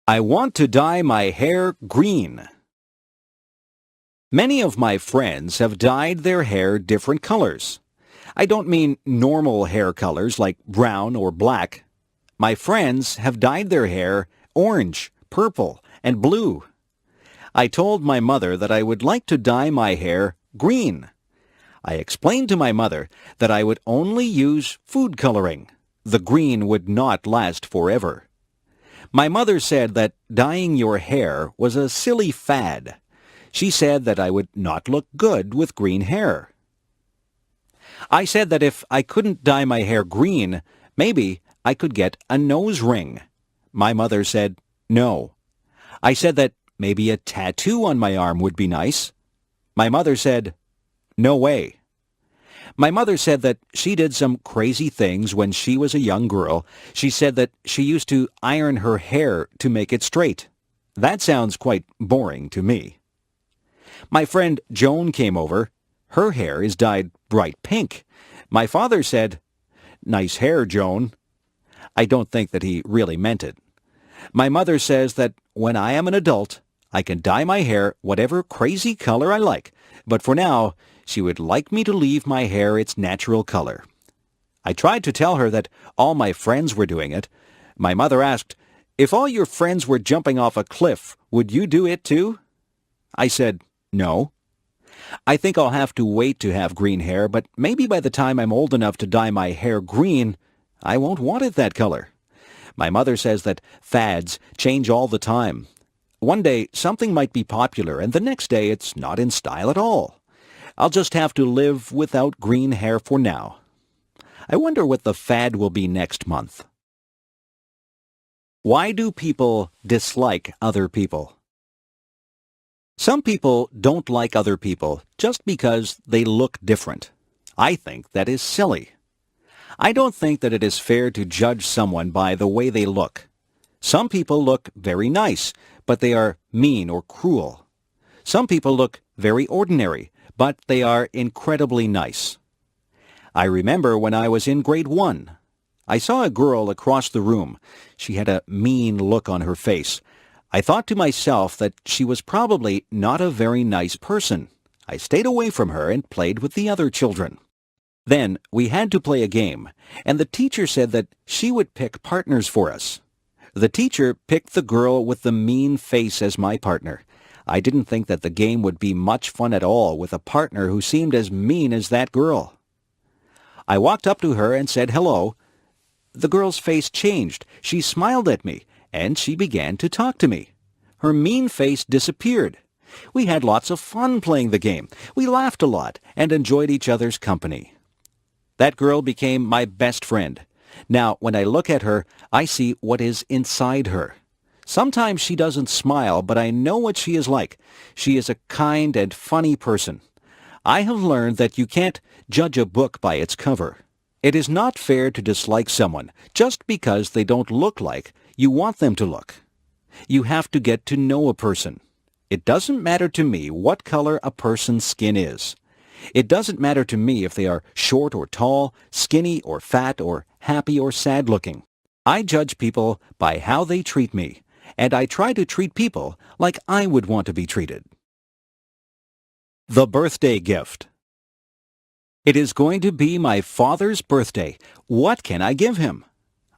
I want to dye my hair green. Many of my friends have dyed their hair different colors. I don't mean normal hair colors like brown or black. My friends have dyed their hair orange, purple, and blue. I told my mother that I would like to dye my hair green. I explained to my mother that I would only use food coloring. The green would not last forever. My mother said that dyeing your hair was a silly fad. She said that I would not look good with green hair. I said that if I couldn't dye my hair green, maybe I could get a nose ring. My mother said no. I said that maybe a tattoo on my arm would be nice. My mother said, no way. My mother said that she did some crazy things when she was a young girl. She said that she used to iron her hair to make it straight. That sounds quite boring to me. My friend Joan came over. Her hair is dyed bright pink. My father said, nice hair, Joan. I don't think that he really meant it. My mother says that when I am an adult, I can dye my hair whatever crazy color I like, but for now, she would like me to leave my hair its natural color. I tried to tell her that all my friends were doing it. My mother asked, if all your friends were jumping off a cliff, would you do it too? I said, no. I think I'll have to wait to have green hair, but maybe by the time I'm old enough to dye my hair green, I won't want it that color. My mother says that fads change all the time. One day, something might be popular, and the next day it's not in style at all. I'll just have to live without green hair for now. I wonder what the fad will be next month. Why do people dislike other people? Some people don't like other people just because they look different. I think that is silly. I don't think that it is fair to judge someone by the way they look. Some people look very nice, but they are mean or cruel. Some people look very ordinary, but they are incredibly nice. I remember when I was in grade 1. I saw a girl across the room. She had a mean look on her face. I thought to myself that she was probably not a very nice person. I stayed away from her and played with the other children. Then we had to play a game, and the teacher said that she would pick partners for us. The teacher picked the girl with the mean face as my partner. I didn't think that the game would be much fun at all with a partner who seemed as mean as that girl. I walked up to her and said hello. The girl's face changed. She smiled at me, and she began to talk to me. Her mean face disappeared. We had lots of fun playing the game. We laughed a lot and enjoyed each other's company. That girl became my best friend. Now, when I look at her, I see what is inside her. Sometimes she doesn't smile, but I know what she is like. She is a kind and funny person. I have learned that you can't judge a book by its cover. It is not fair to dislike someone just because they don't look like you want them to look. You have to get to know a person. It doesn't matter to me what color a person's skin is. It doesn't matter to me if they are short or tall, skinny or fat, or happy or sad looking. I judge people by how they treat me, and I try to treat people like I would want to be treated. The birthday gift. It is going to be my father's birthday. What can I give him?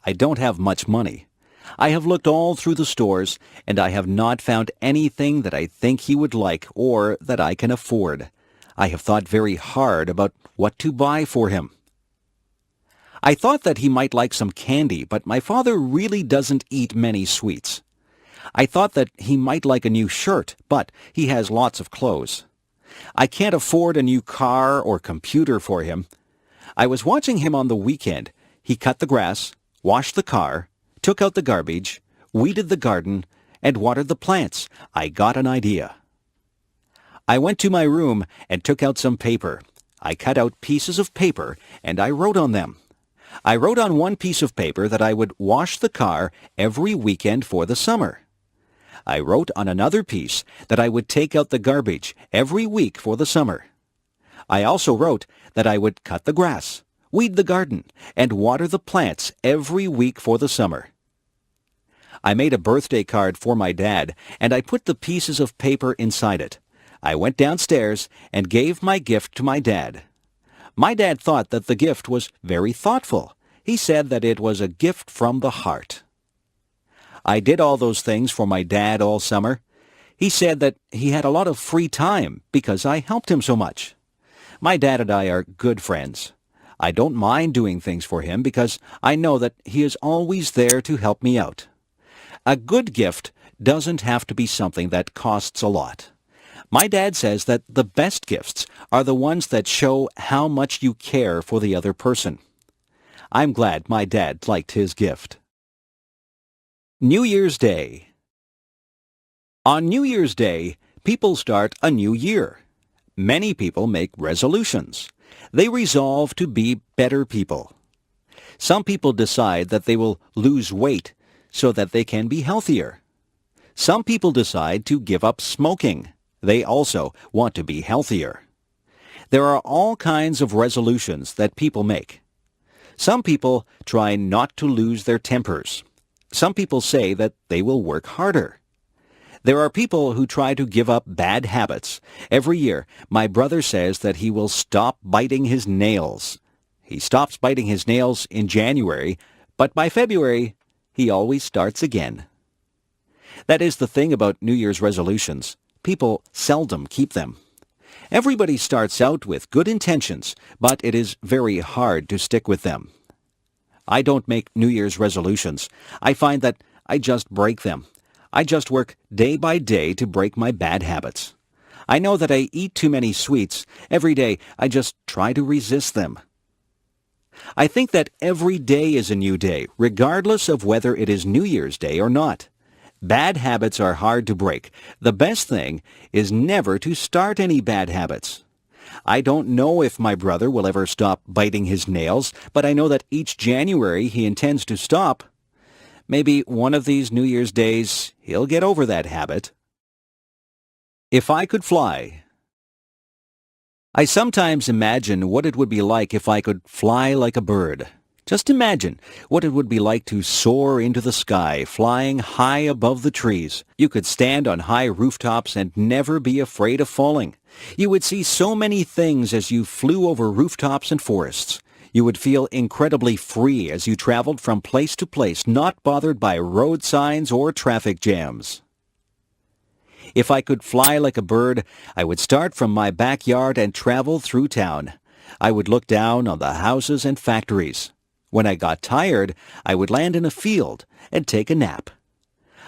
I don't have much money. I have looked all through the stores, and I have not found anything that I think he would like or that I can afford. I have thought very hard about what to buy for him. I thought that he might like some candy, but my father really doesn't eat many sweets. I thought that he might like a new shirt, but he has lots of clothes. I can't afford a new car or computer for him. I was watching him on the weekend. He cut the grass, washed the car, took out the garbage, weeded the garden, and watered the plants. I got an idea. I went to my room and took out some paper. I cut out pieces of paper, and I wrote on them. I wrote on one piece of paper that I would wash the car every weekend for the summer. I wrote on another piece that I would take out the garbage every week for the summer. I also wrote that I would cut the grass, weed the garden, and water the plants every week for the summer. I made a birthday card for my dad, and I put the pieces of paper inside it. I went downstairs and gave my gift to my dad. My dad thought that the gift was very thoughtful. He said that it was a gift from the heart. I did all those things for my dad all summer. He said that he had a lot of free time because I helped him so much. My dad and I are good friends. I don't mind doing things for him because I know that he is always there to help me out. A good gift doesn't have to be something that costs a lot. My dad says that the best gifts are the ones that show how much you care for the other person. I'm glad my dad liked his gift. New Year's Day. On New Year's Day, people start a new year. Many people make resolutions. They resolve to be better people. Some people decide that they will lose weight so that they can be healthier. Some people decide to give up smoking. They also want to be healthier. There are all kinds of resolutions that people make. Some people try not to lose their tempers. Some people say that they will work harder. There are people who try to give up bad habits. Every year, my brother says that he will stop biting his nails. He stops biting his nails in January, but by February, he always starts again. That is the thing about New Year's resolutions. People seldom keep them. Everybody starts out with good intentions, but it is very hard to stick with them. I don't make New Year's resolutions. I find that I just break them. I just work day by day to break my bad habits. I know that I eat too many sweets. Every day I just try to resist them. I think that every day is a new day, regardless of whether it is New Year's Day or not. Bad habits are hard to break. The best thing is never to start any bad habits. I don't know if my brother will ever stop biting his nails, but I know that each January he intends to stop. Maybe one of these New Year's days he'll get over that habit. If I could fly. I sometimes imagine what it would be like if I could fly like a bird. Just imagine what it would be like to soar into the sky, flying high above the trees. You could stand on high rooftops and never be afraid of falling. You would see so many things as you flew over rooftops and forests. You would feel incredibly free as you traveled from place to place, not bothered by road signs or traffic jams. If I could fly like a bird, I would start from my backyard and travel through town. I would look down on the houses and factories. When I got tired, I would land in a field and take a nap.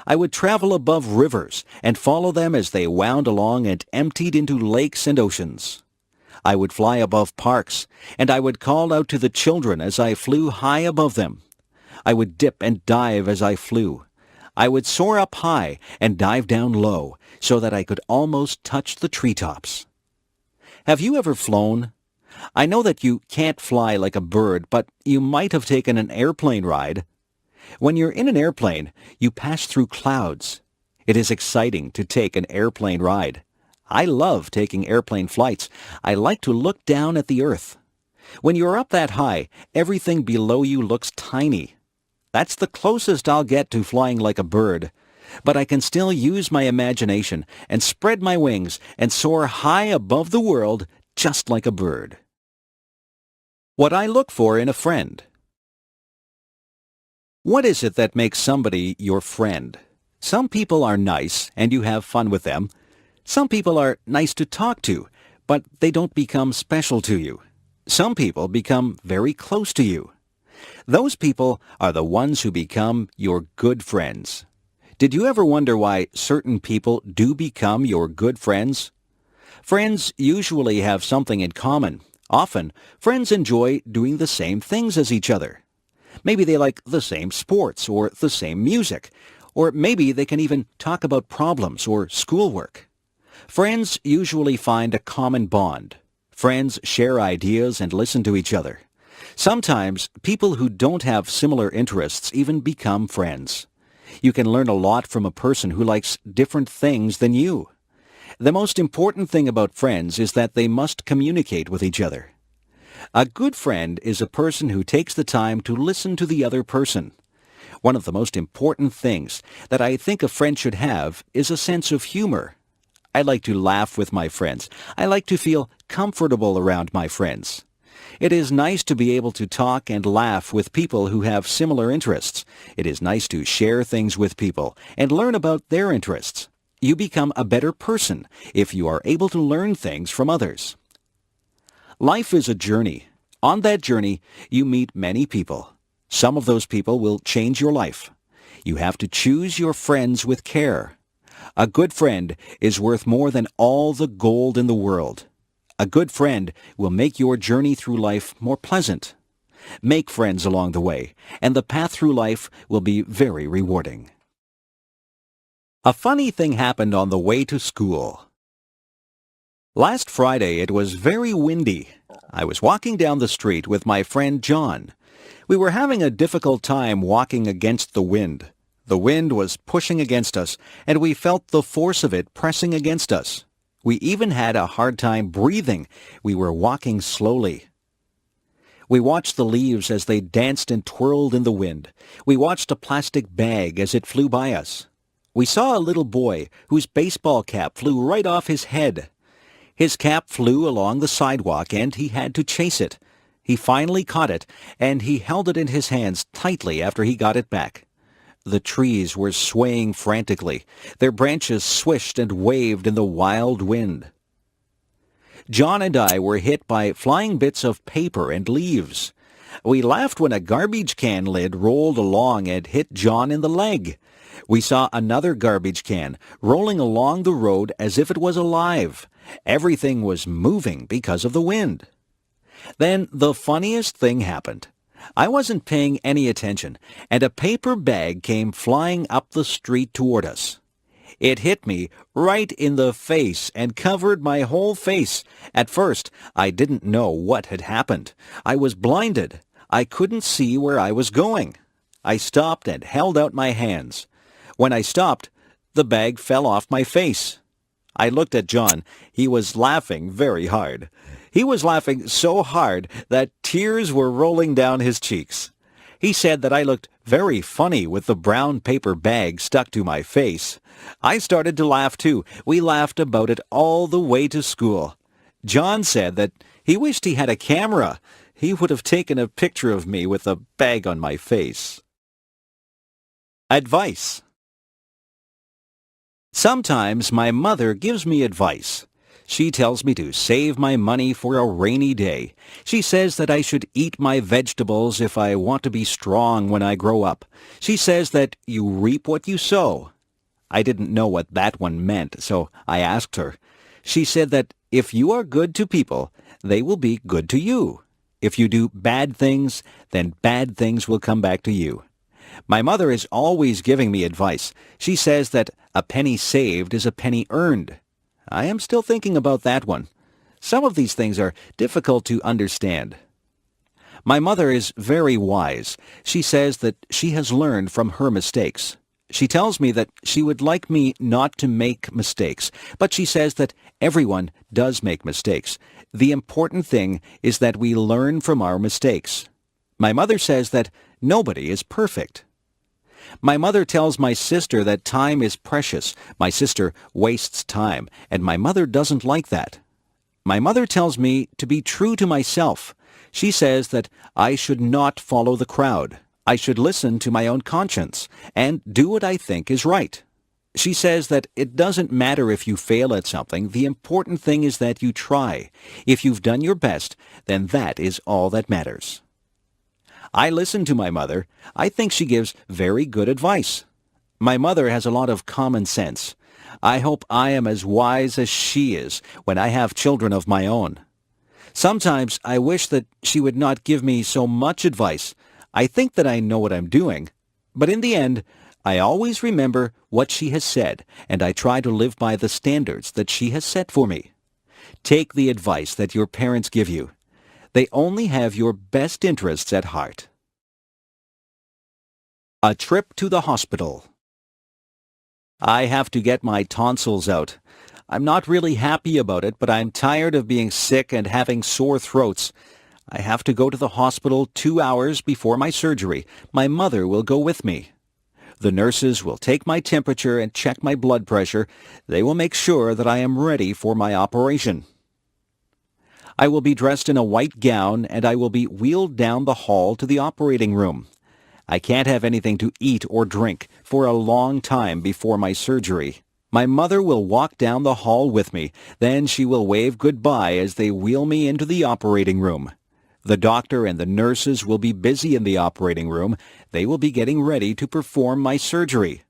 I would travel above rivers and follow them as they wound along and emptied into lakes and oceans. I would fly above parks, and I would call out to the children as I flew high above them. I would dip and dive as I flew. I would soar up high and dive down low so that I could almost touch the treetops. Have you ever flown? I know that you can't fly like a bird, but you might have taken an airplane ride. When you're in an airplane, you pass through clouds. It is exciting to take an airplane ride. I love taking airplane flights. I like to look down at the earth. When you're up that high, everything below you looks tiny. That's the closest I'll get to flying like a bird. But I can still use my imagination and spread my wings and soar high above the world just like a bird. What I look for in a friend. What is it that makes somebody your friend? Some people are nice and you have fun with them. Some people are nice to talk to, but they don't become special to you. Some people become very close to you. Those people are the ones who become your good friends. Did you ever wonder why certain people do become your good friends? Friends usually have something in common. Often, friends enjoy doing the same things as each other. Maybe they like the same sports or the same music, or maybe they can even talk about problems or schoolwork. Friends usually find a common bond. Friends share ideas and listen to each other. Sometimes, people who don't have similar interests even become friends. You can learn a lot from a person who likes different things than you. The most important thing about friends is that they must communicate with each other. A good friend is a person who takes the time to listen to the other person. One of the most important things that I think a friend should have is a sense of humor. I like to laugh with my friends. I like to feel comfortable around my friends. It is nice to be able to talk and laugh with people who have similar interests. It is nice to share things with people and learn about their interests. You become a better person if you are able to learn things from others. Life is a journey. On that journey, you meet many people. Some of those people will change your life. You have to choose your friends with care. A good friend is worth more than all the gold in the world. A good friend will make your journey through life more pleasant. Make friends along the way, and the path through life will be very rewarding. A funny thing happened on the way to school. Last Friday it was very windy. I was walking down the street with my friend John. We were having a difficult time walking against the wind. The wind was pushing against us, and we felt the force of it pressing against us. We even had a hard time breathing. We were walking slowly. We watched the leaves as they danced and twirled in the wind. We watched a plastic bag as it flew by us. We saw a little boy whose baseball cap flew right off his head. His cap flew along the sidewalk, and he had to chase it. He finally caught it, and he held it in his hands tightly after he got it back. The trees were swaying frantically. Their branches swished and waved in the wild wind. John and I were hit by flying bits of paper and leaves. We laughed when a garbage can lid rolled along and hit John in the leg. We saw another garbage can rolling along the road as if it was alive. Everything was moving because of the wind. Then the funniest thing happened. I wasn't paying any attention, and a paper bag came flying up the street toward us. It hit me right in the face and covered my whole face. At first, I didn't know what had happened. I was blinded. I couldn't see where I was going. I stopped and held out my hands. When I stopped, the bag fell off my face. I looked at John. He was laughing very hard. He was laughing so hard that tears were rolling down his cheeks. He said that I looked very funny with the brown paper bag stuck to my face. I started to laugh too. We laughed about it all the way to school. John said that he wished he had a camera. He would have taken a picture of me with the bag on my face. Advice. Sometimes my mother gives me advice. She tells me to save my money for a rainy day. She says that I should eat my vegetables if I want to be strong when I grow up. She says that you reap what you sow. I didn't know what that one meant, so I asked her. She said that if you are good to people, they will be good to you. If you do bad things, then bad things will come back to you. My mother is always giving me advice. She says that a penny saved is a penny earned. I am still thinking about that one. Some of these things are difficult to understand. My mother is very wise. She says that she has learned from her mistakes. She tells me that she would like me not to make mistakes, but she says that everyone does make mistakes. The important thing is that we learn from our mistakes. My mother says that nobody is perfect. My mother tells my sister that time is precious. My sister wastes time, and my mother doesn't like that. My mother tells me to be true to myself. She says that I should not follow the crowd. I should listen to my own conscience and do what I think is right. She says that it doesn't matter if you fail at something. The important thing is that you try. If you've done your best, then that is all that matters. I listen to my mother. I think she gives very good advice. My mother has a lot of common sense. I hope I am as wise as she is when I have children of my own. Sometimes I wish that she would not give me so much advice. I think that I know what I'm doing. But in the end, I always remember what she has said, and I try to live by the standards that she has set for me. Take the advice that your parents give you. They only have your best interests at heart. A trip to the hospital. I have to get my tonsils out. I'm not really happy about it, but I'm tired of being sick and having sore throats. I have to go to the hospital 2 hours before my surgery. My mother will go with me. The nurses will take my temperature and check my blood pressure. They will make sure that I am ready for my operation. I will be dressed in a white gown and I will be wheeled down the hall to the operating room. I can't have anything to eat or drink for a long time before my surgery. My mother will walk down the hall with me. Then she will wave goodbye as they wheel me into the operating room. The doctor and the nurses will be busy in the operating room. They will be getting ready to perform my surgery.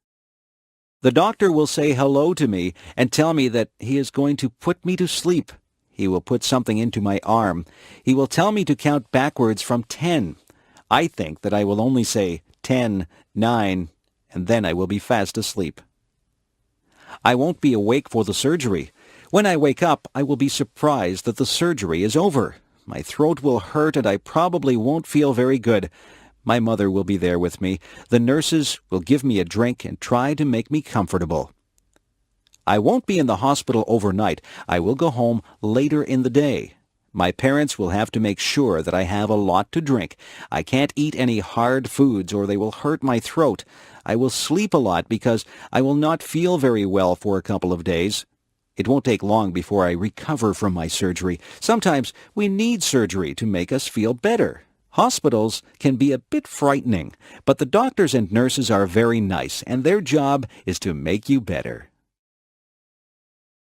The doctor will say hello to me and tell me that he is going to put me to sleep. He will put something into my arm. He will tell me to count backwards from 10. I think that I will only say 10, 9, and then I will be fast asleep. I won't be awake for the surgery. When I wake up, I will be surprised that the surgery is over. My throat will hurt and I probably won't feel very good. My mother will be there with me. The nurses will give me a drink and try to make me comfortable. I won't be in the hospital overnight. I will go home later in the day. My parents will have to make sure that I have a lot to drink. I can't eat any hard foods or they will hurt my throat. I will sleep a lot because I will not feel very well for a couple of days. It won't take long before I recover from my surgery. Sometimes we need surgery to make us feel better. Hospitals can be a bit frightening, but the doctors and nurses are very nice, and their job is to make you better.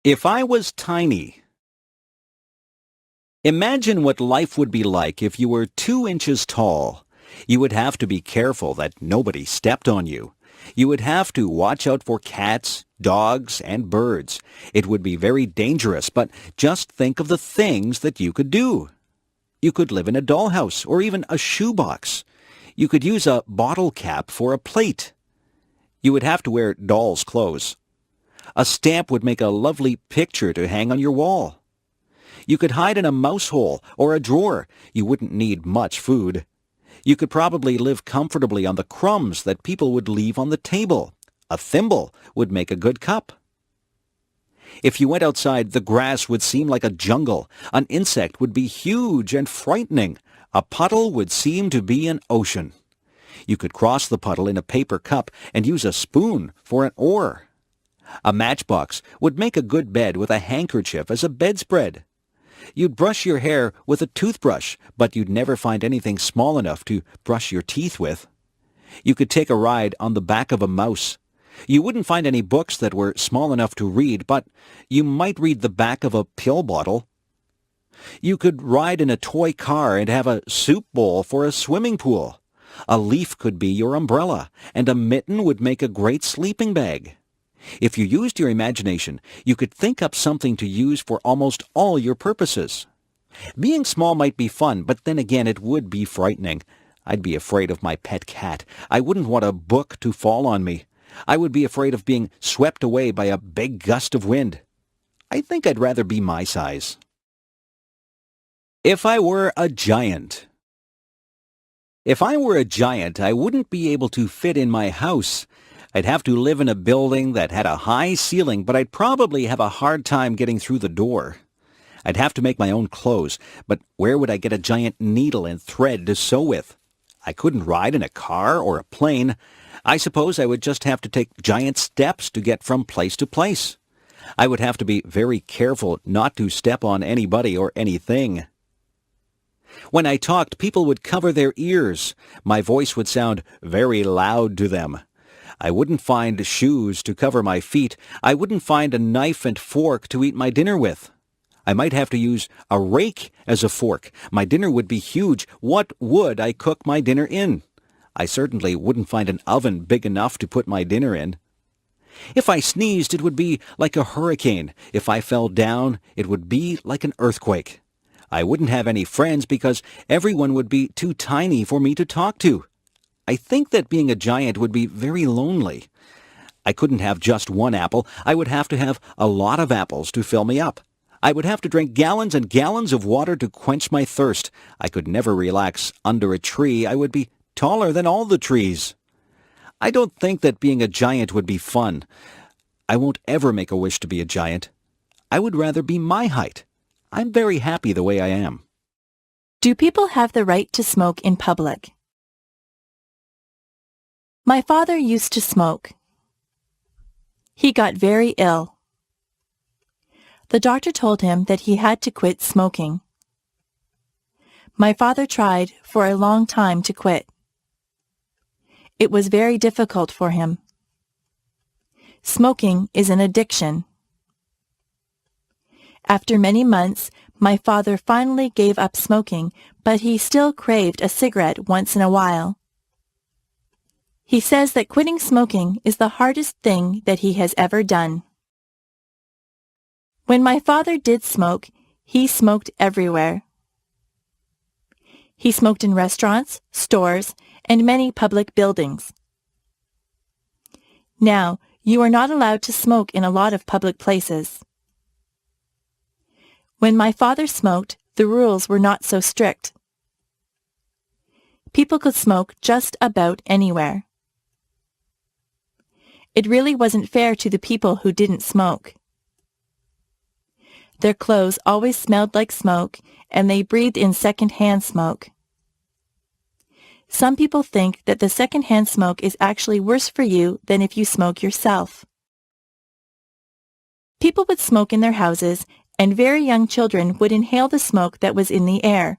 If I was tiny. Imagine what life would be like if you were 2 inches tall. You would have to be careful that nobody stepped on you. You would have to watch out for cats, dogs, and birds. It would be very dangerous, but just think of the things that you could do. You could live in a dollhouse or even a shoebox. You could use a bottle cap for a plate. You would have to wear doll's clothes. A stamp would make a lovely picture to hang on your wall. You could hide in a mouse hole or a drawer. You wouldn't need much food. You could probably live comfortably on the crumbs that people would leave on the table. A thimble would make a good cup. If you went outside, the grass would seem like a jungle. An insect would be huge and frightening. A puddle would seem to be an ocean. You could cross the puddle in a paper cup and use a spoon for an oar. A matchbox would make a good bed with a handkerchief as a bedspread. You'd brush your hair with a toothbrush, but you'd never find anything small enough to brush your teeth with. You could take a ride on the back of a mouse. You wouldn't find any books that were small enough to read, but you might read the back of a pill bottle. You could ride in a toy car and have a soup bowl for a swimming pool. A leaf could be your umbrella, and a mitten would make a great sleeping bag. If you used your imagination, you could think up something to use for almost all your purposes. Being small might be fun, but then again it would be frightening. I'd be afraid of my pet cat. I wouldn't want a book to fall on me. I would be afraid of being swept away by a big gust of wind. I think I'd rather be my size. If I were a giant. If I were a giant, I wouldn't be able to fit in my house. I'd have to live in a building that had a high ceiling, but I'd probably have a hard time getting through the door. I'd have to make my own clothes, but where would I get a giant needle and thread to sew with? I couldn't ride in a car or a plane. I suppose I would just have to take giant steps to get from place to place. I would have to be very careful not to step on anybody or anything. When I talked, people would cover their ears. My voice would sound very loud to them. I wouldn't find shoes to cover my feet. I wouldn't find a knife and fork to eat my dinner with. I might have to use a rake as a fork. My dinner would be huge. What would I cook my dinner in? I certainly wouldn't find an oven big enough to put my dinner in. If I sneezed, it would be like a hurricane. If I fell down, it would be like an earthquake. I wouldn't have any friends because everyone would be too tiny for me to talk to. I think that being a giant would be very lonely. I couldn't have just one apple. I would have to have a lot of apples to fill me up. I would have to drink gallons and gallons of water to quench my thirst. I could never relax under a tree. I would be taller than all the trees. I don't think that being a giant would be fun. I won't ever make a wish to be a giant. I would rather be my height. I'm very happy the way I am. Do people have the right to smoke in public? My father used to smoke. He got very ill. The doctor told him that he had to quit smoking. My father tried for a long time to quit. It was very difficult for him. Smoking is an addiction. After many months, my father finally gave up smoking, but he still craved a cigarette once in a while. He says that quitting smoking is the hardest thing that he has ever done. When my father did smoke, he smoked everywhere. He smoked in restaurants, stores, and many public buildings. Now, you are not allowed to smoke in a lot of public places. When my father smoked, the rules were not so strict. People could smoke just about anywhere. It really wasn't fair to the people who didn't smoke. Their clothes always smelled like smoke, and they breathed in second-hand smoke. Some people think that the second-hand smoke is actually worse for you than if you smoke yourself. People would smoke in their houses, and very young children would inhale the smoke that was in the air.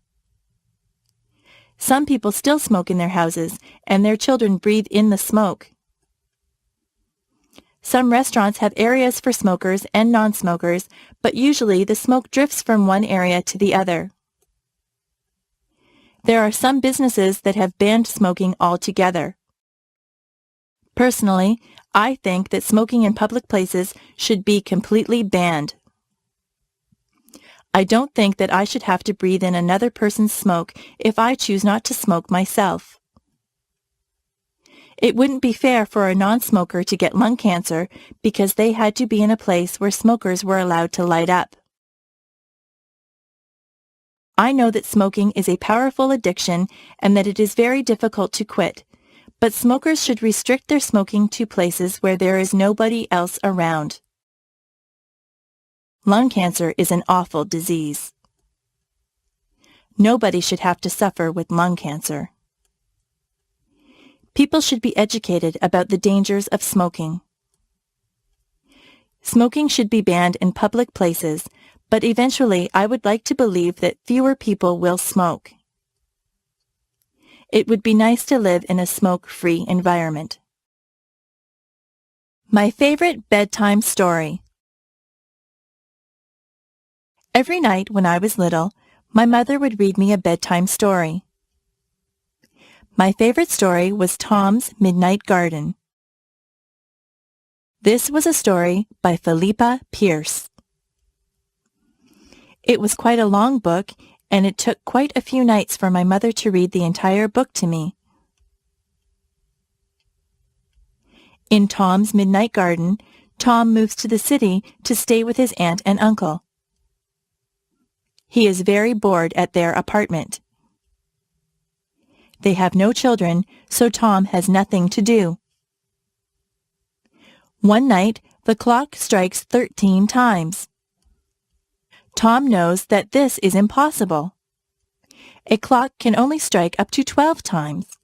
Some people still smoke in their houses, and their children breathe in the smoke. Some restaurants have areas for smokers and non-smokers, but usually the smoke drifts from one area to the other. There are some businesses that have banned smoking altogether. Personally, I think that smoking in public places should be completely banned. I don't think that I should have to breathe in another person's smoke if I choose not to smoke myself. It wouldn't be fair for a non-smoker to get lung cancer because they had to be in a place where smokers were allowed to light up. I know that smoking is a powerful addiction and that it is very difficult to quit, but smokers should restrict their smoking to places where there is nobody else around. Lung cancer is an awful disease. Nobody should have to suffer with lung cancer. People should be educated about the dangers of smoking. Smoking should be banned in public places, but eventually I would like to believe that fewer people will smoke. It would be nice to live in a smoke-free environment. My favorite bedtime story. Every night when I was little, my mother would read me a bedtime story. My favorite story was Tom's Midnight Garden. This was a story by Philippa Pierce. It was quite a long book, and it took quite a few nights for my mother to read the entire book to me. In Tom's Midnight Garden, Tom moves to the city to stay with his aunt and uncle. He is very bored at their apartment. They have no children, so Tom has nothing to do. One night, the clock strikes 13 times. Tom knows that this is impossible. A clock can only strike up to 12 times.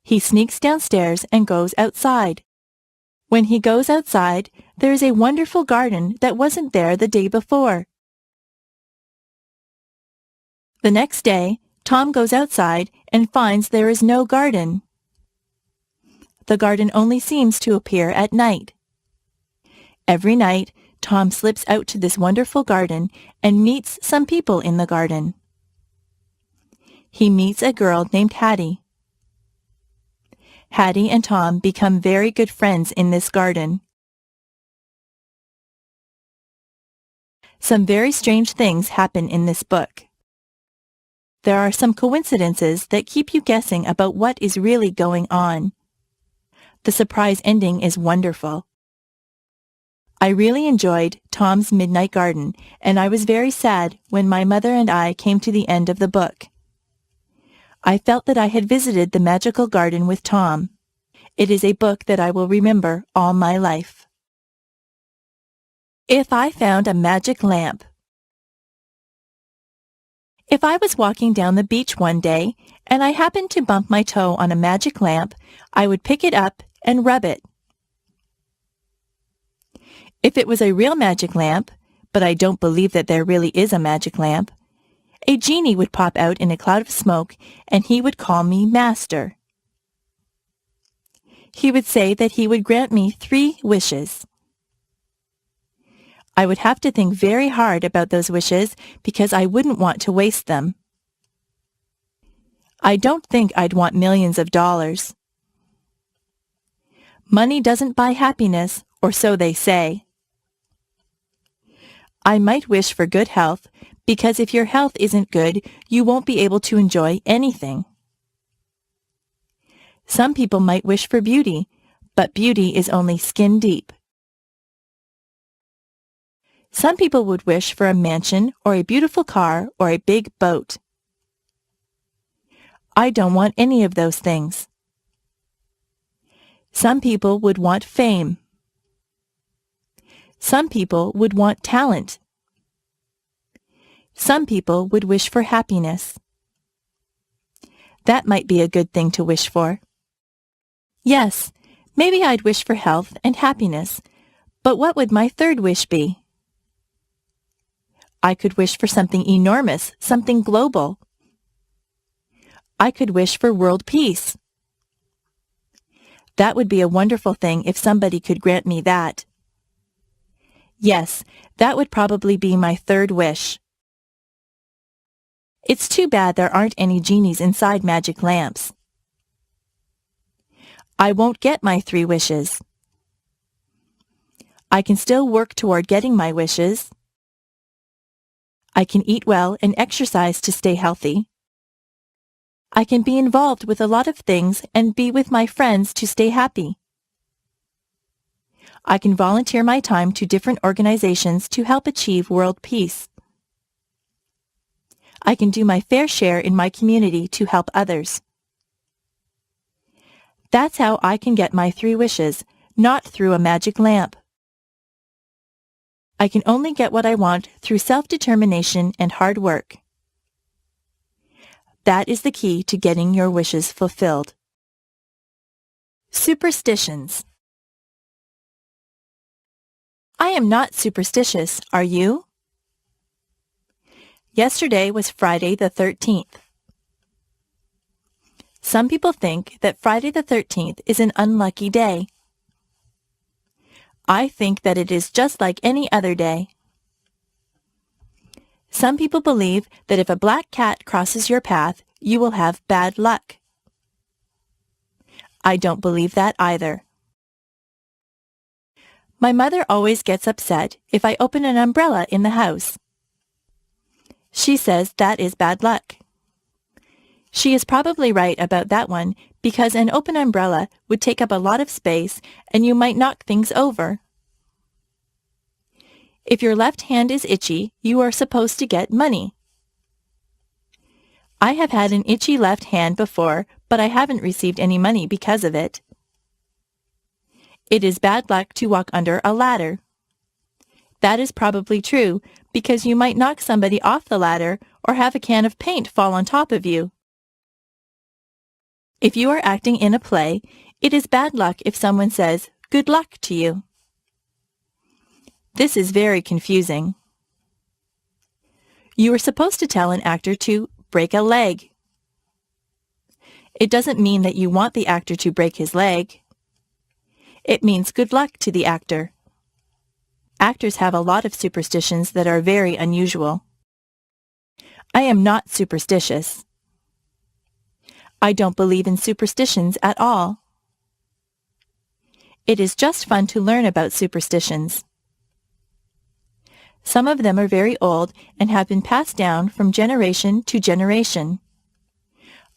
He sneaks downstairs and goes outside. When he goes outside, there is a wonderful garden that wasn't there the day before. The next day, Tom goes outside and finds there is no garden. The garden only seems to appear at night. Every night, Tom slips out to this wonderful garden and meets some people in the garden. He meets a girl named Hattie. Hattie and Tom become very good friends in this garden. Some very strange things happen in this book. There are some coincidences that keep you guessing about what is really going on. The surprise ending is wonderful. I really enjoyed Tom's Midnight Garden, and I was very sad when my mother and I came to the end of the book. I felt that I had visited the magical garden with Tom. It is a book that I will remember all my life. If I found a magic lamp. If I was walking down the beach one day and I happened to bump my toe on a magic lamp, I would pick it up and rub it. If it was a real magic lamp, but I don't believe that there really is a magic lamp, a genie would pop out in a cloud of smoke and he would call me Master. He would say that he would grant me 3 wishes. I would have to think very hard about those wishes because I wouldn't want to waste them. I don't think I'd want millions of dollars. Money doesn't buy happiness, or so they say. I might wish for good health because if your health isn't good, you won't be able to enjoy anything. Some people might wish for beauty, but beauty is only skin deep. Some people would wish for a mansion or a beautiful car or a big boat. I don't want any of those things. Some people would want fame. Some people would want talent. Some people would wish for happiness. That might be a good thing to wish for. Yes, maybe I'd wish for health and happiness, but what would my 3rd wish be? I could wish for something enormous, something global. I could wish for world peace. That would be a wonderful thing if somebody could grant me that. Yes, that would probably be my 3rd wish. It's too bad there aren't any genies inside magic lamps. I won't get my 3 wishes. I can still work toward getting my wishes. I can eat well and exercise to stay healthy. I can be involved with a lot of things and be with my friends to stay happy. I can volunteer my time to different organizations to help achieve world peace. I can do my fair share in my community to help others. That's how I can get my 3 wishes, not through a magic lamp. I can only get what I want through self-determination and hard work. That is the key to getting your wishes fulfilled. Superstitions. I am not superstitious, are you? Yesterday was Friday the 13th. Some people think that Friday the 13th is an unlucky day. I think that it is just like any other day. Some people believe that if a black cat crosses your path, you will have bad luck. I don't believe that either. My mother always gets upset if I open an umbrella in the house. She says that is bad luck. She is probably right about that one because an open umbrella would take up a lot of space and you might knock things over. If your left hand is itchy, you are supposed to get money. I have had an itchy left hand before, but I haven't received any money because of it. It is bad luck to walk under a ladder. That is probably true because you might knock somebody off the ladder or have a can of paint fall on top of you. If you are acting in a play, it is bad luck if someone says, "Good luck" to you. This is very confusing. You are supposed to tell an actor to break a leg. It doesn't mean that you want the actor to break his leg. It means good luck to the actor. Actors have a lot of superstitions that are very unusual. I am not superstitious. I don't believe in superstitions at all. It is just fun to learn about superstitions. Some of them are very old and have been passed down from generation to generation.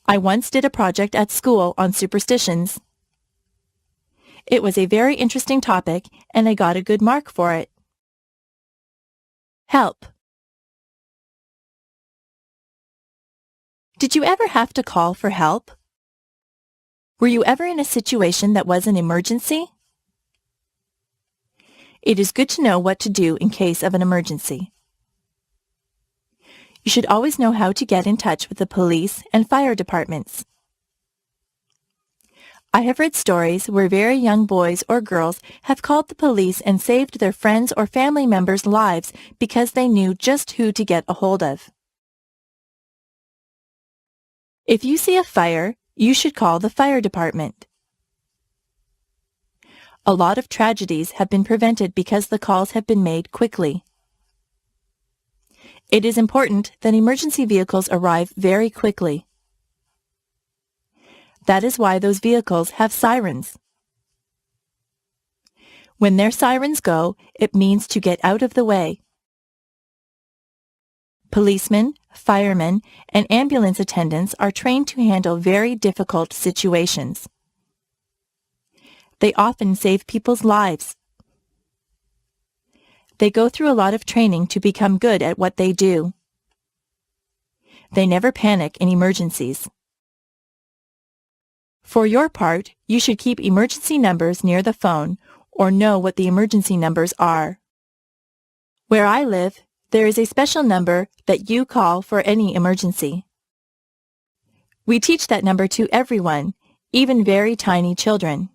I once did a project at school on superstitions. It was a very interesting topic and I got a good mark for it. Help. Did you ever have to call for help? Were you ever in a situation that was an emergency? It is good to know what to do in case of an emergency. You should always know how to get in touch with the police and fire departments. I have read stories where very young boys or girls have called the police and saved their friends or family members' lives because they knew just who to get a hold of. If you see a fire, you should call the fire department. A lot of tragedies have been prevented because the calls have been made quickly. It is important that emergency vehicles arrive very quickly. That is why those vehicles have sirens. When their sirens go, it means to get out of the way. Policemen, firemen, and ambulance attendants are trained to handle very difficult situations. They often save people's lives. They go through a lot of training to become good at what they do. They never panic in emergencies. For your part, you should keep emergency numbers near the phone or know what the emergency numbers are. Where I live, there is a special number that you call for any emergency. We teach that number to everyone, even very tiny children.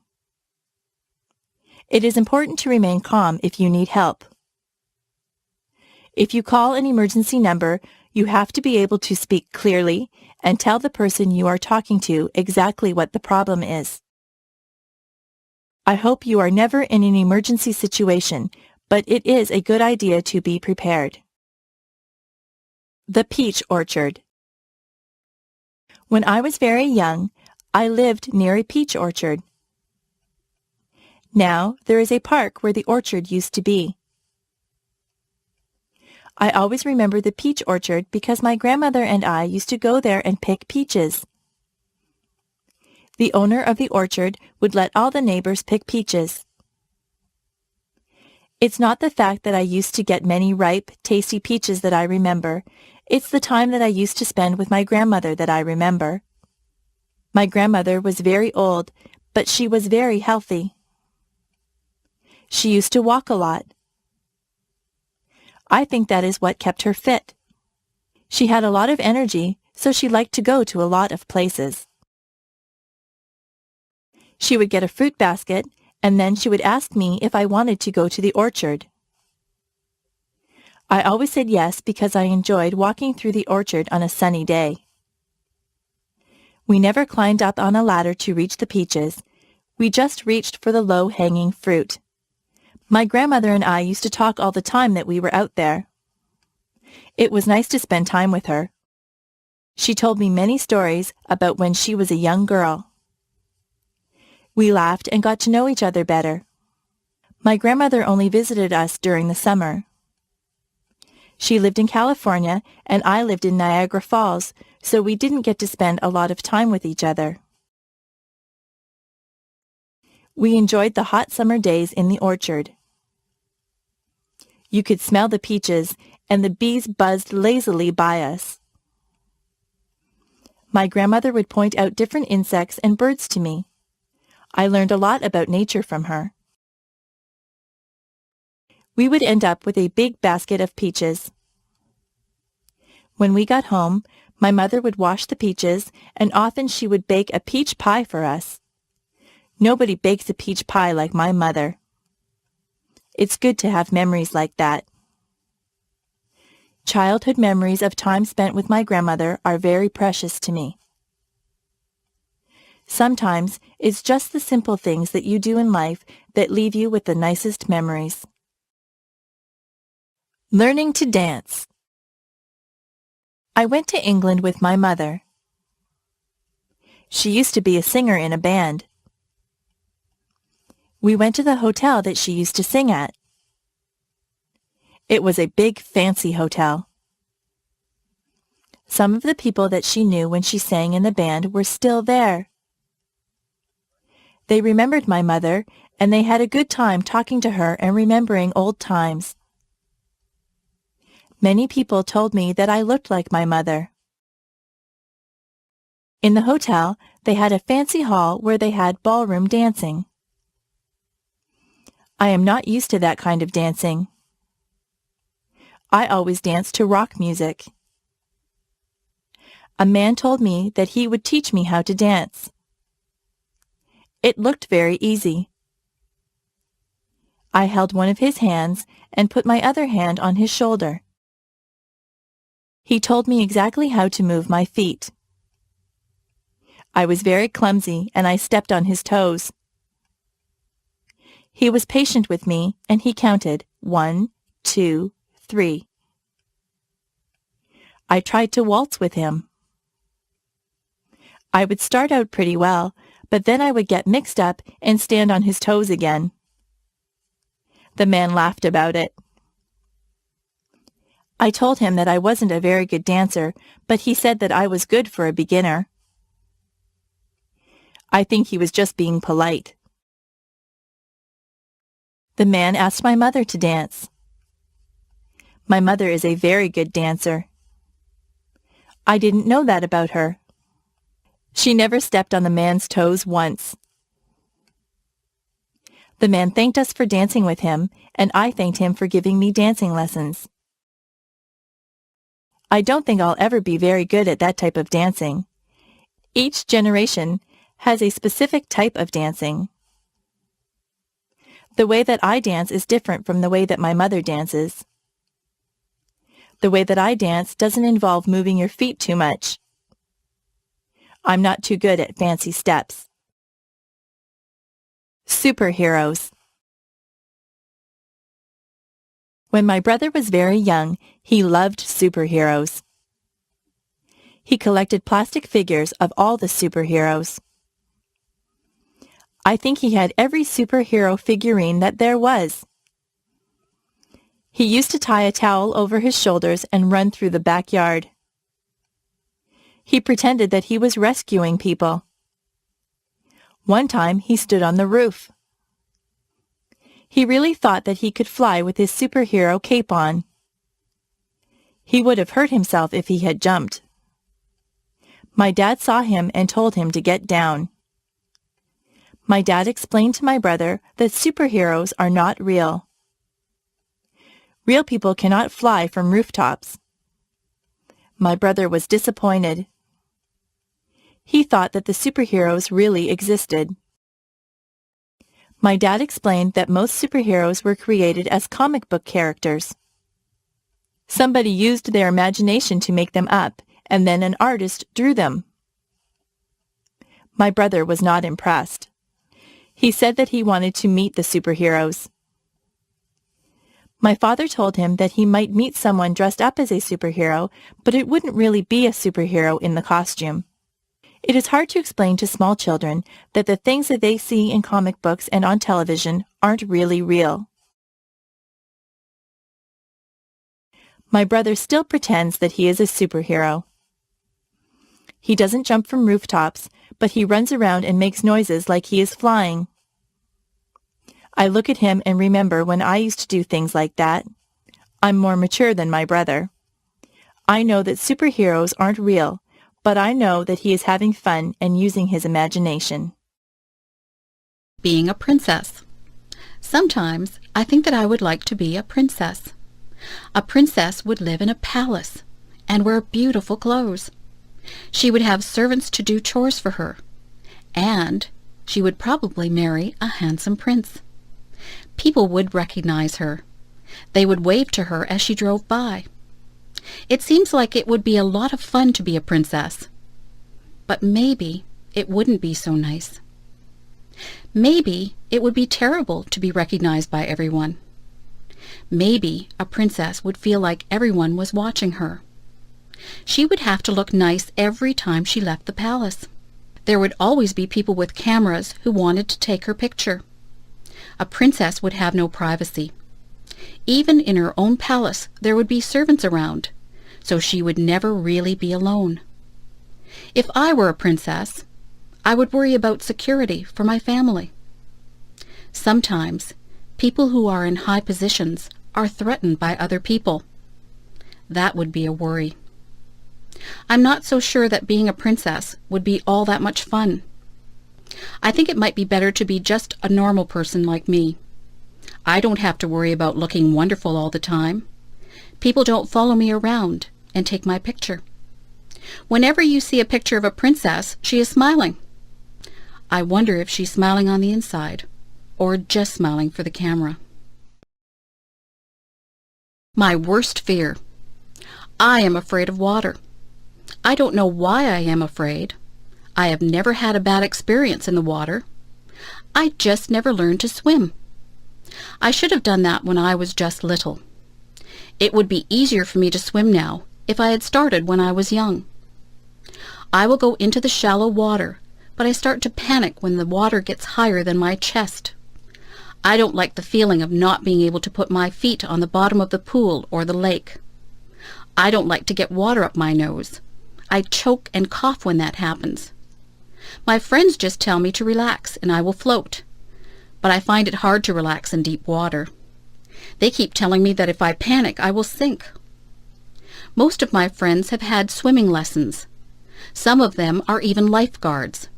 It is important to remain calm if you need help. If you call an emergency number, you have to be able to speak clearly and tell the person you are talking to exactly what the problem is. I hope you are never in an emergency situation, but it is a good idea to be prepared. The peach orchard. When I was very young, I lived near a peach orchard. Now there is a park where the orchard used to be. I always remember the peach orchard because my grandmother and I used to go there and pick peaches. The owner of the orchard would let all the neighbors pick peaches. It's not the fact that I used to get many ripe, tasty peaches that I remember. It's the time that I used to spend with my grandmother that I remember. My grandmother was very old, but she was very healthy. She used to walk a lot. I think that is what kept her fit. She had a lot of energy, so she liked to go to a lot of places. She would get a fruit basket, and then she would ask me if I wanted to go to the orchard. I always said yes because I enjoyed walking through the orchard on a sunny day. We never climbed up on a ladder to reach the peaches. We just reached for the low-hanging fruit. My grandmother and I used to talk all the time that we were out there. It was nice to spend time with her. She told me many stories about when she was a young girl. We laughed and got to know each other better. My grandmother only visited us during the summer. She lived in California and I lived in Niagara Falls, so we didn't get to spend a lot of time with each other. We enjoyed the hot summer days in the orchard. You could smell the peaches, and the bees buzzed lazily by us. My grandmother would point out different insects and birds to me. I learned a lot about nature from her. We would end up with a big basket of peaches. When we got home, my mother would wash the peaches, and often she would bake a peach pie for us. Nobody bakes a peach pie like my mother. It's good to have memories like that. Childhood memories of time spent with my grandmother are very precious to me. Sometimes it's just the simple things that you do in life that leave you with the nicest memories. Learning to dance. I went to England with my mother. She used to be a singer in a band. We went to the hotel that she used to sing at. It was a big, fancy hotel. Some of the people that she knew when she sang in the band were still there. They remembered my mother, and they had a good time talking to her and remembering old times. Many people told me that I looked like my mother. In the hotel, they had a fancy hall where they had ballroom dancing. I am not used to that kind of dancing. I always danced to rock music. A man told me that he would teach me how to dance. It looked very easy. I held one of his hands and put my other hand on his shoulder. He told me exactly how to move my feet. I was very clumsy and I stepped on his toes. He was patient with me and he counted 1, 2, 3. I tried to waltz with him. I would start out pretty well, but then I would get mixed up and stand on his toes again. The man laughed about it. I told him that I wasn't a very good dancer, but he said that I was good for a beginner. I think he was just being polite. The man asked my mother to dance. My mother is a very good dancer. I didn't know that about her. She never stepped on the man's toes once. The man thanked us for dancing with him, and I thanked him for giving me dancing lessons. I don't think I'll ever be very good at that type of dancing. Each generation has a specific type of dancing. The way that I dance is different from the way that my mother dances. The way that I dance doesn't involve moving your feet too much. I'm not too good at fancy steps. Superheroes. When my brother was very young, he loved superheroes. He collected plastic figures of all the superheroes. I think he had every superhero figurine that there was. He used to tie a towel over his shoulders and run through the backyard. He pretended that he was rescuing people. One time he stood on the roof. He really thought that he could fly with his superhero cape on. He would have hurt himself if he had jumped. My dad saw him and told him to get down. My dad explained to my brother that superheroes are not real. Real people cannot fly from rooftops. My brother was disappointed. He thought that the superheroes really existed. My dad explained that most superheroes were created as comic book characters. Somebody used their imagination to make them up, and then an artist drew them. My brother was not impressed. He said that he wanted to meet the superheroes. My father told him that he might meet someone dressed up as a superhero, but it wouldn't really be a superhero in the costume. It is hard to explain to small children that the things that they see in comic books and on television aren't really real. My brother still pretends that he is a superhero. He doesn't jump from rooftops, but he runs around and makes noises like he is flying. I look at him and remember when I used to do things like that. I'm more mature than my brother. I know that superheroes aren't real, but I know that he is having fun and using his imagination. Being a princess. Sometimes I think that I would like to be a princess. A princess would live in a palace and wear beautiful clothes. She would have servants to do chores for her, and she would probably marry a handsome prince. People would recognize her. They would wave to her as she drove by. It seems like it would be a lot of fun to be a princess. But maybe it wouldn't be so nice. Maybe it would be terrible to be recognized by everyone. Maybe a princess would feel like everyone was watching her. She would have to look nice every time she left the palace. There would always be people with cameras who wanted to take her picture. A princess would have no privacy. Even in her own palace there would be servants around, so she would never really be alone. If I were a princess, I would worry about security for my family. Sometimes people who are in high positions are threatened by other people. That would be a worry. I'm not so sure that being a princess would be all that much fun. I think it might be better to be just a normal person like me. I don't have to worry about looking wonderful all the time. People don't follow me around and take my picture. Whenever you see a picture of a princess, she is smiling. I wonder if she's smiling on the inside, or just smiling for the camera. My worst fear. I am afraid of water. I don't know why I am afraid. I have never had a bad experience in the water. I just never learned to swim. I should have done that when I was just little. It would be easier for me to swim now if I had started when I was young. I will go into the shallow water, but I start to panic when the water gets higher than my chest. I don't like the feeling of not being able to put my feet on the bottom of the pool or the lake. I don't like to get water up my nose. I choke and cough when that happens. My friends just tell me to relax and I will float, but I find it hard to relax in deep water. They keep telling me that if I panic, I will sink. Most of my friends have had swimming lessons. Some of them are even lifeguards.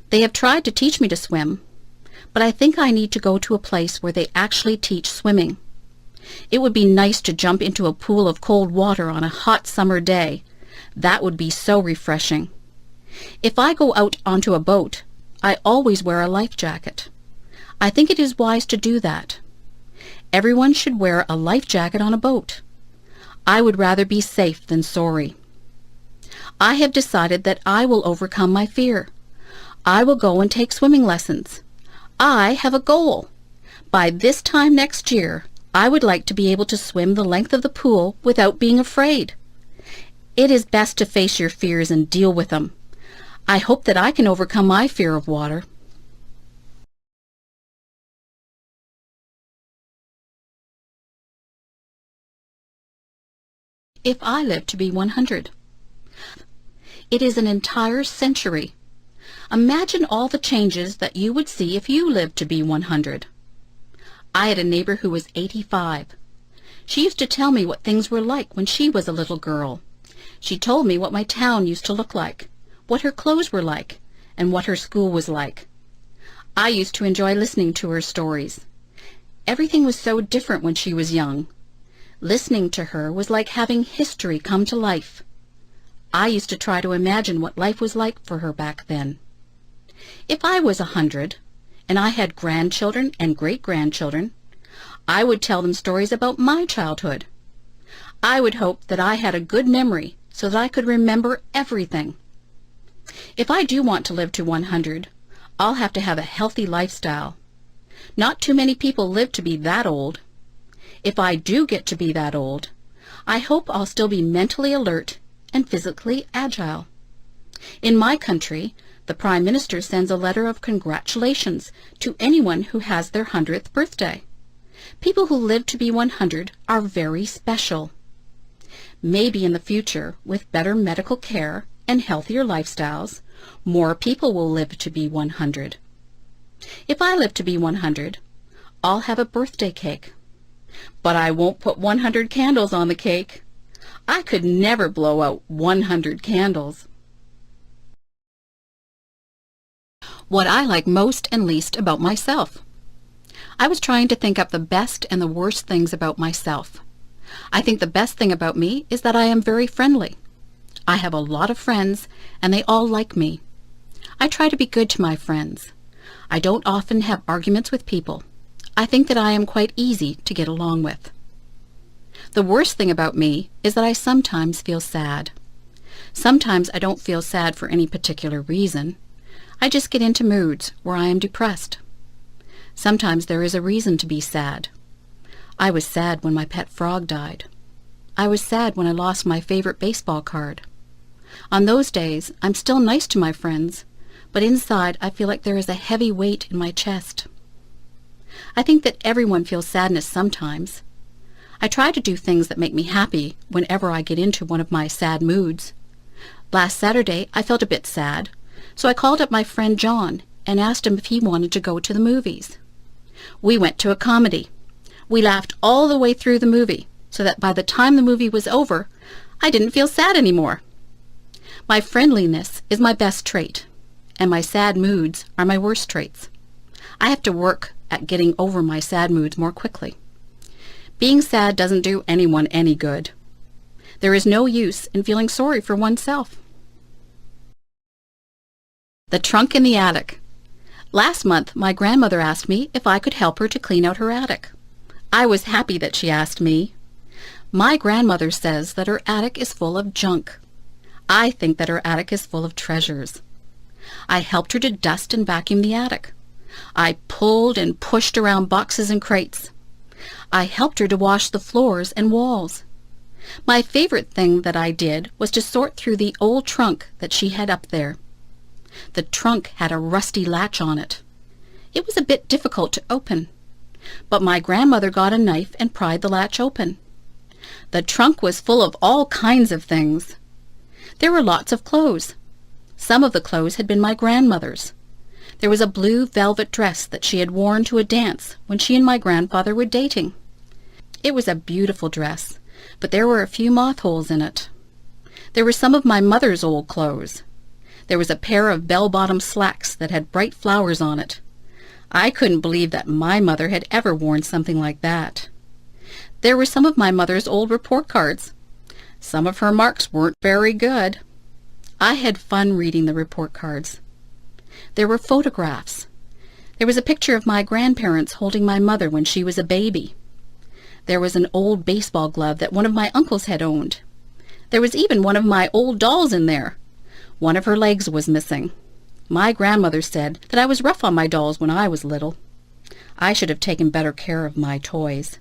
They have tried to teach me to swim, but I think I need to go to a place where they actually teach swimming. It would be nice to jump into a pool of cold water on a hot summer day. That would be so refreshing. If I go out onto a boat, I always wear a life jacket. I think it is wise to do that. Everyone should wear a life jacket on a boat. I would rather be safe than sorry. I have decided that I will overcome my fear. I will go and take swimming lessons. I have a goal. By this time next year, I would like to be able to swim the length of the pool without being afraid. It is best to face your fears and deal with them. I hope that I can overcome my fear of water. If I live to be 100. It is an entire century. Imagine all the changes that you would see if you lived to be 100. I had a neighbor who was 85. She used to tell me what things were like when she was a little girl. She told me what my town used to look like, what her clothes were like, and what her school was like. I used to enjoy listening to her stories. Everything was so different when she was young. Listening to her was like having history come to life. I used to try to imagine what life was like for her back then. If I was 100, and I had grandchildren and great-grandchildren, I would tell them stories about my childhood. I would hope that I had a good memory so that I could remember everything. If I do want to live to 100, I'll have to have a healthy lifestyle. Not too many people live to be that old. If I do get to be that old, I hope I'll still be mentally alert and physically agile. In my country, the Prime Minister sends a letter of congratulations to anyone who has their 100th birthday. People who live to be 100 are very special. Maybe in the future, with better medical care and healthier lifestyles, more people will live to be 100. If I live to be 100, I'll have a birthday cake. But I won't put 100 candles on the cake. I could never blow out 100 candles. What I like most and least about myself. I was trying to think up the best and the worst things about myself. I think the best thing about me is that I am very friendly. I have a lot of friends, and they all like me. I try to be good to my friends. I don't often have arguments with people. I think that I am quite easy to get along with. The worst thing about me is that I sometimes feel sad. Sometimes I don't feel sad for any particular reason. I just get into moods where I am depressed. Sometimes there is a reason to be sad. I was sad when my pet frog died. I was sad when I lost my favorite baseball card. On those days, I'm still nice to my friends, but inside I feel like there is a heavy weight in my chest. I think that everyone feels sadness sometimes. I try to do things that make me happy whenever I get into one of my sad moods. Last Saturday, I felt a bit sad, so I called up my friend John and asked him if he wanted to go to the movies. We went to a comedy. We laughed all the way through the movie, so that by the time the movie was over, I didn't feel sad anymore. My friendliness is my best trait, and my sad moods are my worst traits. I have to work at getting over my sad moods more quickly. Being sad doesn't do anyone any good. There is no use in feeling sorry for oneself. The trunk in the attic. Last month, my grandmother asked me if I could help her to clean out her attic. I was happy that she asked me. My grandmother says that her attic is full of junk. I think that her attic is full of treasures. I helped her to dust and vacuum the attic. I pulled and pushed around boxes and crates. I helped her to wash the floors and walls. My favorite thing that I did was to sort through the old trunk that she had up there. The trunk had a rusty latch on it. It was a bit difficult to open, but my grandmother got a knife and pried the latch open. The trunk was full of all kinds of things. There were lots of clothes. Some of the clothes had been my grandmother's. There was a blue velvet dress that she had worn to a dance when she and my grandfather were dating. It was a beautiful dress, but there were a few moth holes in it. There were some of my mother's old clothes. There was a pair of bell-bottom slacks that had bright flowers on it. I couldn't believe that my mother had ever worn something like that. There were some of my mother's old report cards. Some of her marks weren't very good. I had fun reading the report cards. There were photographs. There was a picture of my grandparents holding my mother when she was a baby. There was an old baseball glove that one of my uncles had owned. There was even one of my old dolls in there. One of her legs was missing. My grandmother said that I was rough on my dolls when I was little. I should have taken better care of my toys.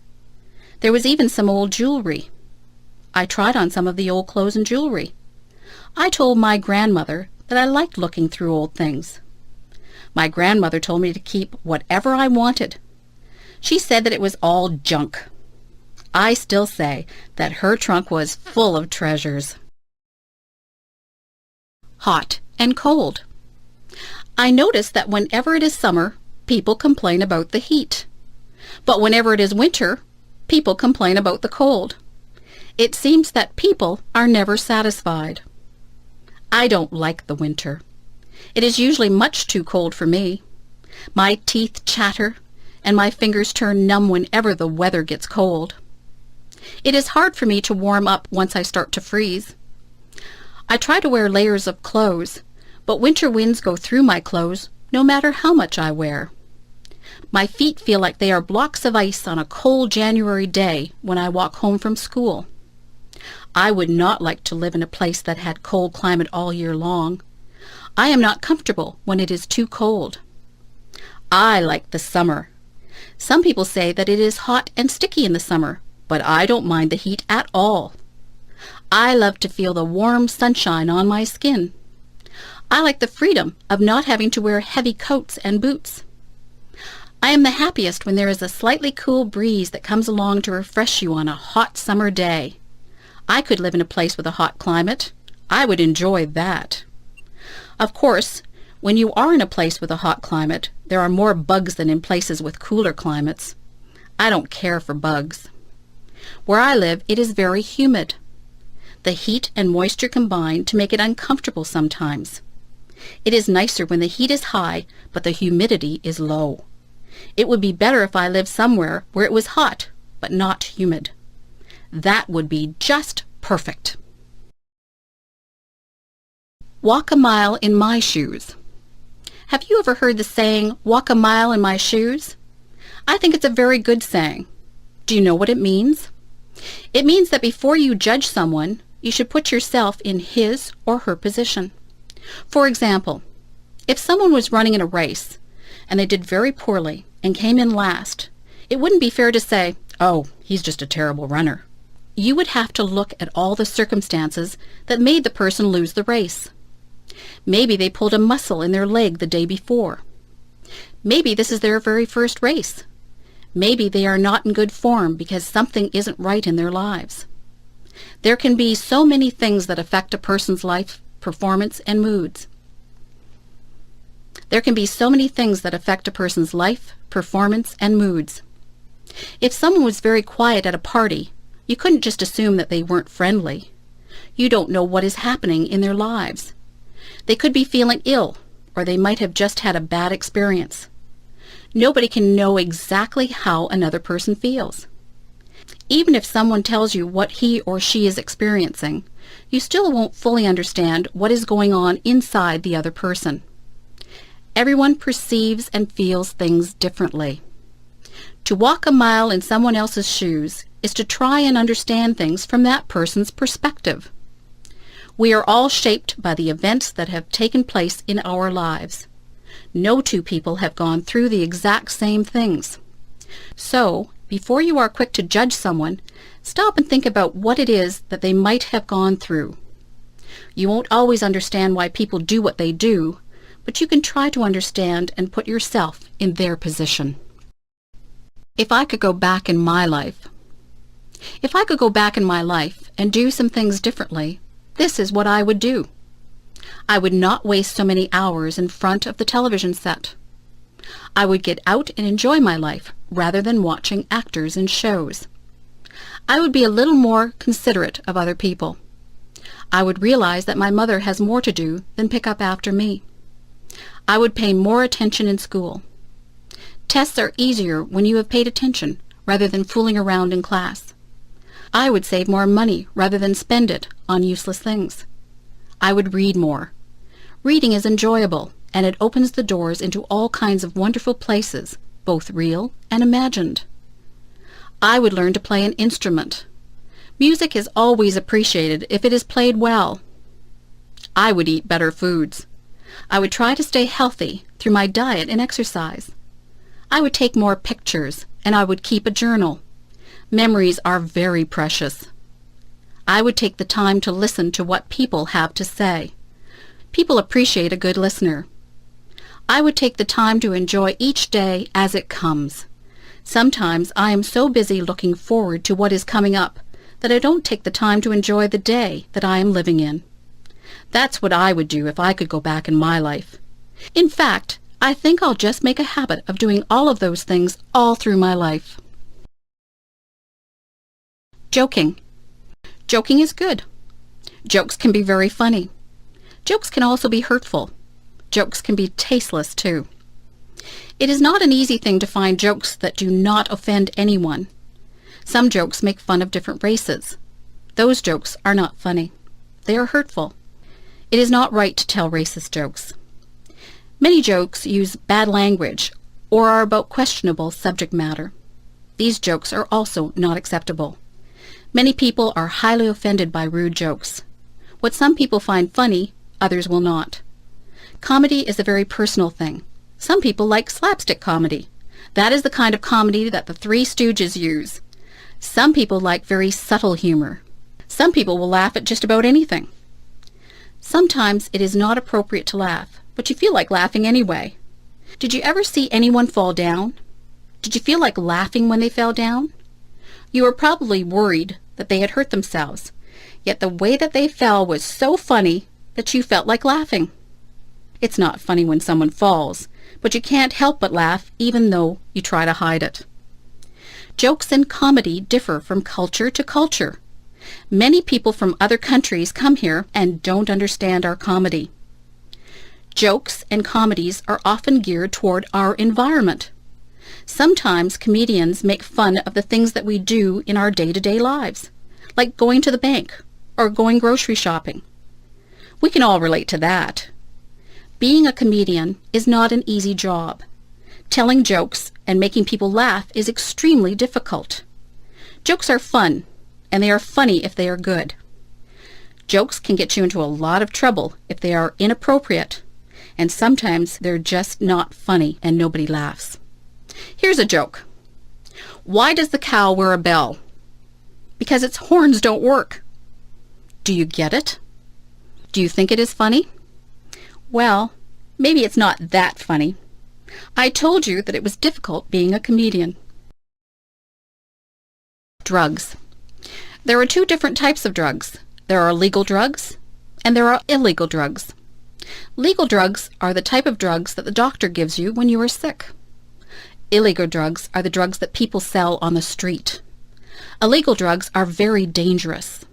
There was even some old jewelry. I tried on some of the old clothes and jewelry. I told my grandmother that I liked looking through old things. My grandmother told me to keep whatever I wanted. She said that it was all junk. I still say that her trunk was full of treasures. Hot and cold. I notice that whenever it is summer, people complain about the heat. But whenever it is winter, people complain about the cold. It seems that people are never satisfied. I don't like the winter. It is usually much too cold for me. My teeth chatter and my fingers turn numb whenever the weather gets cold. It is hard for me to warm up once I start to freeze. I try to wear layers of clothes, but winter winds go through my clothes no matter how much I wear. My feet feel like they are blocks of ice on a cold January day when I walk home from school. I would not like to live in a place that had cold climate all year long. I am not comfortable when it is too cold. I like the summer. Some people say that it is hot and sticky in the summer, but I don't mind the heat at all. I love to feel the warm sunshine on my skin. I like the freedom of not having to wear heavy coats and boots. I am the happiest when there is a slightly cool breeze that comes along to refresh you on a hot summer day. I could live in a place with a hot climate. I would enjoy that. Of course, when you are in a place with a hot climate, there are more bugs than in places with cooler climates. I don't care for bugs. Where I live, it is very humid. The heat and moisture combine to make it uncomfortable sometimes. It is nicer when the heat is high, but the humidity is low. It would be better if I lived somewhere where it was hot, but not humid. That would be just perfect. Walk a mile in my shoes. Have you ever heard the saying, walk a mile in my shoes? I think it's a very good saying. Do you know what it means? It means that before you judge someone, you should put yourself in his or her position. For example, if someone was running in a race and they did very poorly and came in last, it wouldn't be fair to say, oh, he's just a terrible runner. You would have to look at all the circumstances that made the person lose the race. Maybe they pulled a muscle in their leg the day before. Maybe this is their very first race. Maybe they are not in good form because something isn't right in their lives. There can be so many things that affect a person's life, performance, and moods. There can be so many things that affect a person's life, performance, and moods. If someone was very quiet at a party, you couldn't just assume that they weren't friendly. You don't know what is happening in their lives. They could be feeling ill, or they might have just had a bad experience. Nobody can know exactly how another person feels. Even if someone tells you what he or she is experiencing, you still won't fully understand what is going on inside the other person. Everyone perceives and feels things differently. To walk a mile in someone else's shoes is to try and understand things from that person's perspective. We are all shaped by the events that have taken place in our lives. No two people have gone through the exact same things. So, before you are quick to judge someone, stop and think about what it is that they might have gone through. You won't always understand why people do what they do, but you can try to understand and put yourself in their position. If I could go back in my life and do some things differently, this is what I would do. I would not waste so many hours in front of the television set. I would get out and enjoy my life rather than watching actors in shows. I would be a little more considerate of other people. I would realize that my mother has more to do than pick up after me. I would pay more attention in school. Tests are easier when you have paid attention rather than fooling around in class. I would save more money rather than spend it on useless things. I would read more. Reading is enjoyable, and it opens the doors into all kinds of wonderful places, both real and imagined. I would learn to play an instrument. Music is always appreciated if it is played well. I would eat better foods. I would try to stay healthy through my diet and exercise. I would take more pictures, and I would keep a journal. Memories are very precious. I would take the time to listen to what people have to say. People appreciate a good listener. I would take the time to enjoy each day as it comes. Sometimes I am so busy looking forward to what is coming up that I don't take the time to enjoy the day that I am living in. That's what I would do if I could go back in my life. In fact, I think I'll just make a habit of doing all of those things all through my life. Joking. Joking is good. Jokes can be very funny. Jokes can also be hurtful. Jokes can be tasteless too. It is not an easy thing to find jokes that do not offend anyone. Some jokes make fun of different races. Those jokes are not funny. They are hurtful. It is not right to tell racist jokes. Many jokes use bad language or are about questionable subject matter. These jokes are also not acceptable. Many people are highly offended by rude jokes. What some people find funny, others will not. Comedy is a very personal thing. Some people like slapstick comedy. That is the kind of comedy that the Three Stooges use. Some people like very subtle humor. Some people will laugh at just about anything. Sometimes it is not appropriate to laugh, but you feel like laughing anyway. Did you ever see anyone fall down? Did you feel like laughing when they fell down? You were probably worried that they had hurt themselves, yet the way that they fell was so funny that you felt like laughing. It's not funny when someone falls, but you can't help but laugh even though you try to hide it. Jokes and comedy differ from culture to culture. Many people from other countries come here and don't understand our comedy. Jokes and comedies are often geared toward our environment. Sometimes comedians make fun of the things that we do in our day-to-day lives, like going to the bank or going grocery shopping. We can all relate to that. Being a comedian is not an easy job. Telling jokes and making people laugh is extremely difficult. Jokes are fun, and they are funny if they are good. Jokes can get you into a lot of trouble if they are inappropriate, and sometimes they're just not funny and nobody laughs. Here's a joke. Why does the cow wear a bell? Because its horns don't work. Do you get it? Do you think it is funny? Well, maybe it's not that funny. I told you that it was difficult being a comedian. Drugs. There are two different types of drugs. There are legal drugs and there are illegal drugs. Legal drugs are the type of drugs that the doctor gives you when you are sick. Illegal drugs are the drugs that people sell on the street. Illegal drugs are very dangerous.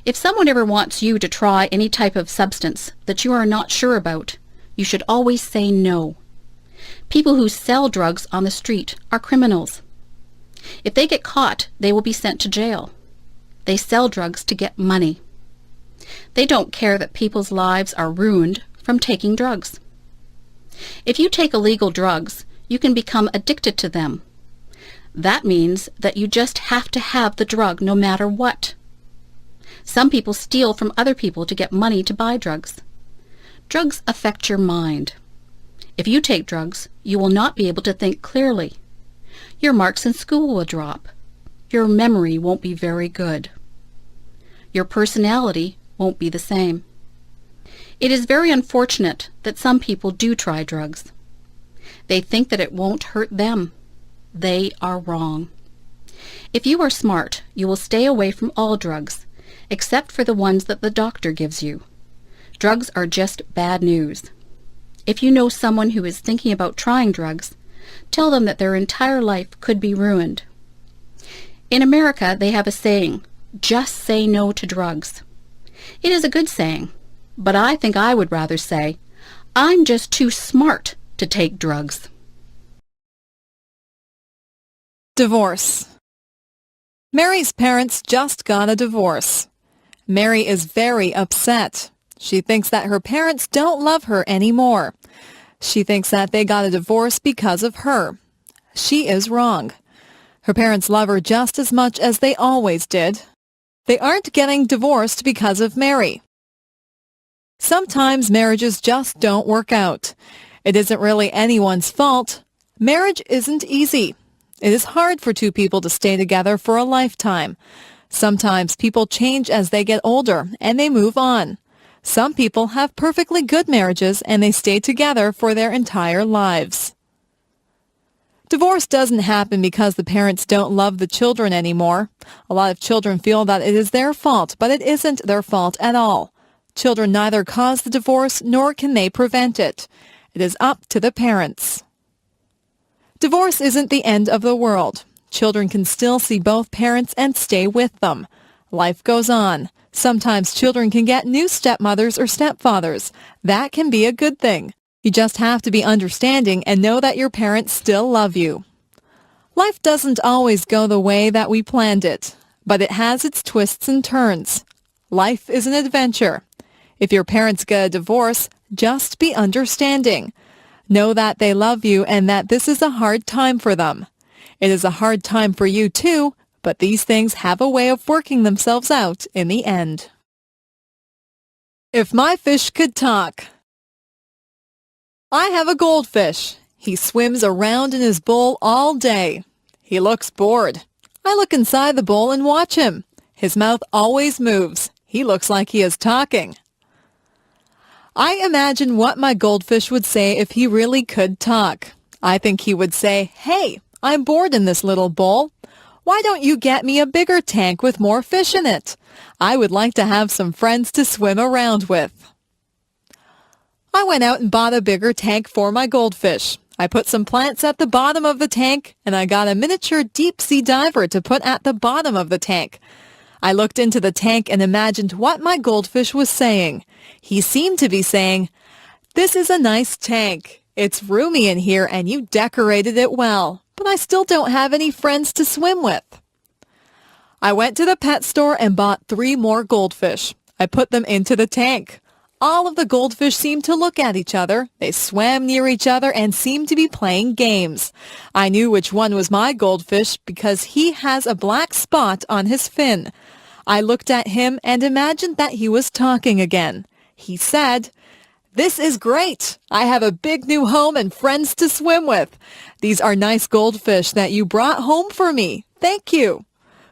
If someone ever wants you to try any type of substance that you are not sure about, you should always say no. People who sell drugs on the street are criminals. If they get caught, they will be sent to jail. They sell drugs to get money. They don't care that people's lives are ruined from taking drugs. If you take illegal drugs, you can become addicted to them. That means that you just have to have the drug no matter what. Some people steal from other people to get money to buy drugs. Drugs affect your mind. If you take drugs, you will not be able to think clearly. Your marks in school will drop. Your memory won't be very good. Your personality won't be the same. It is very unfortunate that some people do try drugs. They think that it won't hurt them. They are wrong. If you are smart, you will stay away from all drugs, except for the ones that the doctor gives you. Drugs are just bad news. If you know someone who is thinking about trying drugs, tell them that their entire life could be ruined. In America, they have a saying, "Just say no to drugs." It is a good saying, but I think I would rather say, "I'm just too smart to take drugs." Divorce. Mary's parents just got a divorce. Mary is very upset. She thinks that her parents don't love her anymore. She thinks that they got a divorce because of her. She is wrong. Her parents love her just as much as they always did. They aren't getting divorced because of Mary. Sometimes marriages just don't work out. It isn't really anyone's fault. Marriage isn't easy. It is hard for two people to stay together for a lifetime. Sometimes people change as they get older and they move on. Some people have perfectly good marriages and they stay together for their entire lives. Divorce doesn't happen because the parents don't love the children anymore. A lot of children feel that it is their fault, but it isn't their fault at all. Children neither cause the divorce nor can they prevent it. It is up to the parents. Divorce isn't the end of the world. Children can still see both parents and stay with them. Life goes on. Sometimes children can get new stepmothers or stepfathers. That can be a good thing. You just have to be understanding and know that your parents still love you. Life doesn't always go the way that we planned it, but it has its twists and turns. Life is an adventure. If your parents get a divorce, just be understanding. Know that they love you and that this is a hard time for them. It is a hard time for you too, but these things have a way of working themselves out in the end. If my fish could talk. I have a goldfish. He swims around in his bowl all day. He looks bored. I look inside the bowl and watch him. His mouth always moves. He looks like he is talking. I imagine what my goldfish would say if he really could talk. I think he would say, "Hey, I'm bored in this little bowl. Why don't you get me a bigger tank with more fish in it? I would like to have some friends to swim around with." I went out and bought a bigger tank for my goldfish. I put some plants at the bottom of the tank, and I got a miniature deep-sea diver to put at the bottom of the tank. I looked into the tank and imagined what my goldfish was saying. He seemed to be saying, "This is a nice tank. It's roomy in here and you decorated it well, but I still don't have any friends to swim with." I went to the pet store and bought 3 more goldfish. I put them into the tank. All of the goldfish seemed to look at each other. They swam near each other and seemed to be playing games. I knew which one was my goldfish because he has a black spot on his fin. I looked at him and imagined that he was talking again. He said, "This is great. I have a big new home and friends to swim with. These are nice goldfish that you brought home for me. Thank you."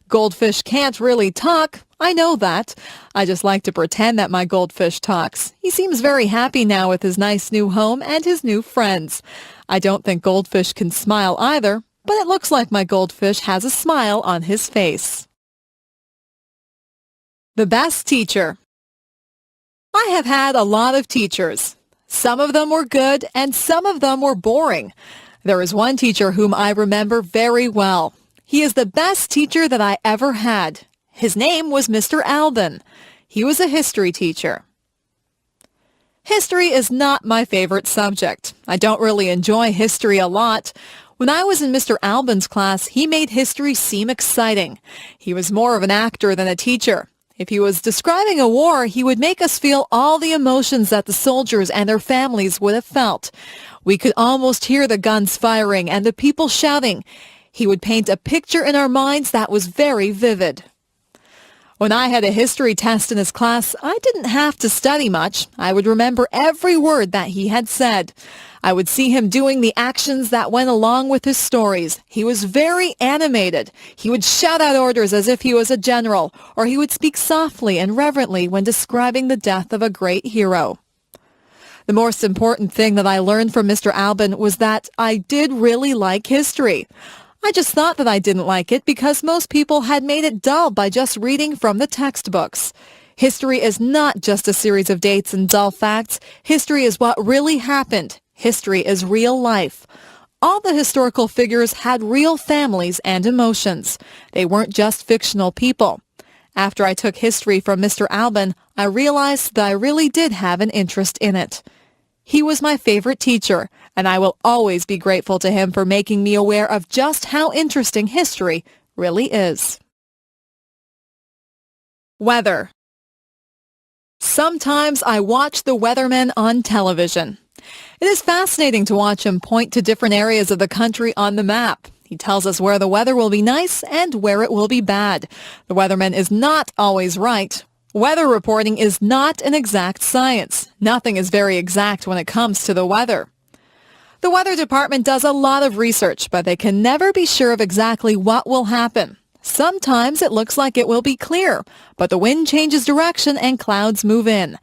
Goldfish can't really talk. I know that. I just like to pretend that my goldfish talks. He seems very happy now with his nice new home and his new friends. I don't think goldfish can smile either, but it looks like my goldfish has a smile on his face. The best teacher. I have had a lot of teachers. Some of them were good and some of them were boring. There is one teacher whom I remember very well. He is the best teacher that I ever had. His name was Mr. Alden. He was a history teacher. History is not my favorite subject. I don't really enjoy history a lot. When I was in Mr. Albin's class, he made history seem exciting. He was more of an actor than a teacher. If he was describing a war, he would make us feel all the emotions that the soldiers and their families would have felt. We could almost hear the guns firing and the people shouting. He would paint a picture in our minds that was very vivid. When I had a history test in his class, I didn't have to study much. I would remember every word that he had said. I would see him doing the actions that went along with his stories. He was very animated. He would shout out orders as if he was a general, or he would speak softly and reverently when describing the death of a great hero. The most important thing that I learned from Mr. Albin was that I did really like history. I just thought that I didn't like it because most people had made it dull by just reading from the textbooks. History is not just a series of dates and dull facts. History is what really happened. History is real life. All the historical figures had real families and emotions. They weren't just fictional people. After I took history from Mr. Albin, I realized that I really did have an interest in it. He was my favorite teacher, and I will always be grateful to him for making me aware of just how interesting history really is. Weather. Sometimes I watch the weathermen on television. It is fascinating to watch him point to different areas of the country on the map. He tells us where the weather will be nice and where it will be bad. The weatherman is not always right. Weather reporting is not an exact science. Nothing is very exact when it comes to the weather. The weather department does a lot of research, but they can never be sure of exactly what will happen. Sometimes it looks like it will be clear, but the wind changes direction and clouds move in.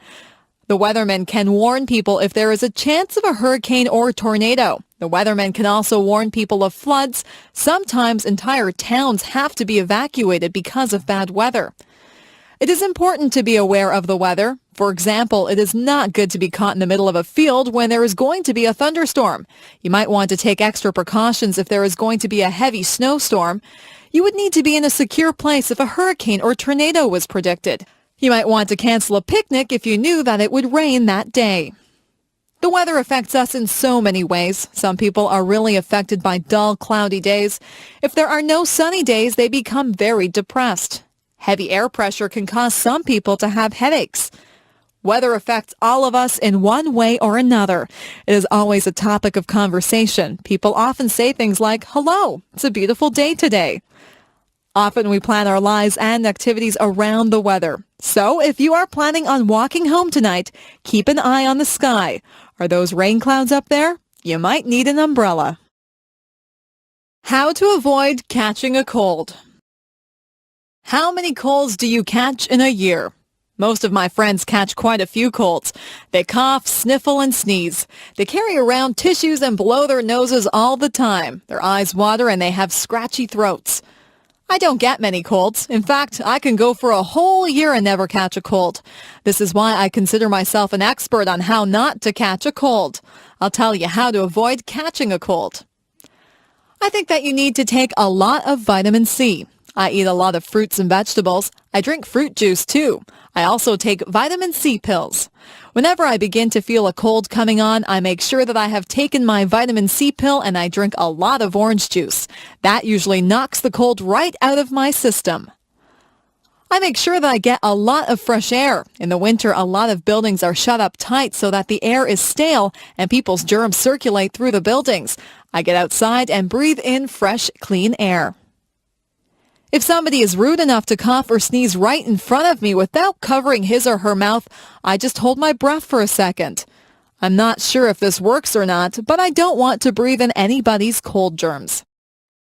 The weathermen can warn people if there is a chance of a hurricane or tornado. The weathermen can also warn people of floods. Sometimes entire towns have to be evacuated because of bad weather. It is important to be aware of the weather. For example, it is not good to be caught in the middle of a field when there is going to be a thunderstorm. You might want to take extra precautions if there is going to be a heavy snowstorm. You would need to be in a secure place if a hurricane or tornado was predicted. You might want to cancel a picnic if you knew that it would rain that day. The weather affects us in so many ways. Some people are really affected by dull, cloudy days. If there are no sunny days, they become very depressed. Heavy air pressure can cause some people to have headaches. Weather affects all of us in one way or another. It is always a topic of conversation. People often say things like, "Hello, it's a beautiful day today." Often we plan our lives and activities around the weather. So if you are planning on walking home tonight, keep an eye on the sky. Are those rain clouds up there? You might need an umbrella. How to avoid catching a cold. How many colds do you catch in a year? Most of my friends catch quite a few colds. They cough, sniffle, and sneeze. They carry around tissues and blow their noses all the time. Their eyes water and they have scratchy throats. I don't get many colds. In fact, I can go for a whole year and never catch a cold. This is why I consider myself an expert on how not to catch a cold. I'll tell you how to avoid catching a cold. I think that you need to take a lot of vitamin C. I eat a lot of fruits and vegetables. I drink fruit juice too. I also take vitamin C pills. Whenever I begin to feel a cold coming on, I make sure that I have taken my vitamin C pill and I drink a lot of orange juice. That usually knocks the cold right out of my system. I make sure that I get a lot of fresh air. In the winter, a lot of buildings are shut up tight so that the air is stale and people's germs circulate through the buildings. I get outside and breathe in fresh, clean air. If somebody is rude enough to cough or sneeze right in front of me without covering his or her mouth, I just hold my breath for a second. I'm not sure if this works or not, but I don't want to breathe in anybody's cold germs.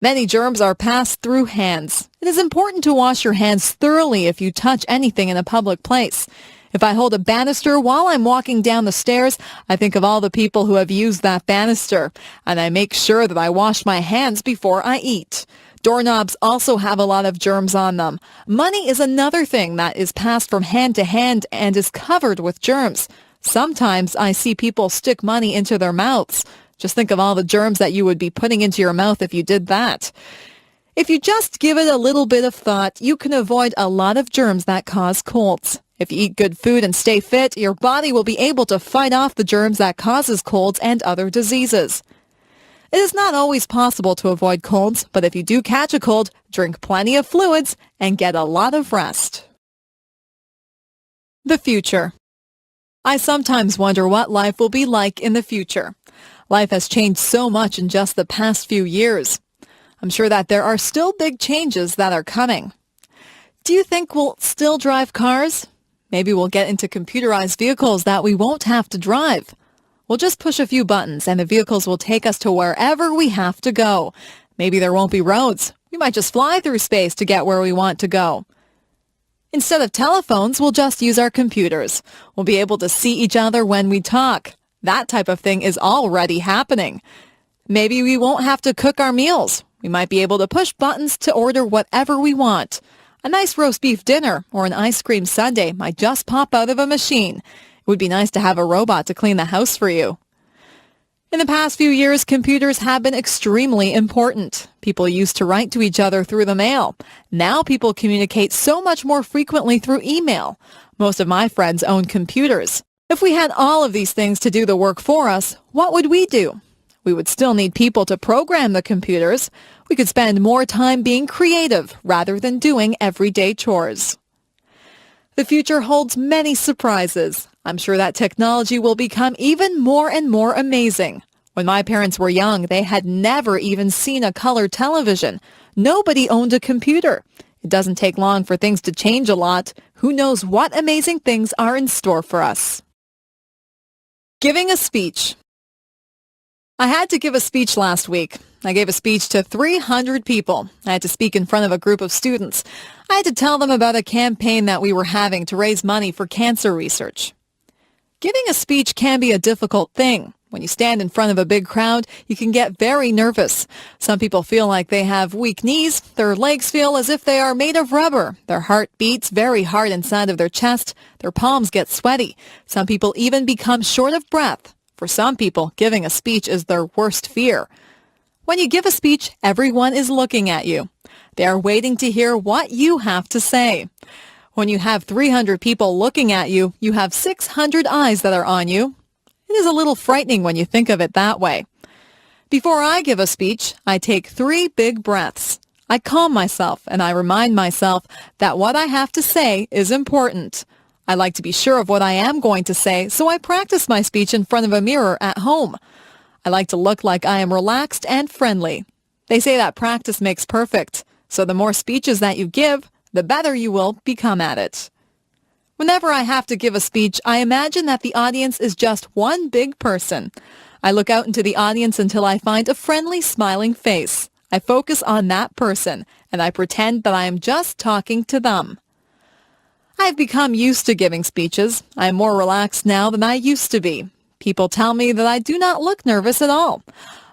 Many germs are passed through hands. It is important to wash your hands thoroughly if you touch anything in a public place. If I hold a banister while I'm walking down the stairs, I think of all the people who have used that banister, and I make sure that I wash my hands before I eat. Doorknobs also have a lot of germs on them. Money is another thing that is passed from hand to hand and is covered with germs. Sometimes I see people stick money into their mouths. Just think of all the germs that you would be putting into your mouth if you did that. If you just give it a little bit of thought, you can avoid a lot of germs that cause colds. If you eat good food and stay fit, your body will be able to fight off the germs that causes colds and other diseases. It is not always possible to avoid colds, but if you do catch a cold, drink plenty of fluids and get a lot of rest. The future. I sometimes wonder what life will be like in the future. Life has changed so much in just the past few years. I'm sure that there are still big changes that are coming. Do you think we'll still drive cars? Maybe we'll get into computerized vehicles that we won't have to drive. We'll just push a few buttons and the vehicles will take us to wherever we have to go. Maybe there won't be roads. We might just fly through space to get where we want to go. Instead of telephones, we'll just use our computers. We'll be able to see each other when we talk. That type of thing is already happening. Maybe we won't have to cook our meals. We might be able to push buttons to order whatever we want. A nice roast beef dinner or an ice cream sundae might just pop out of a machine. It would be nice to have a robot to clean the house for you. In the past few years, computers have been extremely important. People used to write to each other through the mail. Now people communicate so much more frequently through email. Most of my friends own computers. If we had all of these things to do the work for us, what would we do? We would still need people to program the computers. We could spend more time being creative rather than doing everyday chores. The future holds many surprises. I'm sure that technology will become even more and more amazing. When my parents were young, they had never even seen a color television. Nobody owned a computer. It doesn't take long for things to change a lot. Who knows what amazing things are in store for us? Giving a speech. I had to give a speech last week. I gave a speech to 300 people. I had to speak in front of a group of students. I had to tell them about a campaign that we were having to raise money for cancer research. Giving a speech can be a difficult thing. When you stand in front of a big crowd, you can get very nervous. Some people feel like they have weak knees. Their legs feel as if they are made of rubber. Their heart beats very hard inside of their chest. Their palms get sweaty. Some people even become short of breath. For some people, giving a speech is their worst fear. When you give a speech, everyone is looking at you. They are waiting to hear what you have to say. When you have 300 people looking at you, you have 600 eyes that are on you. It is a little frightening when you think of it that way. Before I give a speech, I take 3 big breaths. I calm myself and I remind myself that what I have to say is important. I like to be sure of what I am going to say, so I practice my speech in front of a mirror at home. I like to look like I am relaxed and friendly. They say that practice makes perfect, so the more speeches that you give, the better you will become at it. Whenever I have to give a speech, I imagine that the audience is just one big person. I look out into the audience until I find a friendly, smiling face. I focus on that person, and I pretend that I am just talking to them. I have become used to giving speeches. I am more relaxed now than I used to be. People tell me that I do not look nervous at all.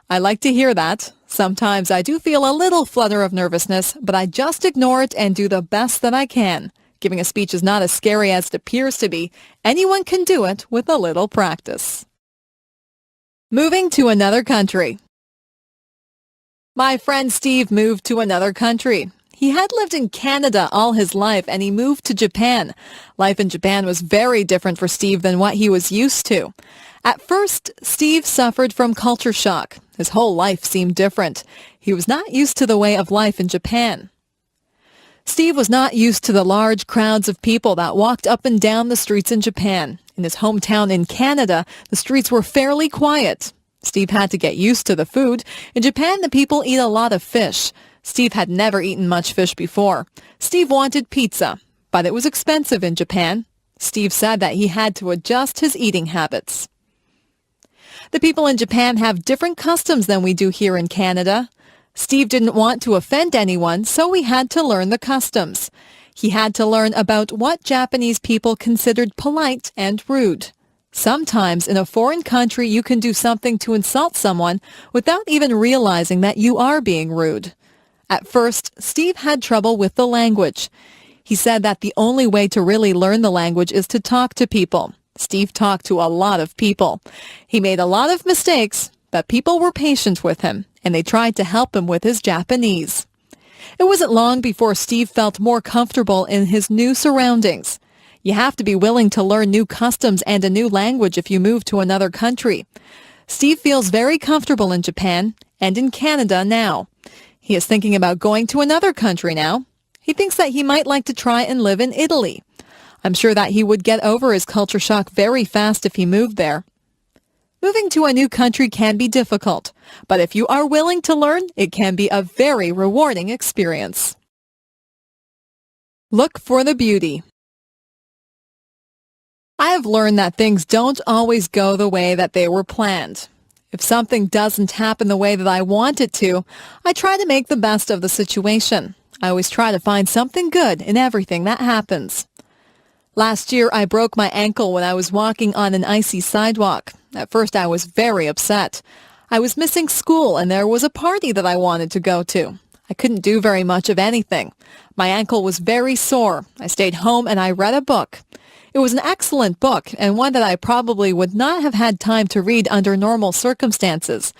I like to hear that. Sometimes I do feel a little flutter of nervousness, but I just ignore it and do the best that I can. Giving a speech is not as scary as it appears to be. Anyone can do it with a little practice. Moving to another country. My friend Steve moved to another country. He had lived in Canada all his life and he moved to Japan. Life in Japan was very different for Steve than what he was used to. At first, Steve suffered from culture shock. His whole life seemed different. He was not used to the way of life in Japan. Steve was not used to the large crowds of people that walked up and down the streets in Japan. In his hometown in Canada, the streets were fairly quiet. Steve had to get used to the food. In Japan, the people eat a lot of fish. Steve had never eaten much fish before. Steve wanted pizza, but it was expensive in Japan. Steve said that he had to adjust his eating habits. The people in Japan have different customs than we do here in Canada. Steve didn't want to offend anyone, so he had to learn the customs. He had to learn about what Japanese people considered polite and rude. Sometimes in a foreign country, you can do something to insult someone without even realizing that you are being rude. At first, Steve had trouble with the language. He said that the only way to really learn the language is to talk to people. Steve talked to a lot of people. He made a lot of mistakes, but people were patient with him, and they tried to help him with his Japanese. It wasn't long before Steve felt more comfortable in his new surroundings. You have to be willing to learn new customs and a new language if you move to another country. Steve feels very comfortable in Japan and in Canada now. He is thinking about going to another country now. He thinks that he might like to try and live in Italy. I'm sure that he would get over his culture shock very fast if he moved there. Moving to a new country can be difficult, but if you are willing to learn, it can be a very rewarding experience. Look for the beauty. I have learned that things don't always go the way that they were planned. If something doesn't happen the way that I want it to, I try to make the best of the situation. I always try to find something good in everything that happens. Last year, I broke my ankle when I was walking on an icy sidewalk. At first, I was very upset. I was missing school and there was a party that I wanted to go to. I couldn't do very much of anything. My ankle was very sore. I stayed home and I read a book. It was an excellent book and one that I probably would not have had time to read under normal circumstances.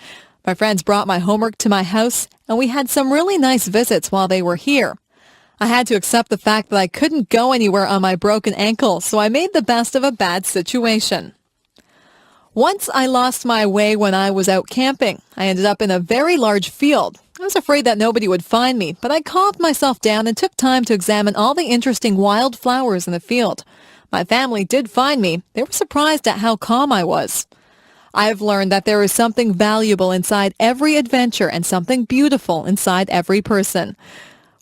My friends brought my homework to my house and we had some really nice visits while they were here. I had to accept the fact that I couldn't go anywhere on my broken ankle, so I made the best of a bad situation. Once I lost my way when I was out camping. I ended up in a very large field. I was afraid that nobody would find me, but I calmed myself down and took time to examine all the interesting wild flowers in the field. My family did find me. They were surprised at how calm I was. I have learned that there is something valuable inside every adventure and something beautiful inside every person.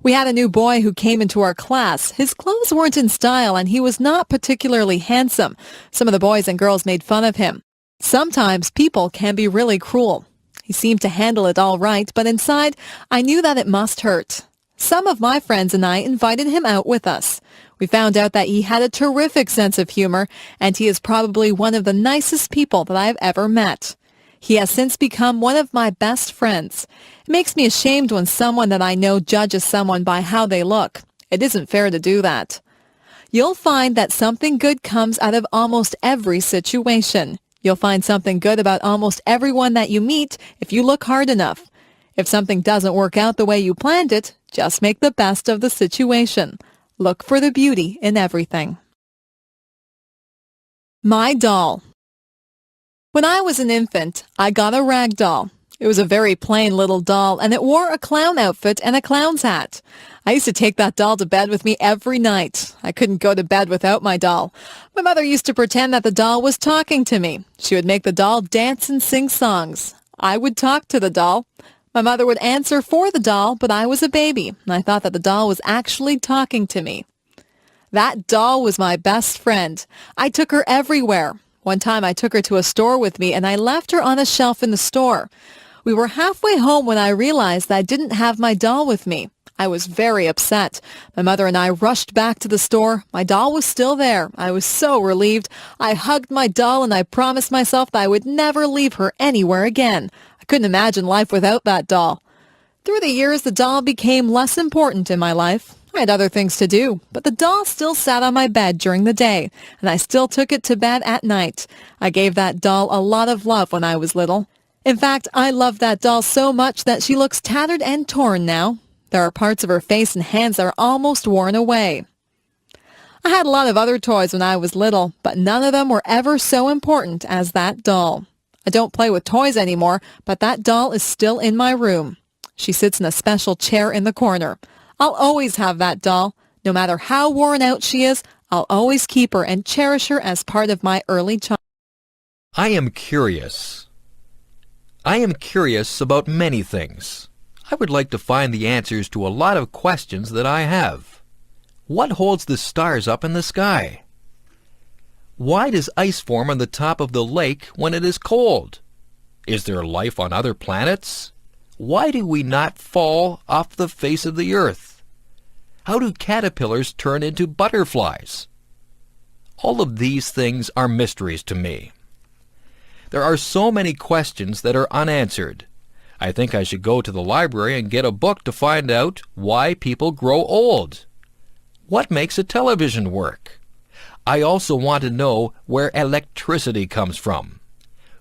We had a new boy who came into our class. His clothes weren't in style and he was not particularly handsome. Some of the boys and girls made fun of him. Sometimes people can be really cruel. He seemed to handle it all right, but inside I knew that it must hurt. Some of my friends and I invited him out with us. We found out that he had a terrific sense of humor, and he is probably one of the nicest people that I have ever met. He has since become one of my best friends. It makes me ashamed when someone that I know judges someone by how they look. It isn't fair to do that. You'll find that something good comes out of almost every situation. You'll find something good about almost everyone that you meet if you look hard enough. If something doesn't work out the way you planned it, just make the best of the situation. Look for the beauty in everything. My doll. When I was an infant, I got a rag doll. It was a very plain little doll, and it wore a clown outfit and a clown's hat. I used to take that doll to bed with me every night. I couldn't go to bed without my doll. My mother used to pretend that the doll was talking to me. She would make the doll dance and sing songs. I would talk to the doll. My mother would answer for the doll, but I was a baby, and I thought that the doll was actually talking to me. That doll was my best friend. I took her everywhere. One time I took her to a store with me, and I left her on a shelf in the store. We were halfway home when I realized that I didn't have my doll with me. I was very upset. My mother and I rushed back to the store. My doll was still there. I was so relieved. I hugged my doll, and I promised myself that I would never leave her anywhere again. I couldn't imagine life without that doll. Through the years, the doll became less important in my life. I had other things to do, but the doll still sat on my bed during the day, and I still took it to bed at night. I gave that doll a lot of love when I was little. In fact, I love that doll so much that she looks tattered and torn now. There are parts of her face and hands that are almost worn away. I had a lot of other toys when I was little, but none of them were ever so important as that doll. I don't play with toys anymore, but that doll is still in my room. She sits in a special chair in the corner. I'll always have that doll. No matter how worn out she is, I'll always keep her and cherish her as part of my early childhood. I am curious. I am curious about many things. I would like to find the answers to a lot of questions that I have. What holds the stars up in the sky? Why does ice form on the top of the lake when it is cold? Is there life on other planets? Why do we not fall off the face of the earth? How do caterpillars turn into butterflies? All of these things are mysteries to me. There are so many questions that are unanswered. I think I should go to the library and get a book to find out why people grow old. What makes a television work? I also want to know where electricity comes from.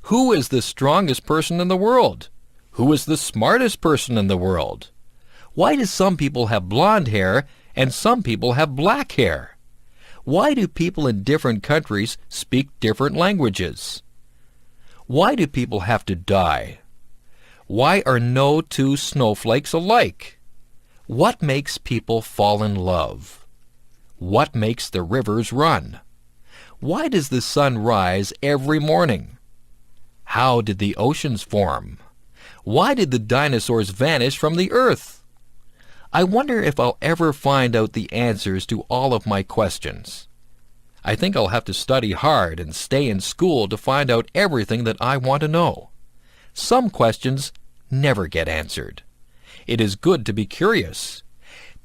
Who is the strongest person in the world? Who is the smartest person in the world? Why do some people have blonde hair and some people have black hair? Why do people in different countries speak different languages? Why do people have to die? Why are no two snowflakes alike? What makes people fall in love? What makes the rivers run? Why does the sun rise every morning? How did the oceans form? Why did the dinosaurs vanish from the earth? I wonder if I'll ever find out the answers to all of my questions. I think I'll have to study hard and stay in school to find out everything that I want to know. Some questions never get answered. It is good to be curious.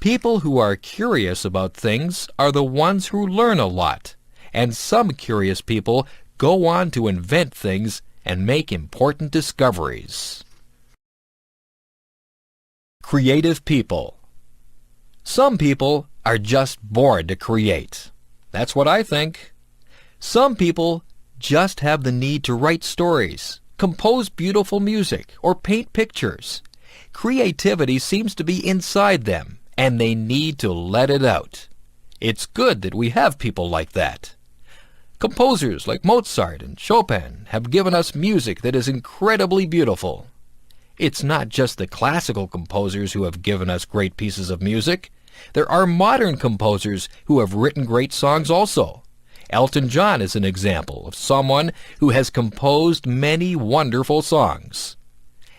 People who are curious about things are the ones who learn a lot, and some curious people go on to invent things and make important discoveries. Creative people. Some people are just born to create. That's what I think. Some people just have the need to write stories, compose beautiful music, or paint pictures. Creativity seems to be inside them, and they need to let it out. It's good that we have people like that. Composers like Mozart and Chopin have given us music that is incredibly beautiful. It's not just the classical composers who have given us great pieces of music. There are modern composers who have written great songs also. Elton John is an example of someone who has composed many wonderful songs.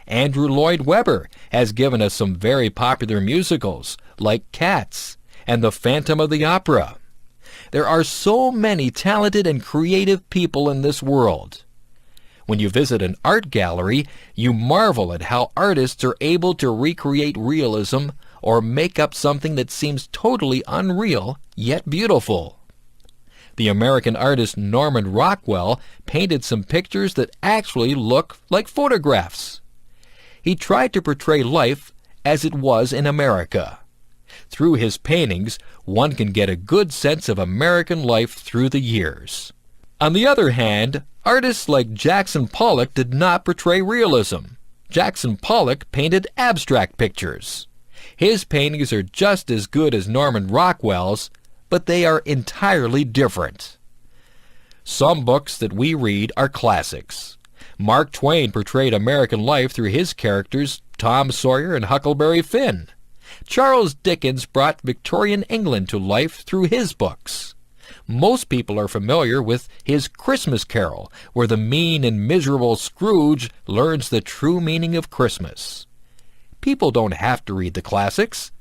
Andrew Lloyd Webber has given us some very popular musicals like Cats and The Phantom of the Opera. There are so many talented and creative people in this world. When you visit an art gallery, you marvel at how artists are able to recreate realism or make up something that seems totally unreal, yet beautiful. The American artist Norman Rockwell painted some pictures that actually look like photographs. He tried to portray life as it was in America. Through his paintings, one can get a good sense of American life through the years. On the other hand, artists like Jackson Pollock did not portray realism. Jackson Pollock painted abstract pictures. His paintings are just as good as Norman Rockwell's, but they are entirely different. Some books that we read are classics. Mark Twain portrayed American life through his characters Tom Sawyer and Huckleberry Finn. Charles Dickens brought Victorian England to life through his books. Most people are familiar with his Christmas Carol, where the mean and miserable Scrooge learns the true meaning of Christmas. People don't have to read the classics.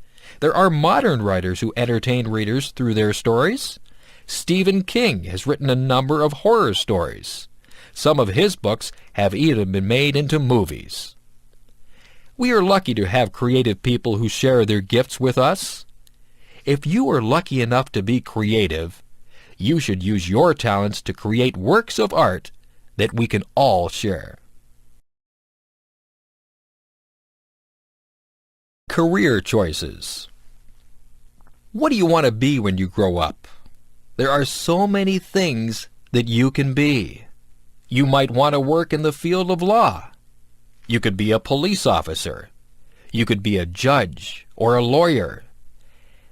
There are modern writers who entertain readers through their stories. Stephen King has written a number of horror stories. Some of his books have even been made into movies. We are lucky to have creative people who share their gifts with us. If you are lucky enough to be creative, you should use your talents to create works of art that we can all share. Career choices. What do you want to be when you grow up? There are so many things that you can be. You might want to work in the field of law. You could be a police officer. You could be a judge or a lawyer.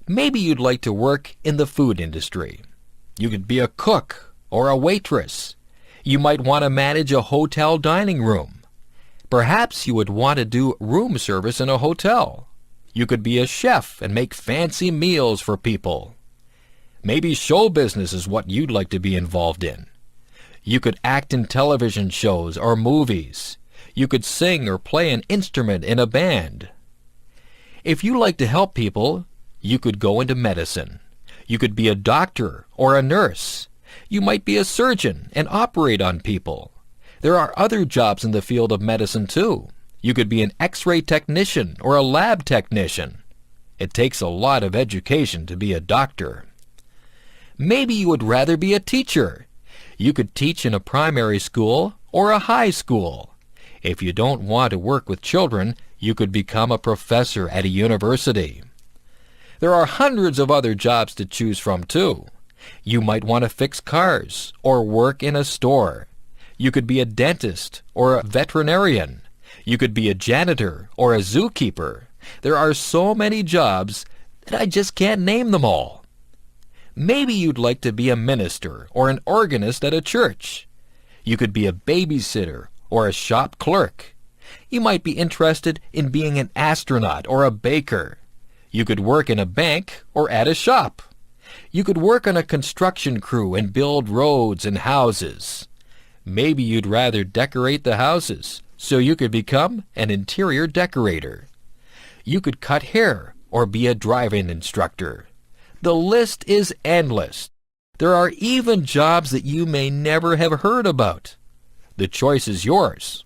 Maybe you'd like to work in the food industry. You could be a cook or a waitress. You might want to manage a hotel dining room. Perhaps you would want to do room service in a hotel. You could be a chef and make fancy meals for people. Maybe show business is what you'd like to be involved in. You could act in television shows or movies. You could sing or play an instrument in a band. If you like to help people, you could go into medicine. You could be a doctor or a nurse. You might be a surgeon and operate on people. There are other jobs in the field of medicine too. You could be an X-ray technician or a lab technician. It takes a lot of education to be a doctor. Maybe you would rather be a teacher. You could teach in a primary school or a high school. If you don't want to work with children, you could become a professor at a university. There are hundreds of other jobs to choose from too. You might want to fix cars or work in a store. You could be a dentist or a veterinarian. You could be a janitor or a zookeeper. There are so many jobs that I just can't name them all. Maybe you'd like to be a minister or an organist at a church. You could be a babysitter or a shop clerk. You might be interested in being an astronaut or a baker. You could work in a bank or at a shop. You could work on a construction crew and build roads and houses. Maybe you'd rather decorate the houses, so you could become an interior decorator. You could cut hair or be a driving instructor. The list is endless. There are even jobs that you may never have heard about. The choice is yours.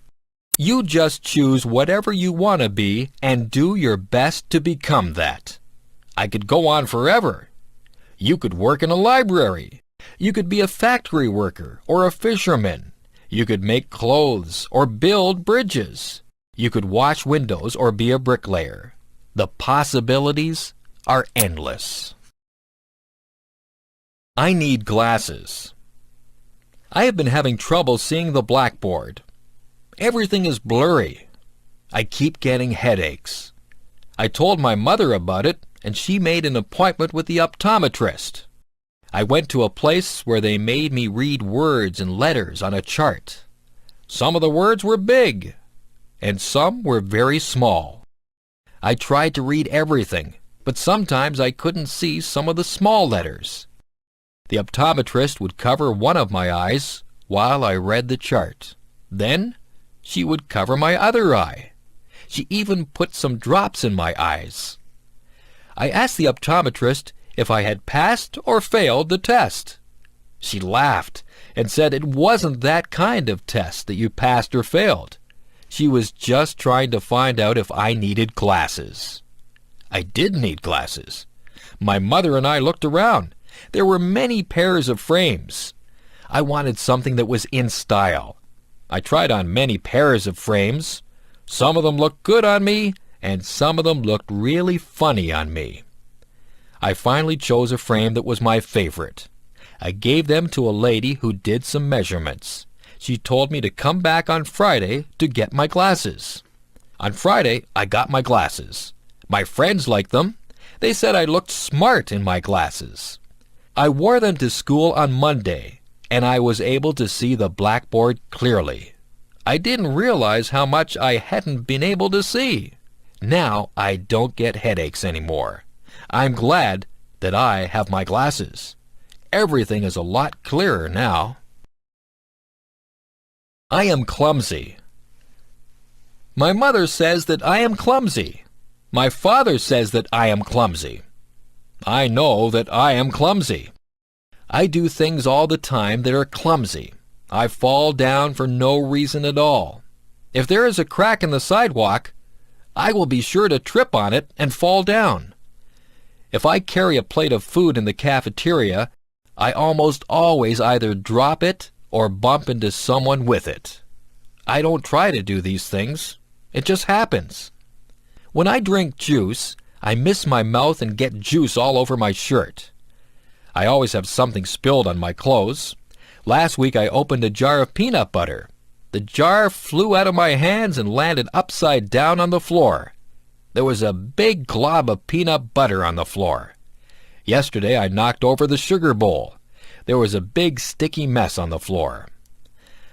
You just choose whatever you want to be and do your best to become that. I could go on forever. You could work in a library. You could be a factory worker or a fisherman. You could make clothes or build bridges. You could wash windows or be a bricklayer. The possibilities are endless. I need glasses. I have been having trouble seeing the blackboard. Everything is blurry. I keep getting headaches. I told my mother about it, and she made an appointment with the optometrist. I went to a place where they made me read words and letters on a chart. Some of the words were big, and some were very small. I tried to read everything, but sometimes I couldn't see some of the small letters. The optometrist would cover one of my eyes while I read the chart. Then she would cover my other eye. She even put some drops in my eyes. I asked the optometrist if I had passed or failed the test. She laughed and said it wasn't that kind of test that you passed or failed. She was just trying to find out if I needed glasses. I did need glasses. My mother and I looked around. There were many pairs of frames. I wanted something that was in style. I tried on many pairs of frames. Some of them looked good on me, and some of them looked really funny on me. I finally chose a frame that was my favorite. I gave them to a lady who did some measurements. She told me to come back on Friday to get my glasses. On Friday, I got my glasses. My friends liked them. They said I looked smart in my glasses. I wore them to school on Monday, and I was able to see the blackboard clearly. I didn't realize how much I hadn't been able to see. Now I don't get headaches anymore. I'm glad that I have my glasses. Everything is a lot clearer now. I am clumsy. My mother says that I am clumsy. My father says that I am clumsy. I know that I am clumsy. I do things all the time that are clumsy. I fall down for no reason at all. If there is a crack in the sidewalk, I will be sure to trip on it and fall down. If I carry a plate of food in the cafeteria, I almost always either drop it or bump into someone with it. I don't try to do these things. It just happens. When I drink juice, I miss my mouth and get juice all over my shirt. I always have something spilled on my clothes. Last week I opened a jar of peanut butter. The jar flew out of my hands and landed upside down on the floor. There was a big glob of peanut butter on the floor. Yesterday I knocked over the sugar bowl. There was a big sticky mess on the floor.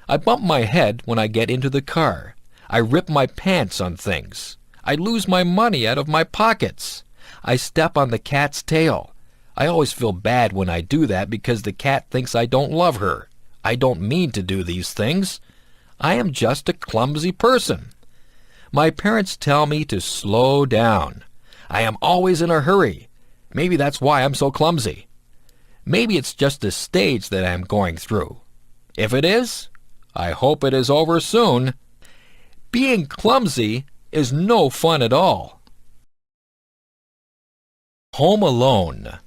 I bump my head when I get into the car. I rip my pants on things. I lose my money out of my pockets. I step on the cat's tail. I always feel bad when I do that because the cat thinks I don't love her. I don't mean to do these things. I am just a clumsy person. My parents tell me to slow down. I am always in a hurry. Maybe that's why I'm so clumsy. Maybe it's just a stage that I am going through. If it is, I hope it is over soon. Being clumsy is no fun at all. Home alone.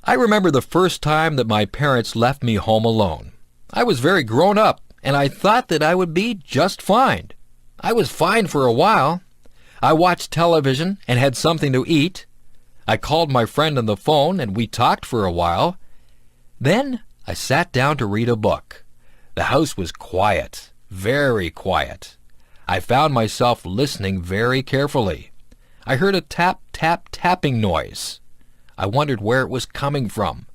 I remember the first time that my parents left me home alone. I was very grown up, and I thought that I would be just fine. I was fine for a while. I watched television and had something to eat. I called my friend on the phone, and we talked for a while. Then I sat down to read a book. The house was quiet, very quiet. I found myself listening very carefully. I heard a tap, tap, tapping noise. I wondered where it was coming from.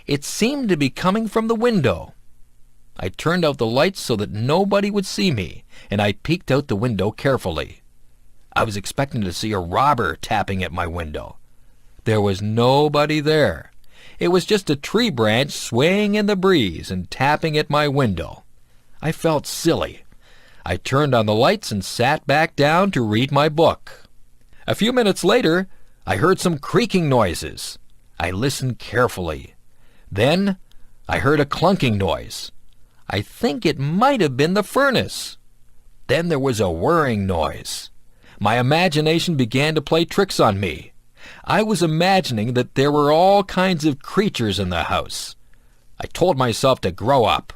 It seemed to be coming from the window. I turned out the lights so that nobody would see me, and I peeked out the window carefully. I was expecting to see a robber tapping at my window. There was nobody there. It was just a tree branch swaying in the breeze and tapping at my window. I felt silly. I turned on the lights and sat back down to read my book. A few minutes later, I heard some creaking noises. I listened carefully. Then I heard a clunking noise. I think it might have been the furnace. Then there was a whirring noise. My imagination began to play tricks on me. I was imagining that there were all kinds of creatures in the house. I told myself to grow up.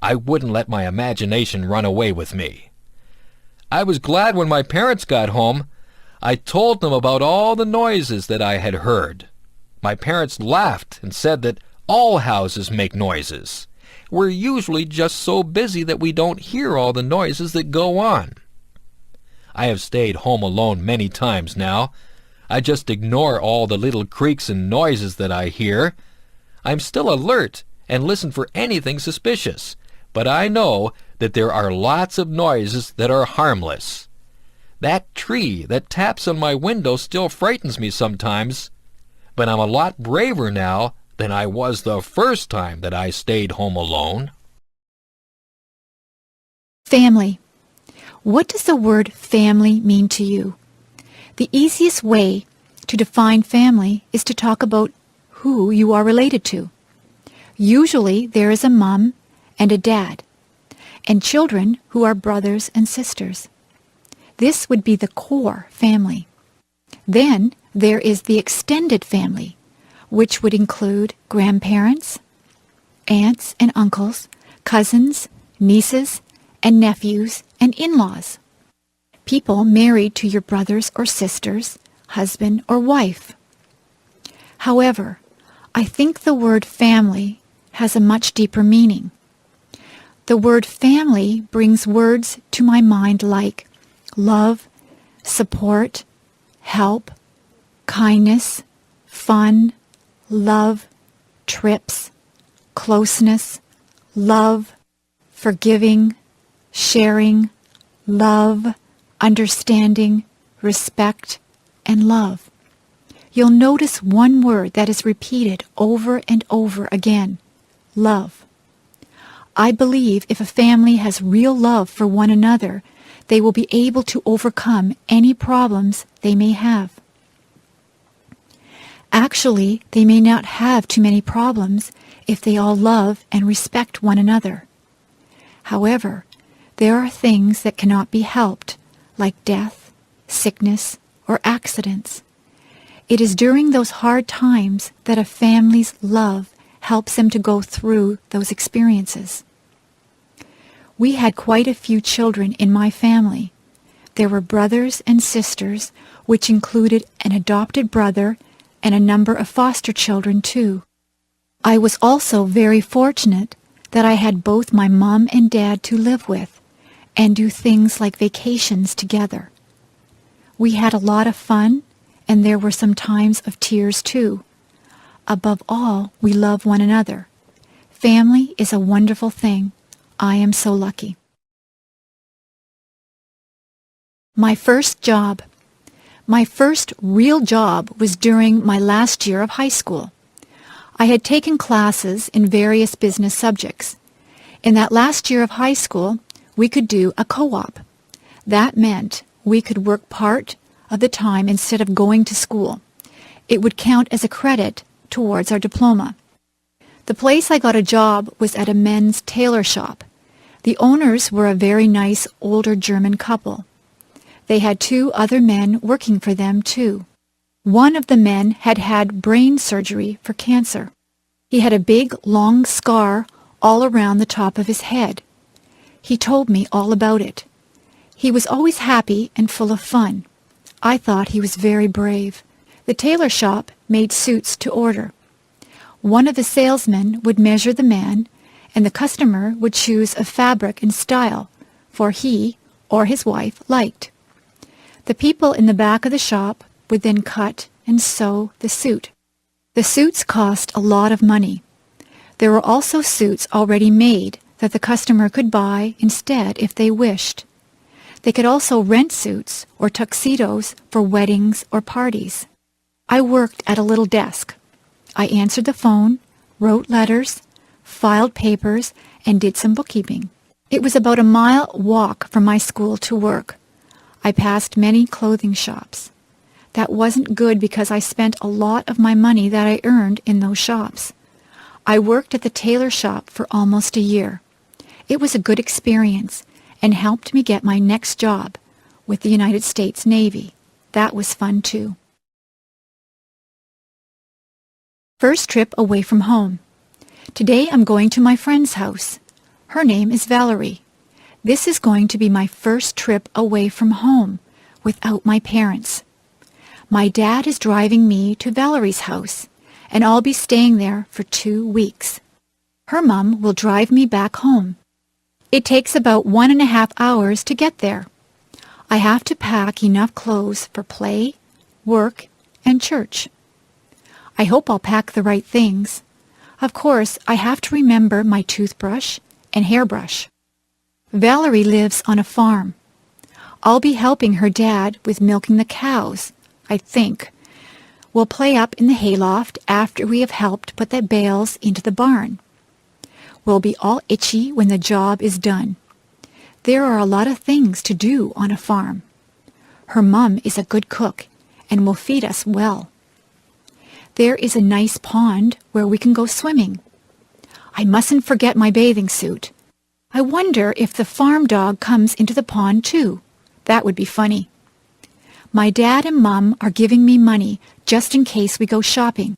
I wouldn't let my imagination run away with me. I was glad when my parents got home. I told them about all the noises that I had heard. My parents laughed and said that all houses make noises. We're usually just so busy that we don't hear all the noises that go on. I have stayed home alone many times now. I just ignore all the little creaks and noises that I hear. I'm still alert and listen for anything suspicious, but I know that there are lots of noises that are harmless. That tree that taps on my window still frightens me sometimes, but I'm a lot braver now than I was the first time that I stayed home alone. Family. What does the word family mean to you? The easiest way to define family is to talk about who you are related to. Usually there is a mom and a dad, and children who are brothers and sisters. This would be the core family. Then there is the extended family, which would include grandparents, aunts and uncles, cousins, nieces, and nephews, and in-laws. People married to your brothers or sisters, husband or wife. However, I think the word family has a much deeper meaning. The word family brings words to my mind like love, support, help, kindness, fun, love, trips, closeness, love, forgiving, sharing, love, understanding, respect, and love. You'll notice one word that is repeated over and over again, love. I believe if a family has real love for one another, they will be able to overcome any problems they may have. Actually, they may not have too many problems if they all love and respect one another. However, there are things that cannot be helped, like death, sickness, or accidents. It is during those hard times that a family's love helps them to go through those experiences. We had quite a few children in my family. There were brothers and sisters, which included an adopted brother and a number of foster children too. I was also very fortunate that I had both my mom and dad to live with and do things like vacations together. We had a lot of fun, and there were some times of tears too. Above all, we love one another. Family is a wonderful thing. I am so lucky. My first job. My first real job was during my last year of high school. I had taken classes in various business subjects. In that last year of high school, we could do a co-op. That meant we could work part of the time instead of going to school. It would count as a credit towards our diploma. The place I got a job was at a men's tailor shop. The owners were a very nice older German couple. They had 2 other men working for them too. One of the men had had brain surgery for cancer. He had a big, long scar all around the top of his head. He told me all about it. He was always happy and full of fun. I thought he was very brave. The tailor shop made suits to order. One of the salesmen would measure the man, and the customer would choose a fabric and style for he or his wife liked. The people in the back of the shop would then cut and sew the suit. The suits cost a lot of money. There were also suits already made that the customer could buy instead if they wished. They could also rent suits or tuxedos for weddings or parties. I worked at a little desk. I answered the phone, wrote letters, filed papers, and did some bookkeeping. It was about a mile walk from my school to work. I passed many clothing shops. That wasn't good because I spent a lot of my money that I earned in those shops. I worked at the tailor shop for almost a year. It was a good experience and helped me get my next job with the United States Navy. That was fun too. First trip away from home. Today I'm going to my friend's house. Her name is Valerie. This is going to be my first trip away from home without my parents. My dad is driving me to Valerie's house, and I'll be staying there for 2 weeks. Her mom will drive me back home. It takes about 1.5 hours to get there. I have to pack enough clothes for play, work, and church. I hope I'll pack the right things. Of course, I have to remember my toothbrush and hairbrush. Valerie lives on a farm. I'll be helping her dad with milking the cows, I think. We'll play up in the hayloft after we have helped put the bales into the barn. We'll be all itchy when the job is done. There are a lot of things to do on a farm. Her mom is a good cook and will feed us well. There is a nice pond where we can go swimming. I mustn't forget my bathing suit. I wonder if the farm dog comes into the pond too. That would be funny. My dad and Mom are giving me money just in case we go shopping.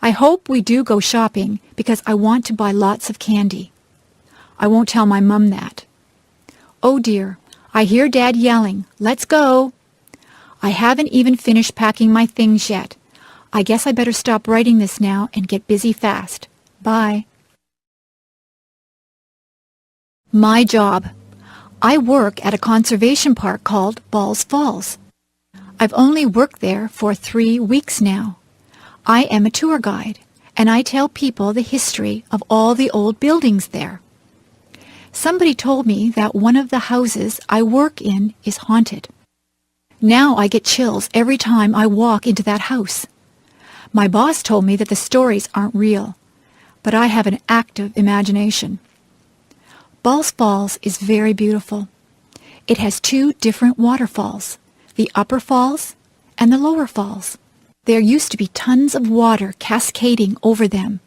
I hope we do go shopping because I want to buy lots of candy. I won't tell my Mom that. Oh dear, I hear Dad yelling, "Let's go!" I haven't even finished packing my things yet. I guess I better stop writing this now and get busy fast. Bye. My job. I work at a conservation park called Balls Falls. I've only worked there for 3 weeks now. I am a tour guide, and I tell people the history of all the old buildings there. Somebody told me that one of the houses I work in is haunted. Now I get chills every time I walk into that house. My boss told me that the stories aren't real, but I have an active imagination. Balls Falls is very beautiful. It has 2 different waterfalls, the upper falls and the lower falls. There used to be tons of water cascading over them,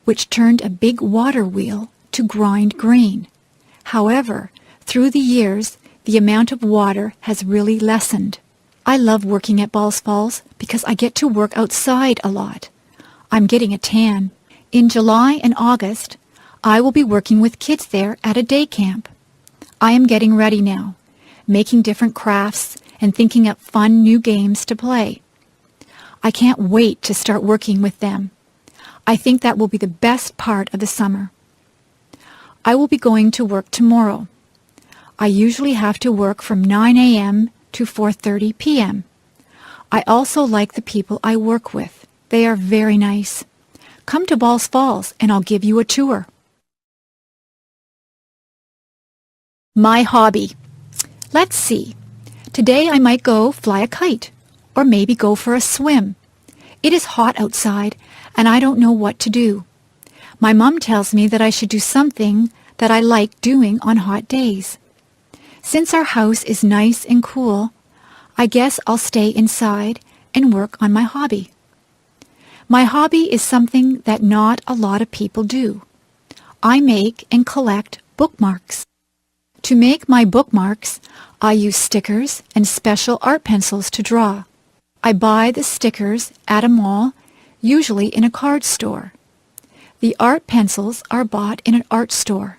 which turned a big water wheel to grind grain. However, through the years, the amount of water has really lessened. I love working at Balls Falls because I get to work outside a lot. I'm getting a tan. In July and August, I will be working with kids there at a day camp. I am getting ready now, making different crafts and thinking up fun new games to play. I can't wait to start working with them. I think that will be the best part of the summer. I will be going to work tomorrow. I usually have to work from 9 a.m. to 4:30 p.m. I also like the people I work with. They are very nice. Come to Balls Falls and I'll give you a tour. My hobby. Let's see. Today I might go fly a kite or maybe go for a swim. It is hot outside and I don't know what to do. My mom tells me that I should do something that I like doing on hot days. Since our house is nice and cool, I guess I'll stay inside and work on my hobby. My hobby is something that not a lot of people do. I make and collect bookmarks. To make my bookmarks, I use stickers and special art pencils to draw. I buy the stickers at a mall, usually in a card store. The art pencils are bought in an art store.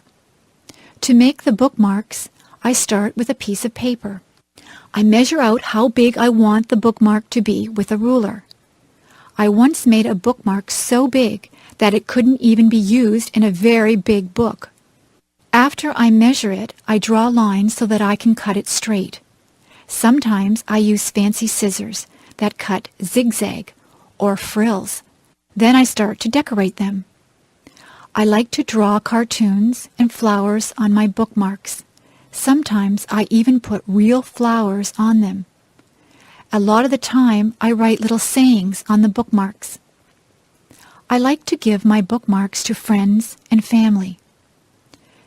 To make the bookmarks, I start with a piece of paper. I measure out how big I want the bookmark to be with a ruler. I once made a bookmark so big that it couldn't even be used in a very big book. After I measure it, I draw lines so that I can cut it straight. Sometimes I use fancy scissors that cut zigzag or frills. Then I start to decorate them. I like to draw cartoons and flowers on my bookmarks. Sometimes I even put real flowers on them. A lot of the time I write little sayings on the bookmarks. I like to give my bookmarks to friends and family.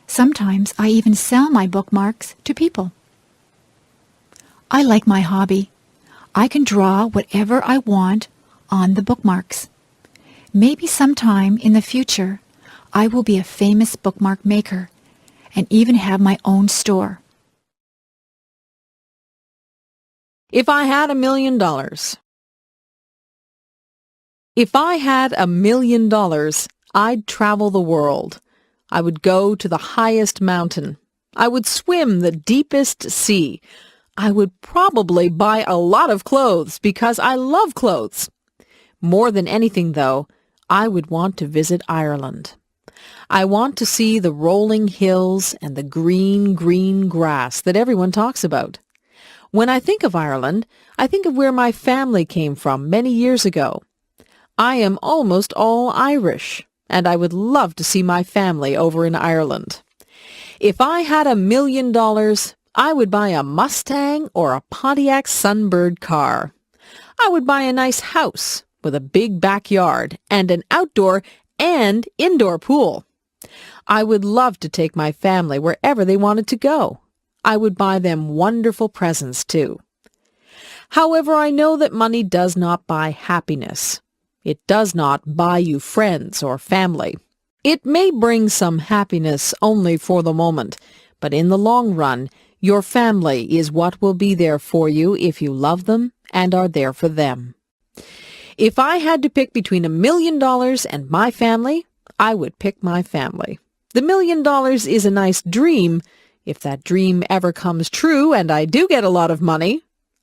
Sometimes I even sell my bookmarks to people. I like my hobby. I can draw whatever I want on the bookmarks. Maybe sometime in the future I will be a famous bookmark maker and even have my own store. If I had $1 million. If I had $1 million, I'd travel the world. I would go to the highest mountain. I would swim the deepest sea. I would probably buy a lot of clothes because I love clothes. More than anything, though, I would want to visit Ireland. I want to see the rolling hills and the green, green grass that everyone talks about. When I think of Ireland, I think of where my family came from many years ago. I am almost all Irish, and I would love to see my family over in Ireland. If I had $1 million, I would buy a Mustang or a Pontiac Sunbird car. I would buy a nice house with a big backyard and an outdoor and indoor pool. I would love to take my family wherever they wanted to go. I would buy them wonderful presents, too. However, I know that money does not buy happiness. It does not buy you friends or family. It may bring some happiness only for the moment, but in the long run, your family is what will be there for you if you love them and are there for them. If I had to pick between $1 million and my family, I would pick my family. The $1 million is a nice dream. If that dream ever comes true and I do get a lot of money,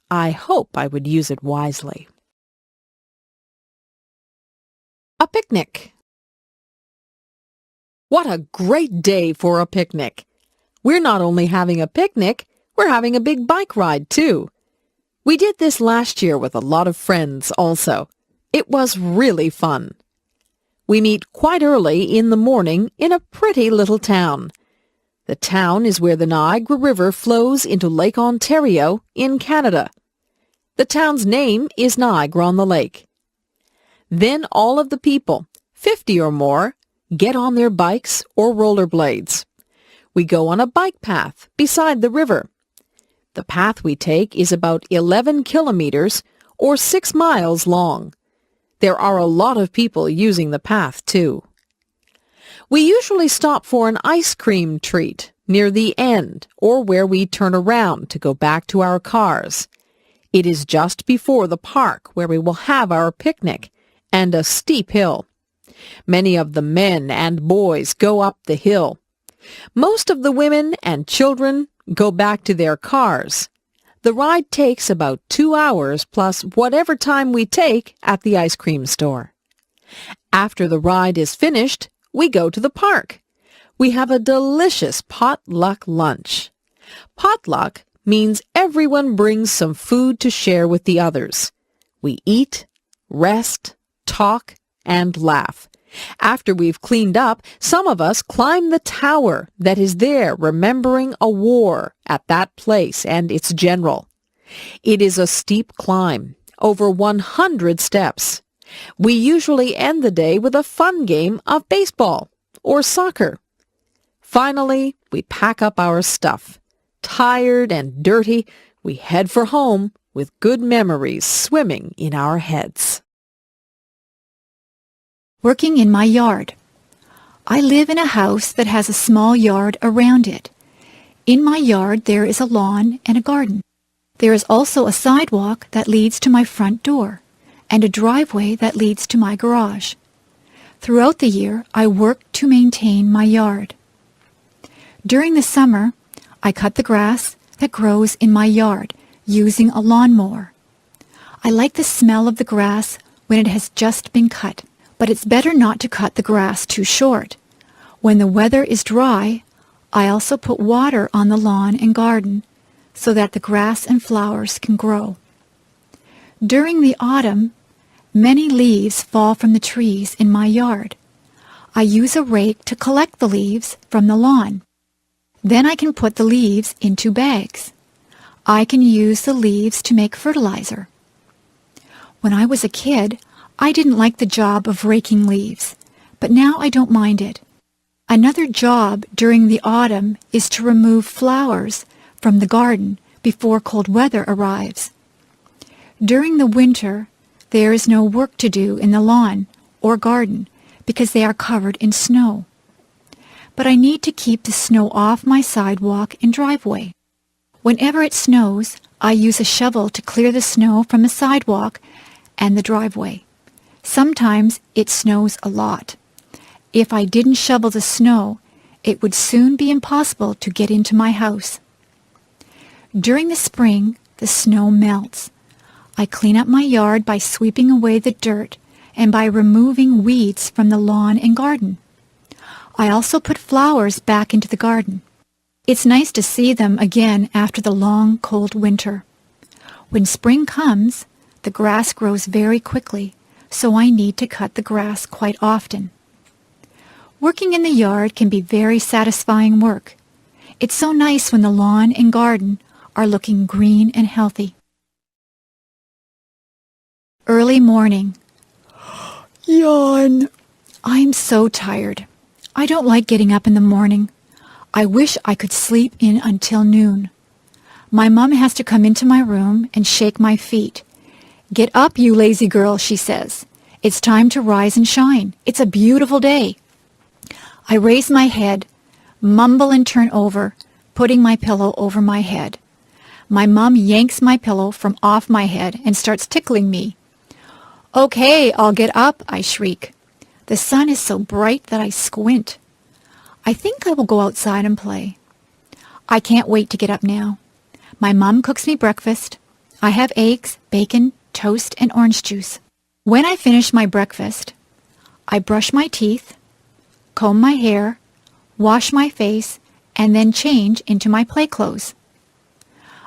I hope I would use it wisely. A picnic. What a great day for a picnic! We're not only having a picnic, we're having a big bike ride, too. We did this last year with a lot of friends also. It was really fun. We meet quite early in the morning in a pretty little town. The town is where the Niagara River flows into Lake Ontario in Canada. The town's name is Niagara-on-the-Lake. Then all of the people, 50 or more, get on their bikes or rollerblades. We go on a bike path beside the river. The path we take is about 11 kilometers or 6 miles long. There are a lot of people using the path, too. We usually stop for an ice cream treat near the end or where we turn around to go back to our cars. It is just before the park where we will have our picnic and a steep hill. Many of the men and boys go up the hill. Most of the women and children go back to their cars. The ride takes about 2 hours plus whatever time we take at the ice cream store. After the ride is finished, we go to the park. We have a delicious potluck lunch. Potluck means everyone brings some food to share with the others. We eat, rest, talk, and laugh. After we've cleaned up, some of us climb the tower that is there remembering a war at that place and its general. It is a steep climb, over 100 steps. We usually end the day with a fun game of baseball or soccer. Finally, we pack up our stuff. Tired and dirty, we head for home with good memories swimming in our heads. Working in my yard. I live in a house that has a small yard around it. In my yard there is a lawn and a garden. There is also a sidewalk that leads to my front door and a driveway that leads to my garage. Throughout the year, I work to maintain my yard. During the summer, I cut the grass that grows in my yard using a lawnmower. I like the smell of the grass when it has just been cut. But it's better not to cut the grass too short. When the weather is dry, I also put water on the lawn and garden so that the grass and flowers can grow. During the autumn, many leaves fall from the trees in my yard. I use a rake to collect the leaves from the lawn. Then I can put the leaves into bags. I can use the leaves to make fertilizer. When I was a kid, I didn't like the job of raking leaves, but now I don't mind it. Another job during the autumn is to remove flowers from the garden before cold weather arrives. During the winter, there is no work to do in the lawn or garden because they are covered in snow. But I need to keep the snow off my sidewalk and driveway. Whenever it snows, I use a shovel to clear the snow from the sidewalk and the driveway. Sometimes it snows a lot. If I didn't shovel the snow, it would soon be impossible to get into my house. During the spring, the snow melts. I clean up my yard by sweeping away the dirt and by removing weeds from the lawn and garden. I also put flowers back into the garden. It's nice to see them again after the long, cold winter. When spring comes, the grass grows very quickly, so I need to cut the grass quite often. Working in the yard can be very satisfying work. It's so nice when the lawn and garden are looking green and healthy. Early morning. Yawn. I'm so tired. I don't like getting up in the morning. I wish I could sleep in until noon. My mom has to come into my room and shake my feet. "Get up, you lazy girl," she says. "It's time to rise and shine. It's a beautiful day." I raise my head, mumble and turn over, putting my pillow over my head. My mom yanks my pillow from off my head and starts tickling me. "Okay, I'll get up," I shriek. The sun is so bright that I squint. I think I will go outside and play. I can't wait to get up now. My mom cooks me breakfast. I have eggs, bacon, toast, and orange juice. When I finish my breakfast, I brush my teeth, comb my hair, wash my face, and then change into my play clothes.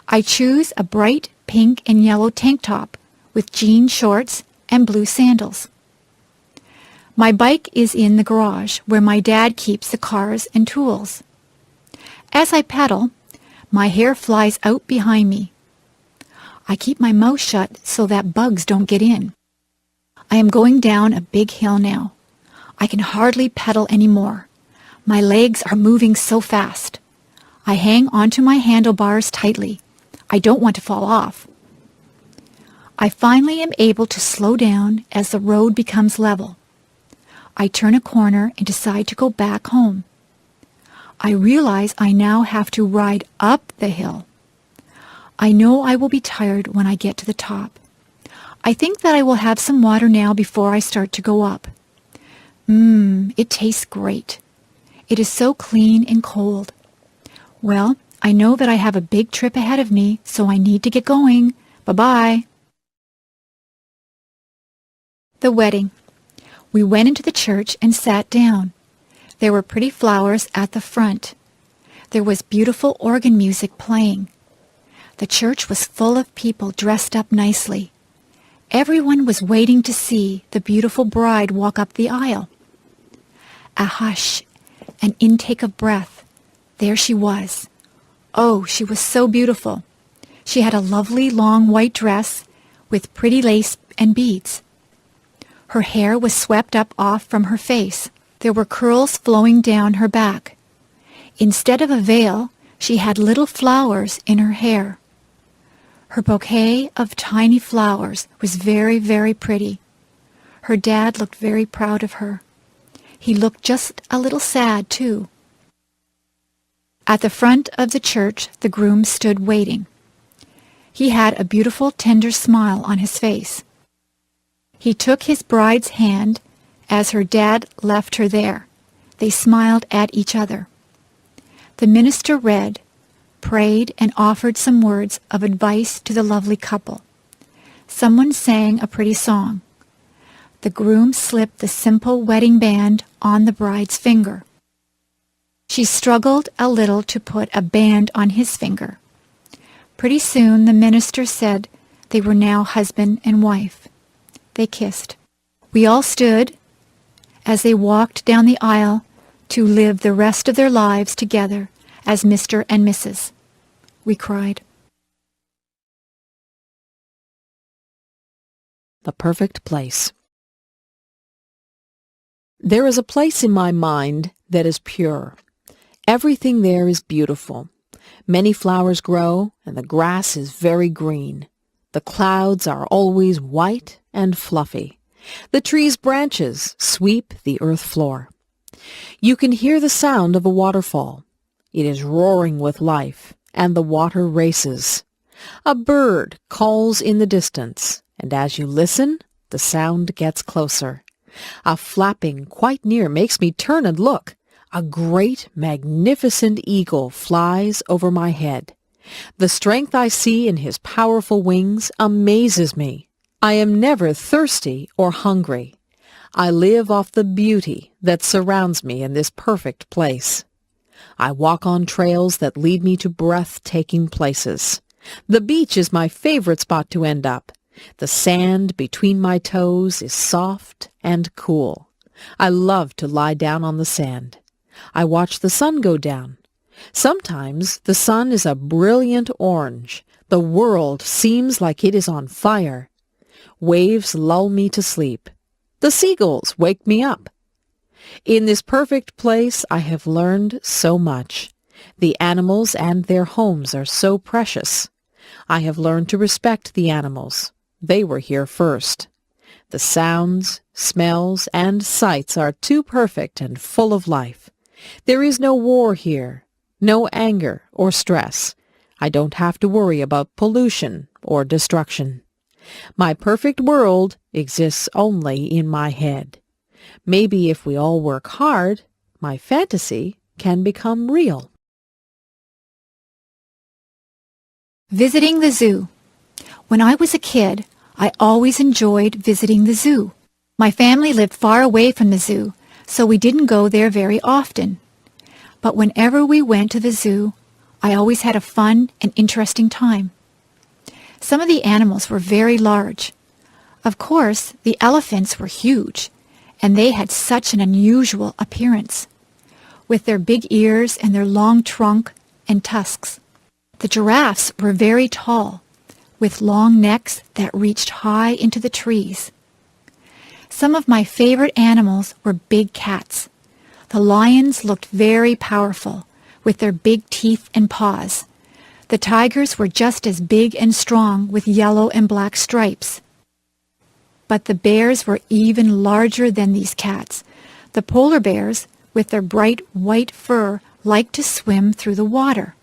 I choose a bright pink and yellow tank top with jean shorts and blue sandals. My bike is in the garage where my dad keeps the cars and tools. As I pedal, my hair flies out behind me. I keep my mouth shut so that bugs don't get in. I am going down a big hill now. I can hardly pedal anymore. My legs are moving so fast. I hang onto my handlebars tightly. I don't want to fall off. I finally am able to slow down as the road becomes level. I turn a corner and decide to go back home. I realize I now have to ride up the hill. I know I will be tired when I get to the top. I think that I will have some water now before I start to go up. It tastes great. It is so clean and cold. Well, I know that I have a big trip ahead of me, so I need to get going. Bye-bye. The wedding. We went into the church and sat down. There were pretty flowers at the front. There was beautiful organ music playing. The church was full of people dressed up nicely. Everyone was waiting to see the beautiful bride walk up the aisle. A hush, an intake of breath. There she was. Oh, she was so beautiful. She had a lovely long white dress with pretty lace and beads. Her hair was swept up off from her face. There were curls flowing down her back. Instead of a veil, she had little flowers in her hair. Her bouquet of tiny flowers was very, very pretty. Her dad looked very proud of her. He looked just a little sad, too. At the front of the church, the groom stood waiting. He had a beautiful, tender smile on his face. He took his bride's hand as her dad left her there. They smiled at each other. The minister read, prayed, and offered some words of advice to the lovely couple. Someone sang a pretty song. The groom slipped the simple wedding band on the bride's finger. She struggled a little to put a band on his finger. Pretty soon the minister said they were now husband and wife. They kissed. We all stood as they walked down the aisle to live the rest of their lives together as Mr. and Mrs. We cried. The perfect place. There is a place in my mind that is pure. Everything there is beautiful. Many flowers grow, and the grass is very green. The clouds are always white and fluffy. The tree's branches sweep the earth floor. You can hear the sound of a waterfall. It is roaring with life, and the water races. A bird calls in the distance, and as you listen, the sound gets closer. A flapping quite near makes me turn and look. A great, magnificent eagle flies over my head. The strength I see in his powerful wings amazes me. I am never thirsty or hungry. I live off the beauty that surrounds me in this perfect place. I walk on trails that lead me to breathtaking places. The beach is my favorite spot to end up. The sand between my toes is soft and cool. I love to lie down on the sand. I watch the sun go down. Sometimes the sun is a brilliant orange. The world seems like it is on fire. Waves lull me to sleep. The seagulls wake me up. In this perfect place I have learned so much. The animals and their homes are so precious. I have learned to respect the animals. They were here first. The sounds, smells, and sights are too perfect and full of life. There is no war here, no anger or stress. I don't have to worry about pollution or destruction. My perfect world exists only in my head. Maybe if we all work hard, my fantasy can become real. Visiting the zoo. When I was a kid, I always enjoyed visiting the zoo. My family lived far away from the zoo, so we didn't go there very often. But whenever we went to the zoo, I always had a fun and interesting time. Some of the animals were very large. Of course, the elephants were huge, and they had such an unusual appearance, with their big ears and their long trunk and tusks. The giraffes were very tall, with long necks that reached high into the trees. Some of my favorite animals were big cats. The lions looked very powerful, with their big teeth and paws. The tigers were just as big and strong, with yellow and black stripes. But the bears were even larger than these cats. The polar bears, with their bright white fur, liked to swim through the water.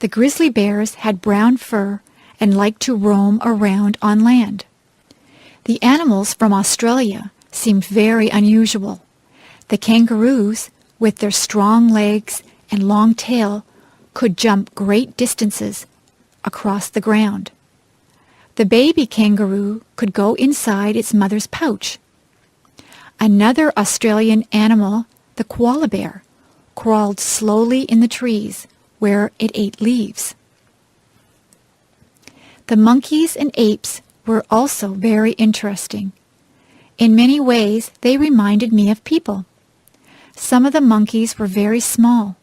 The grizzly bears had brown fur and liked to roam around on land. The animals from Australia seemed very unusual. The kangaroos, with their strong legs and long tail, could jump great distances across the ground. The baby kangaroo could go inside its mother's pouch. Another Australian animal, the koala bear, crawled slowly in the trees where it ate leaves. The monkeys and apes were also very interesting. In many ways, they reminded me of people. Some of the monkeys were very small.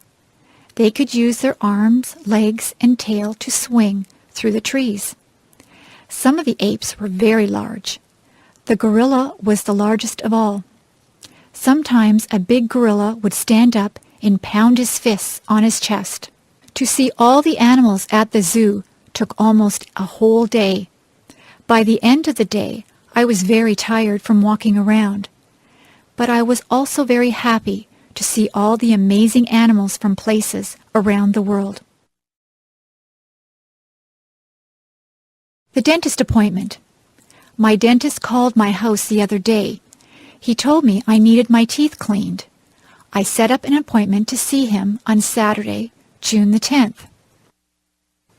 They could use their arms, legs, and tail to swing through the trees. Some of the apes were very large. The gorilla was the largest of all. Sometimes a big gorilla would stand up and pound his fists on his chest. To see all the animals at the zoo took almost a whole day. By the end of the day, I was very tired from walking around. But I was also very happy to see all the amazing animals from places around the world. The dentist appointment. My dentist called my house the other day. He told me I needed my teeth cleaned. I set up an appointment to see him on Saturday, June the 10th.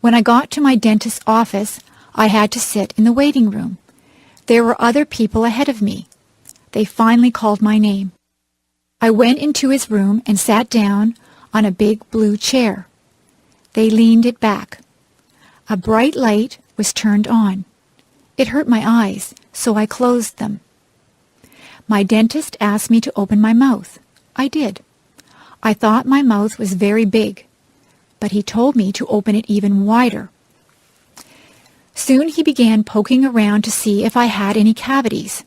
When I got to my dentist's office, I had to sit in the waiting room. There were other people ahead of me. They finally called my name. I went into his room and sat down on a big blue chair. They leaned it back. A bright light was turned on. It hurt my eyes, so I closed them. My dentist asked me to open my mouth. I did. I thought my mouth was very big, but he told me to open it even wider. Soon he began poking around to see if I had any cavities.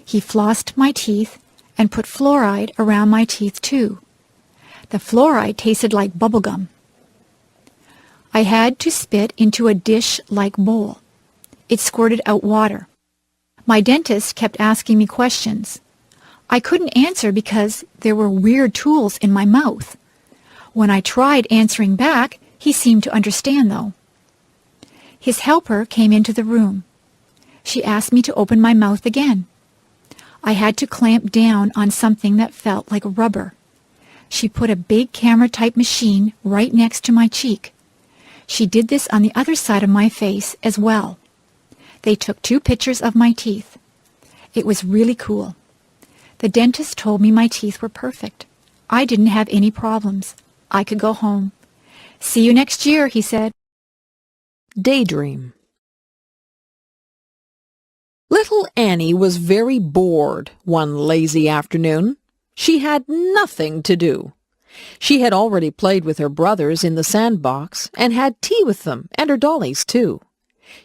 He flossed my teeth and put fluoride around my teeth too. The fluoride tasted like bubblegum. I had to spit into a dish-like bowl. It squirted out water. My dentist kept asking me questions. I couldn't answer because there were weird tools in my mouth. When I tried answering back, he seemed to understand, though. His helper came into the room. She asked me to open my mouth again. I had to clamp down on something that felt like rubber. She put a big camera-type machine right next to my cheek. She did this on the other side of my face as well. They took 2 pictures of my teeth. It was really cool. The dentist told me my teeth were perfect. I didn't have any problems. I could go home. "See you next year," he said. Daydream. Little Annie was very bored one lazy afternoon. She had nothing to do. She had already played with her brothers in the sandbox and had tea with them and her dollies too.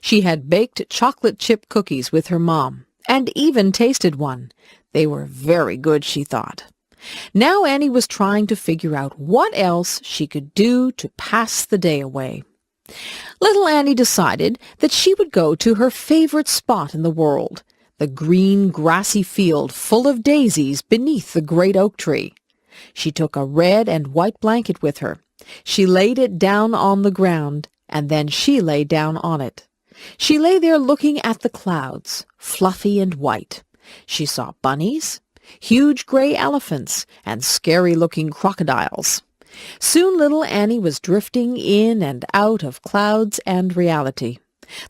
She had baked chocolate chip cookies with her mom and even tasted one. They were very good, she thought. Now Annie was trying to figure out what else she could do to pass the day away. Little Annie decided that she would go to her favorite spot in the world, the green, grassy field full of daisies beneath the great oak tree. She took a red and white blanket with her. She laid it down on the ground, and then she lay down on it. She lay there looking at the clouds, fluffy and white. She saw bunnies, huge gray elephants, and scary-looking crocodiles. Soon little Annie was drifting in and out of clouds and reality.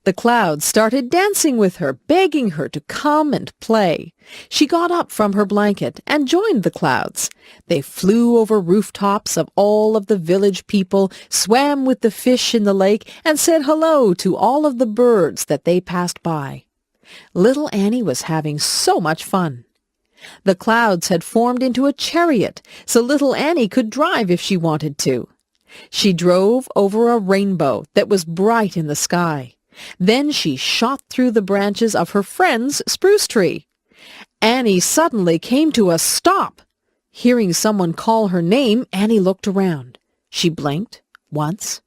The clouds started dancing with her, begging her to come and play. She got up from her blanket and joined the clouds. They flew over rooftops of all of the village people, swam with the fish in the lake, and said hello to all of the birds that they passed by. Little Annie was having so much fun. The clouds had formed into a chariot, so little Annie could drive if she wanted to. She drove over a rainbow that was bright in the sky. Then she shot through the branches of her friend's spruce tree. Annie suddenly came to a stop. Hearing someone call her name, Annie looked around. She blinked once,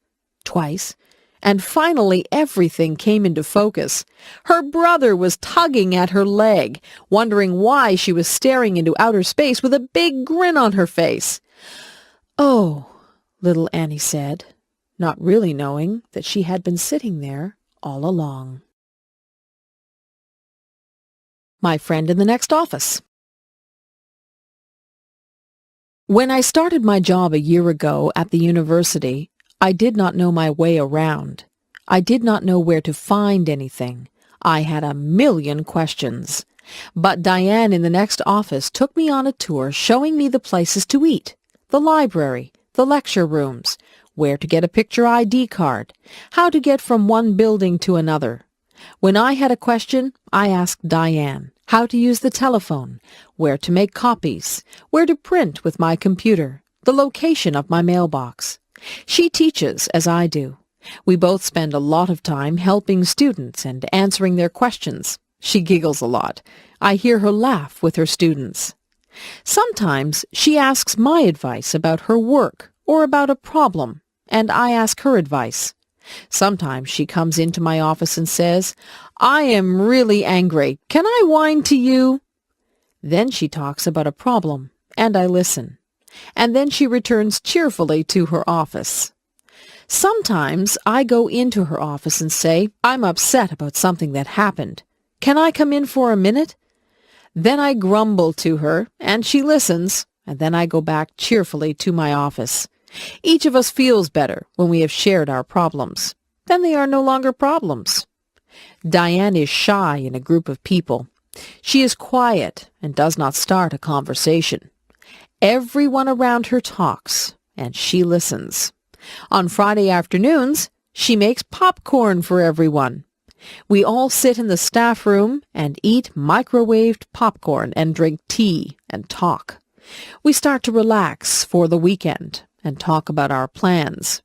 twice, and finally everything came into focus. Her brother was tugging at her leg, wondering why she was staring into outer space with a big grin on her face. "Oh," little Annie said, not really knowing that she had been sitting there all along. My friend in the next office. When I started my job a year ago at the university, I did not know my way around. I did not know where to find anything. I had a million questions. But Diane in the next office took me on a tour showing me the places to eat, the library, the lecture rooms, where to get a picture ID card, how to get from one building to another. When I had a question, I asked Diane how to use the telephone, where to make copies, where to print with my computer, the location of my mailbox. She teaches as I do. We both spend a lot of time helping students and answering their questions. She giggles a lot. I hear her laugh with her students. Sometimes she asks my advice about her work or about a problem, and I ask her advice. Sometimes she comes into my office and says, "I am really angry. Can I whine to you?" Then she talks about a problem, and I listen. And then she returns cheerfully to her office. Sometimes I go into her office and say, "I'm upset about something that happened. Can I come in for a minute?" Then I grumble to her, and she listens, and then I go back cheerfully to my office. Each of us feels better when we have shared our problems. Then they are no longer problems. Diane is shy in a group of people. She is quiet and does not start a conversation. Everyone around her talks, and she listens. On Friday afternoons, she makes popcorn for everyone. We all sit in the staff room and eat microwaved popcorn and drink tea and talk. We start to relax for the weekend and talk about our plans.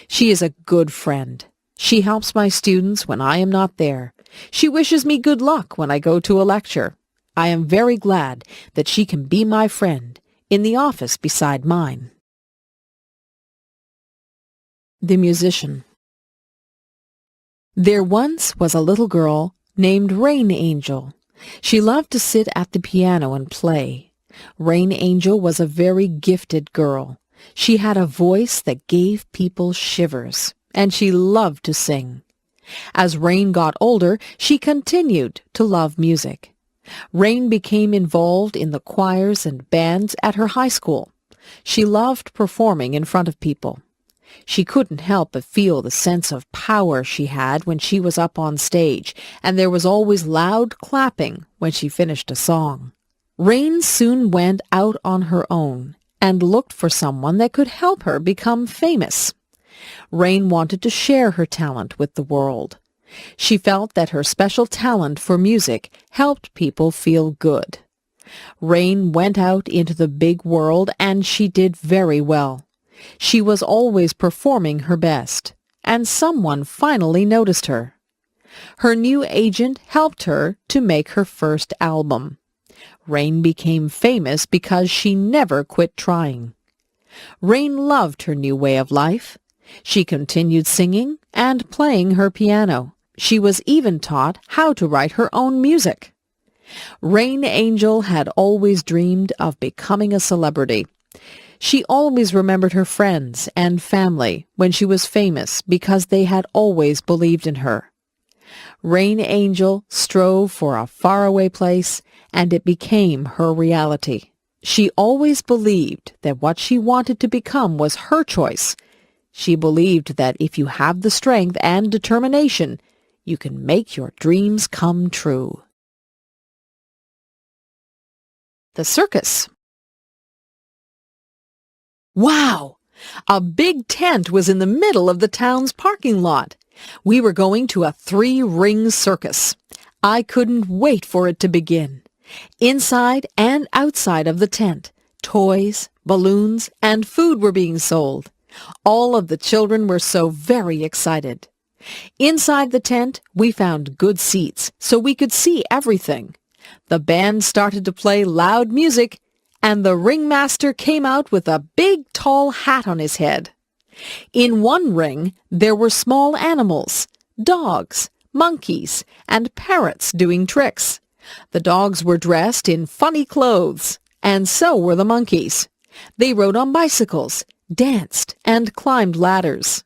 She is a good friend. She helps my students when I am not there. She wishes me good luck when I go to a lecture. I am very glad that she can be my friend in the office beside mine. The Musician. There once was a little girl named Rain Angel. She loved to sit at the piano and play. Rain Angel was a very gifted girl. She had a voice that gave people shivers, and she loved to sing. As Rain got older, she continued to love music. Rain became involved in the choirs and bands at her high school. She loved performing in front of people. She couldn't help but feel the sense of power she had when she was up on stage, and there was always loud clapping when she finished a song. Rain soon went out on her own and looked for someone that could help her become famous. Rain wanted to share her talent with the world. She felt that her special talent for music helped people feel good. Rain went out into the big world, and she did very well. She was always performing her best, and someone finally noticed her. Her new agent helped her to make her first album. Rain became famous because she never quit trying. Rain loved her new way of life. She continued singing and playing her piano. She was even taught how to write her own music. Rain Angel had always dreamed of becoming a celebrity. She always remembered her friends and family when she was famous because they had always believed in her. Rain Angel strove for a faraway place, and it became her reality. She always believed that what she wanted to become was her choice. She believed that if you have the strength and determination, you can make your dreams come true. The circus. Wow! A big tent was in the middle of the town's parking lot. We were going to a 3-ring circus. I couldn't wait for it to begin. Inside and outside of the tent, toys, balloons, and food were being sold. All of the children were so very excited. Inside the tent, we found good seats so we could see everything. The band started to play loud music, and the ringmaster came out with a big tall hat on his head. In one ring, there were small animals, dogs, monkeys, and parrots doing tricks. The dogs were dressed in funny clothes, and so were the monkeys. They rode on bicycles, danced, and climbed ladders.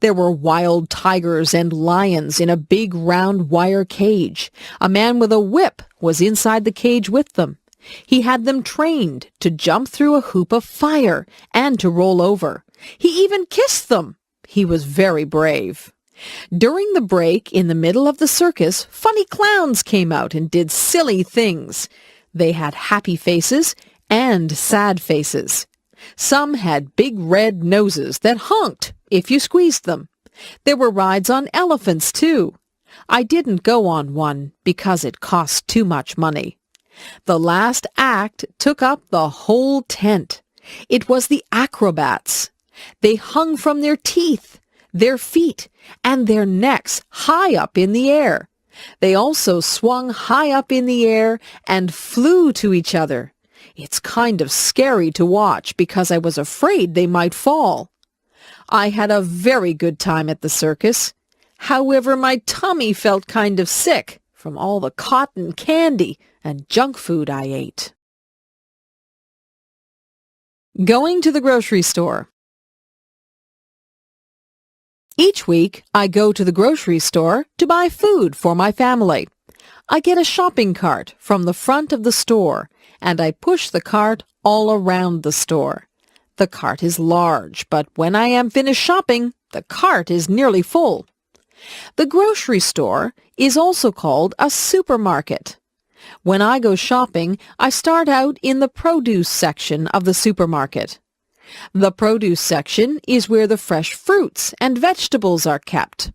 There were wild tigers and lions in a big round wire cage. A man with a whip was inside the cage with them. He had them trained to jump through a hoop of fire and to roll over. He even kissed them. He was very brave. During the break in the middle of the circus, funny clowns came out and did silly things. They had happy faces and sad faces. Some had big red noses that honked if you squeezed them. There were rides on elephants, too. I didn't go on one because it cost too much money. The last act took up the whole tent. It was the acrobats. They hung from their teeth, their feet, and their necks high up in the air. They also swung high up in the air and flew to each other. It's kind of scary to watch because I was afraid they might fall. I had a very good time at the circus. However, my tummy felt kind of sick from all the cotton candy and junk food I ate. Going to the grocery store. Each week, I go to the grocery store to buy food for my family. I get a shopping cart from the front of the store, and I push the cart all around the store. The cart is large, but when I am finished shopping, the cart is nearly full. The grocery store is also called a supermarket. When I go shopping, I start out in the produce section of the supermarket. The produce section is where the fresh fruits and vegetables are kept.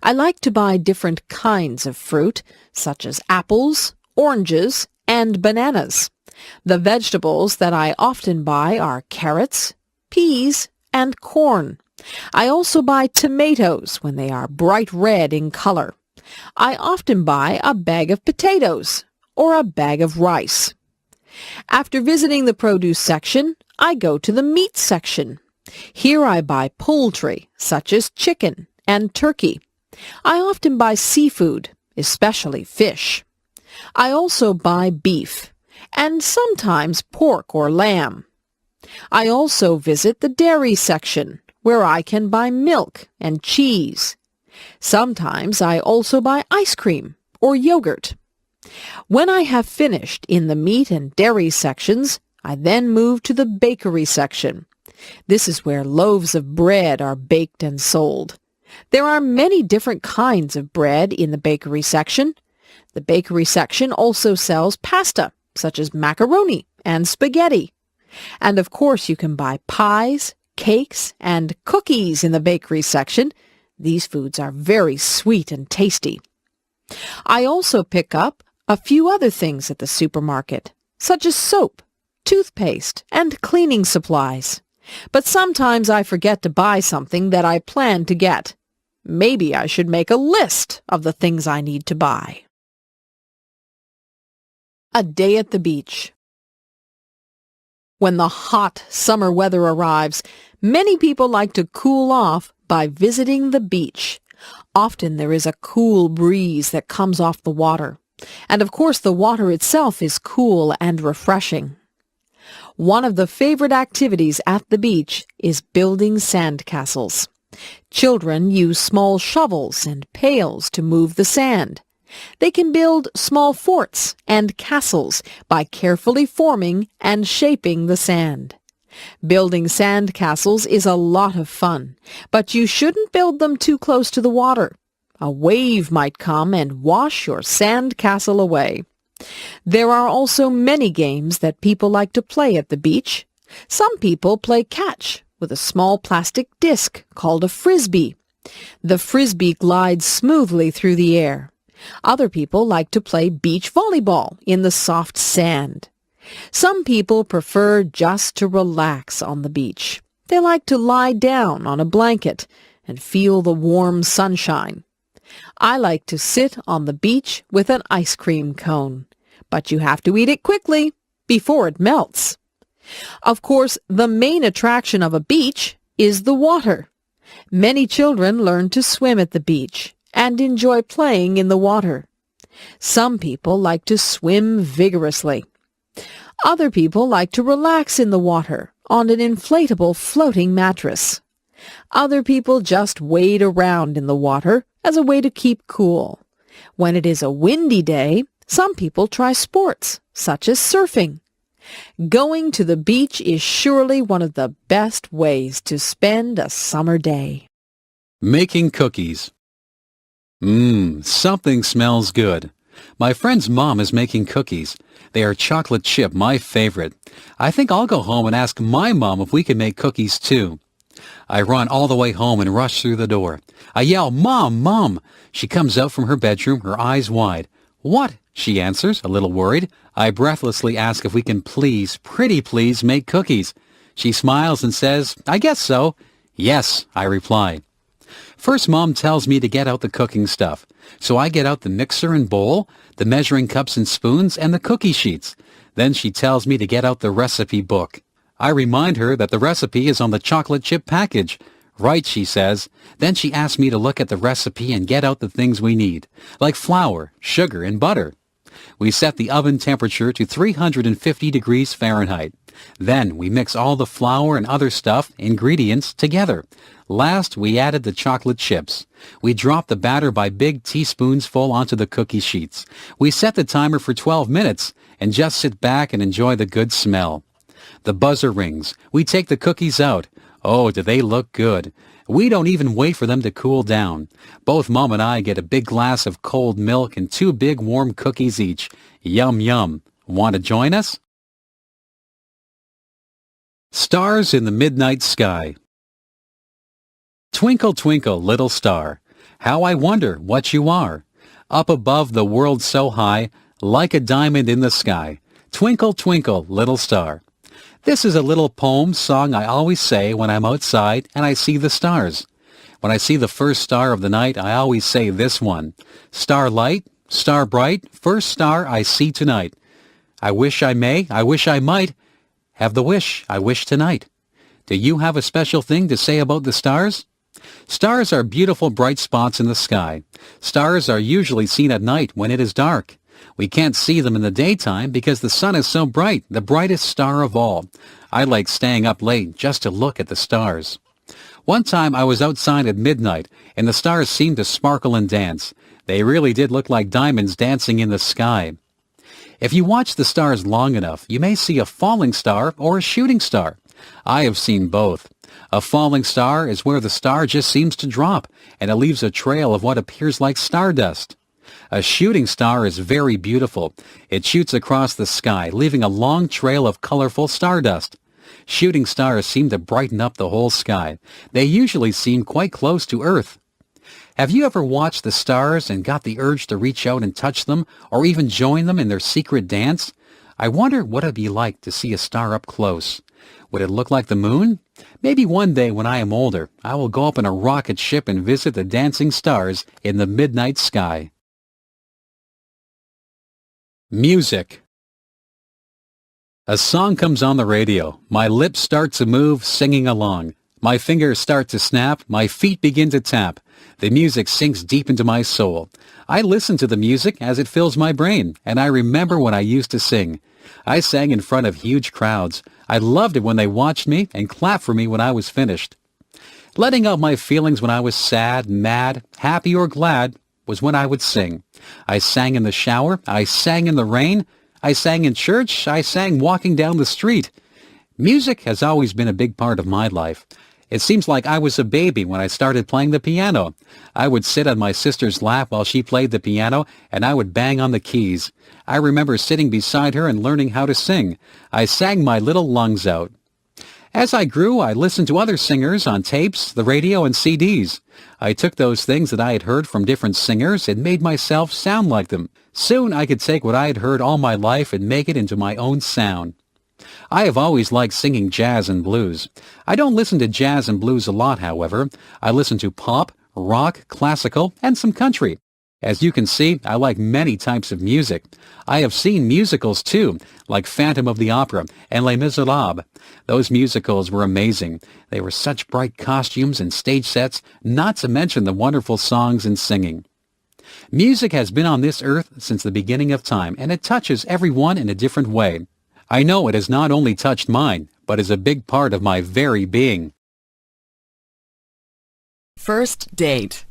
I like to buy different kinds of fruit, such as apples, oranges, and bananas. The vegetables that I often buy are carrots, peas, and corn. I also buy tomatoes when they are bright red in color. I often buy a bag of potatoes or a bag of rice. After visiting the produce section, I go to the meat section. Here I buy poultry, such as chicken and turkey. I often buy seafood, especially fish. I also buy beef, and sometimes pork or lamb. I also visit the dairy section, where I can buy milk and cheese. Sometimes I also buy ice cream or yogurt. When I have finished in the meat and dairy sections, I then move to the bakery section. This is where loaves of bread are baked and sold. There are many different kinds of bread in the bakery section. The bakery section also sells pasta, such as macaroni and spaghetti. And of course you can buy pies, cakes, and cookies in the bakery section. These foods are very sweet and tasty. I also pick up a few other things at the supermarket, such as soap, toothpaste, and cleaning supplies. But sometimes I forget to buy something that I plan to get. Maybe I should make a list of the things I need to buy. A day at the beach. When the hot summer weather arrives, many people like to cool off by visiting the beach. Often there is a cool breeze that comes off the water. And of course the water itself is cool and refreshing. One of the favorite activities at the beach is building sandcastles. Children use small shovels and pails to move the sand. They can build small forts and castles by carefully forming and shaping the sand. Building sand castles is a lot of fun, but you shouldn't build them too close to the water. A wave might come and wash your sand castle away. There are also many games that people like to play at the beach. Some people play catch with a small plastic disc called a frisbee. The frisbee glides smoothly through the air. Other people like to play beach volleyball in the soft sand. Some people prefer just to relax on the beach. They like to lie down on a blanket and feel the warm sunshine. I like to sit on the beach with an ice cream cone, but you have to eat it quickly before it melts. Of course, the main attraction of a beach is the water. Many children learn to swim at the beach and enjoy playing in the water. Some people like to swim vigorously. Other people like to relax in the water on an inflatable floating mattress. Other people just wade around in the water as a way to keep cool. When it is a windy day, some people try sports, such as surfing. Going to the beach is surely one of the best ways to spend a summer day. Making cookies. Something smells good. My friend's mom is making cookies. They are chocolate chip, my favorite. I think I'll go home and ask my mom if we can make cookies too. I run all the way home and rush through the door. I yell, "Mom, Mom!" She comes out from her bedroom, her eyes wide. "What?" she answers, a little worried. I breathlessly ask if we can please, pretty please, make cookies. She smiles and says, "I guess so." "Yes," I reply. First, Mom tells me to get out the cooking stuff. So I get out the mixer and bowl, the measuring cups and spoons, and the cookie sheets. Then she tells me to get out the recipe book. I remind her that the recipe is on the chocolate chip package. "Right," she says. Then she asks me to look at the recipe and get out the things we need, like flour, sugar, and butter. We set the oven temperature to 350 degrees Fahrenheit. Then we mix all the flour and other ingredients together. Last, we added the chocolate chips. We dropped the batter by big teaspoons full onto the cookie sheets. We set the timer for 12 minutes and just sit back and enjoy the good smell. The buzzer rings. We take the cookies out. Oh, do they look good. We don't even wait for them to cool down. Both Mom and I get a big glass of cold milk and 2 big warm cookies each. Yum, yum. Want to join us? Stars in the midnight sky. Twinkle, twinkle, little star, How I wonder what you are. Up above the world so high, like a diamond in the sky. Twinkle, twinkle, little star. This is a little poem song I always say when I'm outside and I see the stars. When I see the first star of the night, I always say this one. Star light, star bright, first star I see tonight. I wish I may, I wish I might, have the wish I wish tonight. Do you have a special thing to say about the stars? Stars are beautiful bright spots in the sky. Stars are usually seen at night when it is dark. We can't see them in the daytime because the sun is so bright, the brightest star of all. I like staying up late just to look at the stars. One time I was outside at midnight, and the stars seemed to sparkle and dance. They really did look like diamonds dancing in the sky. If you watch the stars long enough, you may see a falling star or a shooting star. I have seen both. A falling star is where the star just seems to drop, and it leaves a trail of what appears like stardust. A shooting star is very beautiful. It shoots across the sky, leaving a long trail of colorful stardust. Shooting stars seem to brighten up the whole sky. They usually seem quite close to Earth. Have you ever watched the stars and got the urge to reach out and touch them, or even join them in their secret dance? I wonder what it'd be like to see a star up close. Would it look like the moon? Maybe one day when I am older, I will go up in a rocket ship and visit the dancing stars in the midnight sky. Music. A song comes on the radio. My lips start to move, singing along. My fingers start to snap. My feet begin to tap. The music sinks deep into my soul. I listen to the music as it fills my brain, and I remember when I used to sing. I sang in front of huge crowds. I loved it when they watched me and clapped for me when I was finished. Letting out my feelings when I was sad, mad, happy, or glad was when I would sing. I sang in the shower. I sang in the rain. I sang in church. I sang walking down the street. Music has always been a big part of my life. It seems like I was a baby when I started playing the piano. I would sit on my sister's lap while she played the piano, and I would bang on the keys. I remember sitting beside her and learning how to sing. I sang my little lungs out. As I grew, I listened to other singers on tapes, the radio, and CDs. I took those things that I had heard from different singers and made myself sound like them. Soon I could take what I had heard all my life and make it into my own sound. I have always liked singing jazz and blues. I don't listen to jazz and blues a lot, however. I listen to pop, rock, classical, and some country. As you can see, I like many types of music. I have seen musicals too, like Phantom of the Opera and Les Miserables. Those musicals were amazing. They were such bright costumes and stage sets, not to mention the wonderful songs and singing. Music has been on this earth since the beginning of time, and it touches everyone in a different way. I know it has not only touched mine, but is a big part of my very being. First date.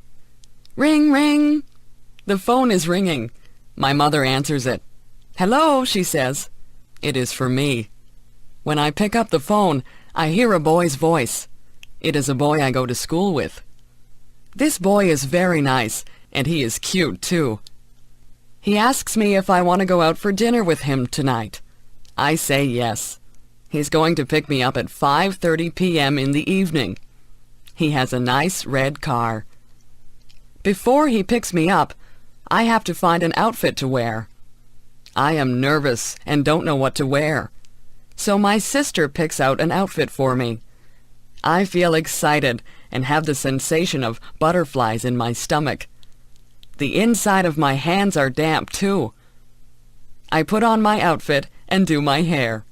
Ring, ring. The phone is ringing. My mother answers it. Hello, she says. It is for me. When I pick up the phone, I hear a boy's voice. It is a boy I go to school with. This boy is very nice, and he is cute, too. He asks me if I want to go out for dinner with him tonight. I say yes. He's going to pick me up at 5:30 p.m. in the evening. He has a nice red car. Before he picks me up, I have to find an outfit to wear. I am nervous and don't know what to wear. So my sister picks out an outfit for me. I feel excited and have the sensation of butterflies in my stomach. The inside of my hands are damp, too. I put on my outfit and do my hair.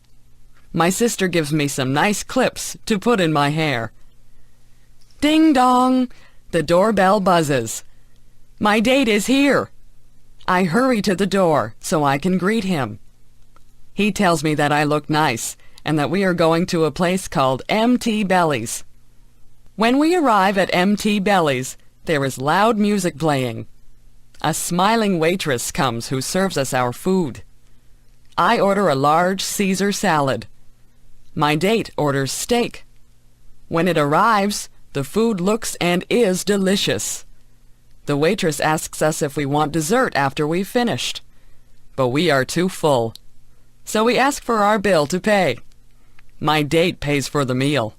My sister gives me some nice clips to put in my hair. Ding dong! The doorbell buzzes. My date is here. I hurry to the door so I can greet him. He tells me that I look nice and that we are going to a place called MT Belly's. When we arrive at MT Belly's, there is loud music playing. A smiling waitress comes who serves us our food. I order a large Caesar salad. My date orders steak. When it arrives, the food looks and is delicious. The waitress asks us if we want dessert after we've finished. But we are too full. So we ask for our bill to pay. My date pays for the meal.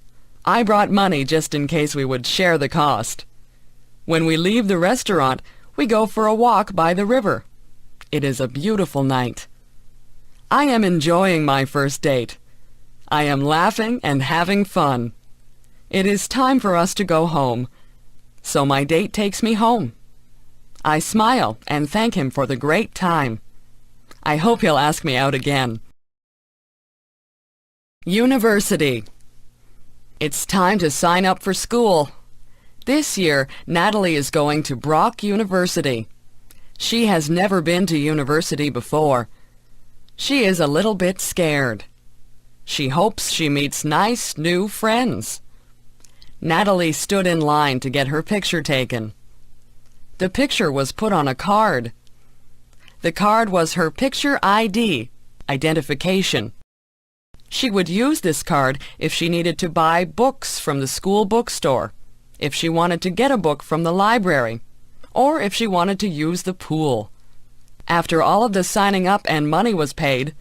I brought money just in case we would share the cost. When we leave the restaurant, we go for a walk by the river. It is a beautiful night. I am enjoying my first date. I am laughing and having fun. It is time for us to go home. So my date takes me home. I smile and thank him for the great time. I hope he'll ask me out again. University. It's time to sign up for school. This year, Natalie is going to Brock University. She has never been to university before. She is a little bit scared. She hopes she meets nice new friends. Natalie stood in line to get her picture taken. The picture was put on a card. The card was her picture ID, identification. She would use this card if she needed to buy books from the school bookstore, if she wanted to get a book from the library, or if she wanted to use the pool. After all of the signing up and money was paid,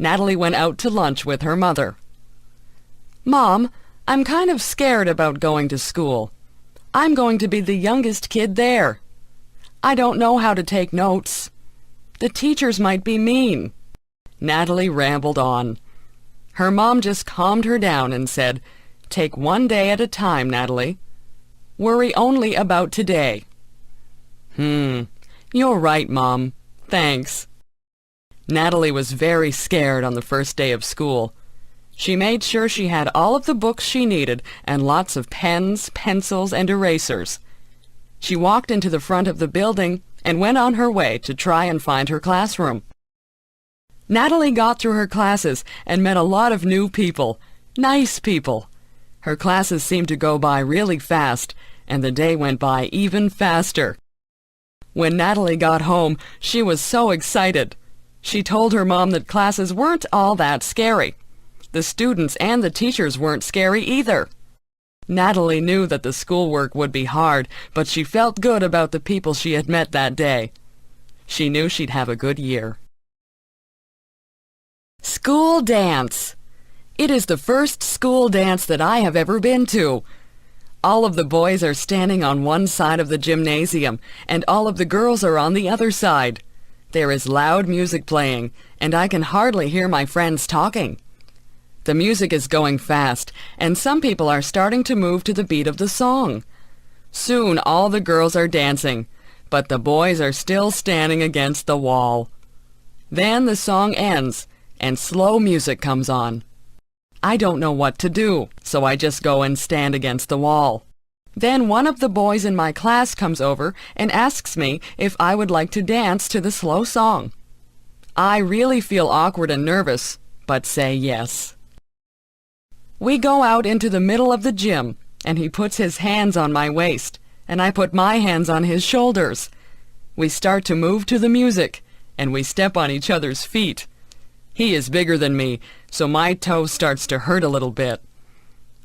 Natalie went out to lunch with her mother. "Mom, I'm kind of scared about going to school. I'm going to be the youngest kid there. I don't know how to take notes. The teachers might be mean." Natalie rambled on. Her mom just calmed her down and said, "Take one day at a time, Natalie. Worry only about today." You're right, Mom. Thanks." Natalie was very scared on the first day of school. She made sure she had all of the books she needed and lots of pens, pencils, and erasers. She walked into the front of the building and went on her way to try and find her classroom. Natalie got through her classes and met a lot of new people, nice people. Her classes seemed to go by really fast, and the day went by even faster. When Natalie got home, she was so excited. She told her mom that classes weren't all that scary. The students and the teachers weren't scary either. Natalie knew that the schoolwork would be hard, but she felt good about the people she had met that day. She knew she'd have a good year. School dance. It is the first school dance that I have ever been to. All of the boys are standing on one side of the gymnasium, and all of the girls are on the other side. There is loud music playing, and I can hardly hear my friends talking. The music is going fast, and some people are starting to move to the beat of the song. Soon all the girls are dancing, but the boys are still standing against the wall. Then the song ends, and slow music comes on. I don't know what to do, so I just go and stand against the wall. Then one of the boys in my class comes over and asks me if I would like to dance to the slow song. I really feel awkward and nervous, but say yes. We go out into the middle of the gym, and he puts his hands on my waist, and I put my hands on his shoulders. We start to move to the music, and we step on each other's feet. He is bigger than me, so my toe starts to hurt a little bit.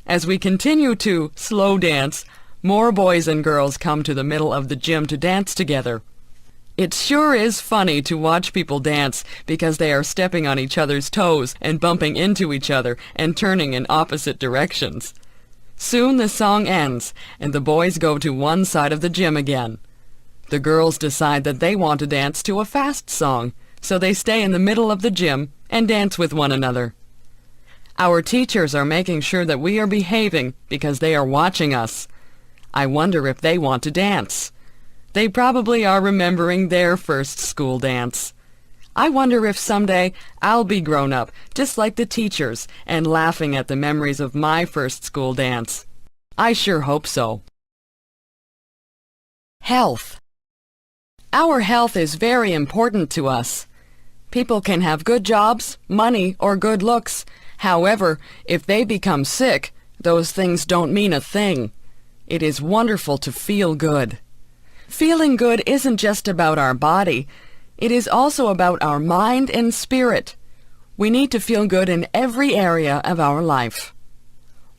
As we continue to slow dance, more boys and girls come to the middle of the gym to dance together. It sure is funny to watch people dance because they are stepping on each other's toes and bumping into each other and turning in opposite directions. Soon the song ends, and the boys go to one side of the gym again. The girls decide that they want to dance to a fast song, so they stay in the middle of the gym and dance with one another. Our teachers are making sure that we are behaving because they are watching us. I wonder if they want to dance. They probably are remembering their first school dance. I wonder if someday I'll be grown up, just like the teachers, and laughing at the memories of my first school dance. I sure hope so. Health. Our health is very important to us. People can have good jobs, money, or good looks. However, if they become sick, those things don't mean a thing. It is wonderful to feel good. Feeling good isn't just about our body. It is also about our mind and spirit. We need to feel good in every area of our life.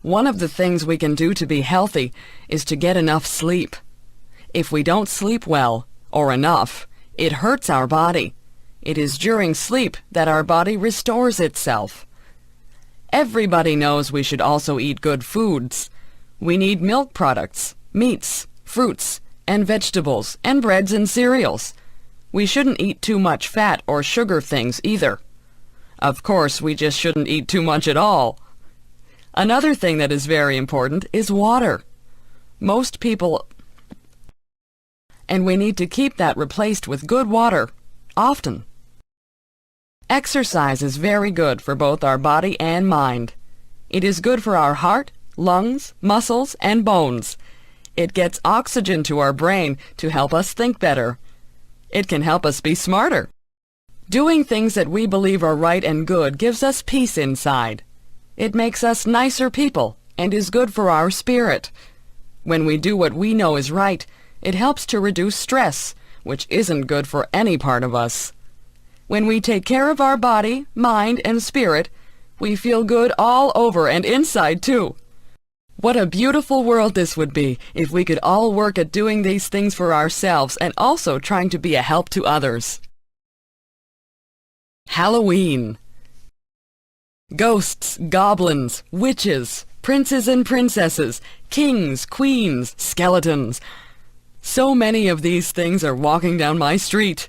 One of the things we can do to be healthy is to get enough sleep. If we don't sleep well, or enough, it hurts our body. It is during sleep that our body restores itself. Everybody knows we should also eat good foods. We need milk products, meats, fruits, and vegetables and breads and cereals. We shouldn't eat too much fat or sugar things either. Of course, we just shouldn't eat too much at all. Another thing that is very important is water. Most people... And we need to keep that replaced with good water, often. Exercise is very good for both our body and mind. It is good for our heart, lungs, muscles, and bones. It gets oxygen to our brain to help us think better. It can help us be smarter. Doing things that we believe are right and good gives us peace inside. It makes us nicer people and is good for our spirit. When we do what we know is right, it helps to reduce stress, which isn't good for any part of us. When we take care of our body, mind, and spirit, we feel good all over and inside too. What a beautiful world this would be if we could all work at doing these things for ourselves and also trying to be a help to others. Halloween. Ghosts, goblins, witches, princes and princesses, kings, queens, skeletons. So many of these things are walking down my street.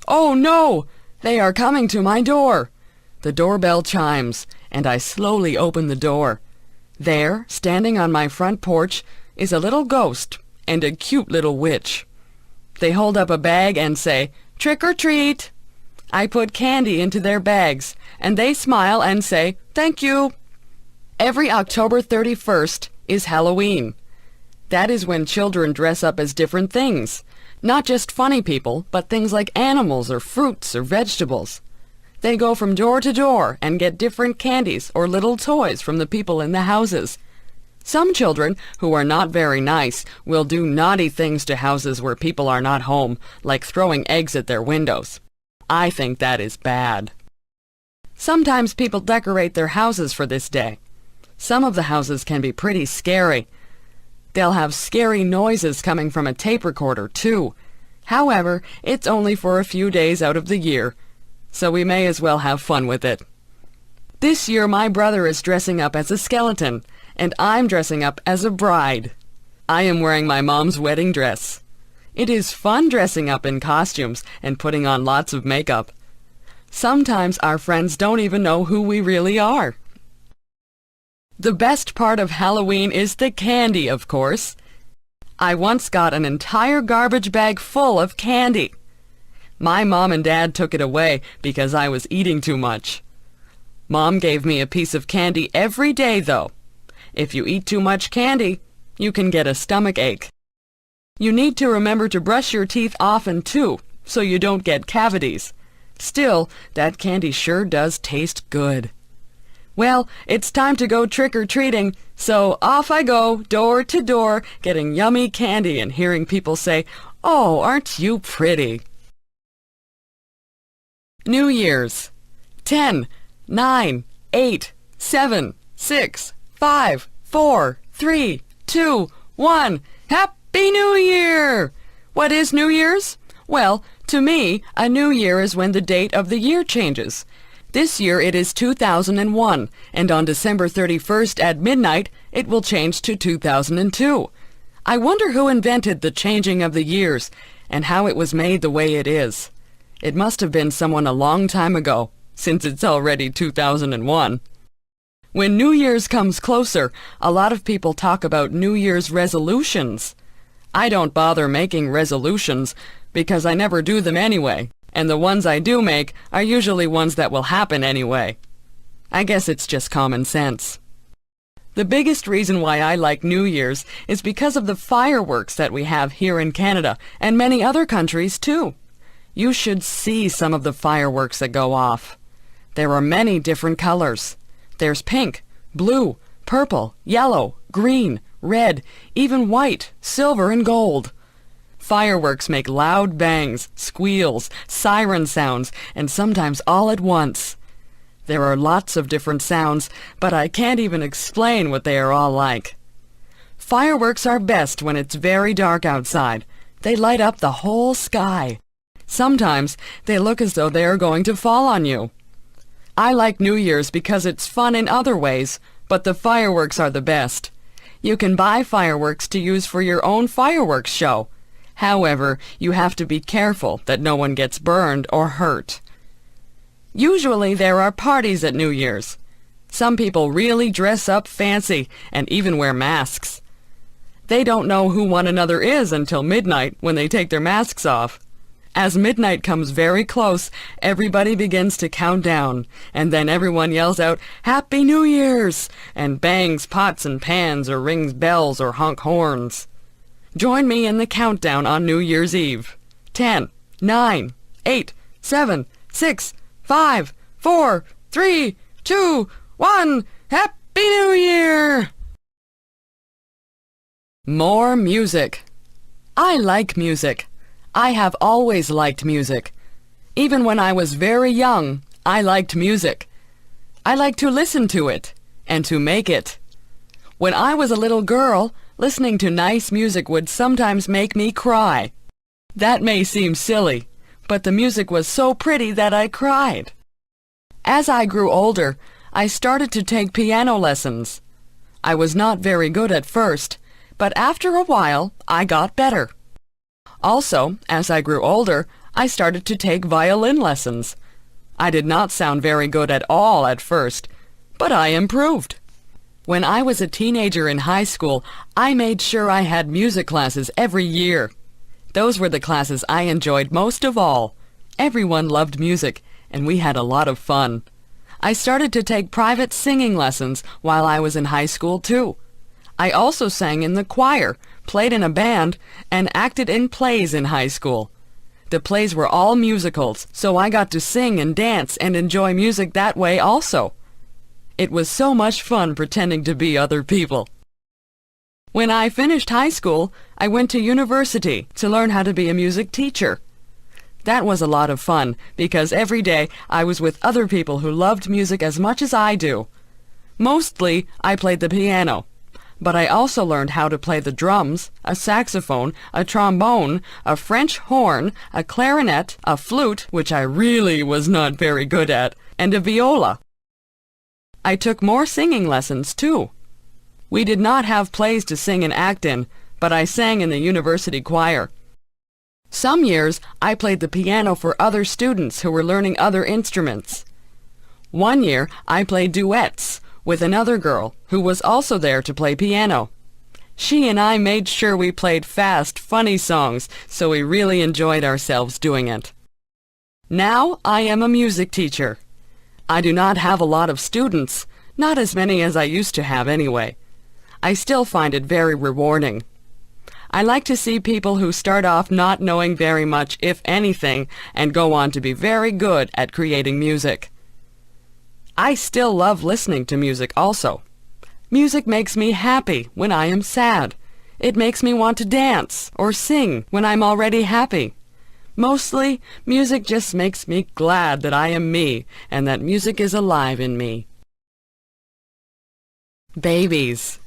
Oh no! They are coming to my door. The doorbell chimes, and I slowly open the door. There, standing on my front porch, is a little ghost and a cute little witch. They hold up a bag and say, "Trick or treat." I put candy into their bags, and they smile and say, "Thank you." Every October 31st is Halloween. That is when children dress up as different things. Not just funny people, but things like animals or fruits or vegetables. They go from door to door and get different candies or little toys from the people in the houses. Some children, who are not very nice, will do naughty things to houses where people are not home, like throwing eggs at their windows. I think that is bad. Sometimes people decorate their houses for this day. Some of the houses can be pretty scary. They'll have scary noises coming from a tape recorder, too. However, it's only for a few days out of the year, so we may as well have fun with it. This year my brother is dressing up as a skeleton, and I'm dressing up as a bride. I am wearing my mom's wedding dress. It is fun dressing up in costumes and putting on lots of makeup. Sometimes our friends don't even know who we really are. The best part of Halloween is the candy, of course. I once got an entire garbage bag full of candy. My mom and dad took it away because I was eating too much. Mom gave me a piece of candy every day, though. If you eat too much candy, you can get a stomach ache. You need to remember to brush your teeth often, too, so you don't get cavities. Still, that candy sure does taste good. Well, it's time to go trick-or-treating, so off I go, door to door, getting yummy candy and hearing people say, "Oh, aren't you pretty?" New Year's. 10, 9, 8, 7, 6, 5, 4, 3, 2, 1. Happy New Year! What is New Year's? Well, to me, a new year is when the date of the year changes. This year it is 2001, and on December 31st at midnight, it will change to 2002. I wonder who invented the changing of the years, and how it was made the way it is. It must have been someone a long time ago, since it's already 2001. When New Year's comes closer, a lot of people talk about New Year's resolutions. I don't bother making resolutions because I never do them anyway, and the ones I do make are usually ones that will happen anyway. I guess it's just common sense. The biggest reason why I like New Year's is because of the fireworks that we have here in Canada and many other countries too. You should see some of the fireworks that go off. There are many different colors. There's pink, blue, purple, yellow, green, red, even white, silver, and gold. Fireworks make loud bangs, squeals, siren sounds, and sometimes all at once. There are lots of different sounds, but I can't even explain what they are all like. Fireworks are best when it's very dark outside. They light up the whole sky. Sometimes they look as though they are going to fall on you. I like New Year's because it's fun in other ways, but the fireworks are the best. You can buy fireworks to use for your own fireworks show. However, you have to be careful that no one gets burned or hurt. Usually there are parties at New Year's. Some people really dress up fancy and even wear masks. They don't know who one another is until midnight when they take their masks off. As midnight comes very close, everybody begins to count down, and then everyone yells out, "Happy New Year's!" and bangs pots and pans or rings bells or honk horns. Join me in the countdown on New Year's Eve. 10, 9, 8, 7, 6, 5, 4, 3, 2, 1. Happy New Year! More music. I like music. I have always liked music. Even when I was very young, I liked music. I like to listen to it and to make it. When I was a little girl, listening to nice music would sometimes make me cry. That may seem silly, but the music was so pretty that I cried. As I grew older, I started to take piano lessons. I was not very good at first, but after a while, I got better. Also, as I grew older, I started to take violin lessons. I did not sound very good at all at first, but I improved. When I was a teenager in high school, I made sure I had music classes every year. Those were the classes I enjoyed most of all. Everyone loved music, and we had a lot of fun. I started to take private singing lessons while I was in high school, too. I also sang in the choir, played in a band, and acted in plays in high school. The plays were all musicals, so I got to sing and dance and enjoy music that way also. It was so much fun pretending to be other people. When I finished high school, I went to university to learn how to be a music teacher. That was a lot of fun because every day I was with other people who loved music as much as I do. Mostly, I played the piano. But I also learned how to play the drums, a saxophone, a trombone, a French horn, a clarinet, a flute, which I really was not very good at, and a viola. I took more singing lessons, too. We did not have plays to sing and act in, but I sang in the university choir. Some years, I played the piano for other students who were learning other instruments. One year, I played duets with another girl who was also there to play piano. She and I made sure we played fast, funny songs, so we really enjoyed ourselves doing it. Now I am a music teacher. I do not have a lot of students, not as many as I used to have anyway. I still find it very rewarding. I like to see people who start off not knowing very much, if anything, and go on to be very good at creating music. I still love listening to music also. Music makes me happy when I am sad. It makes me want to dance or sing when I'm already happy. Mostly, music just makes me glad that I am me and that music is alive in me. Babies.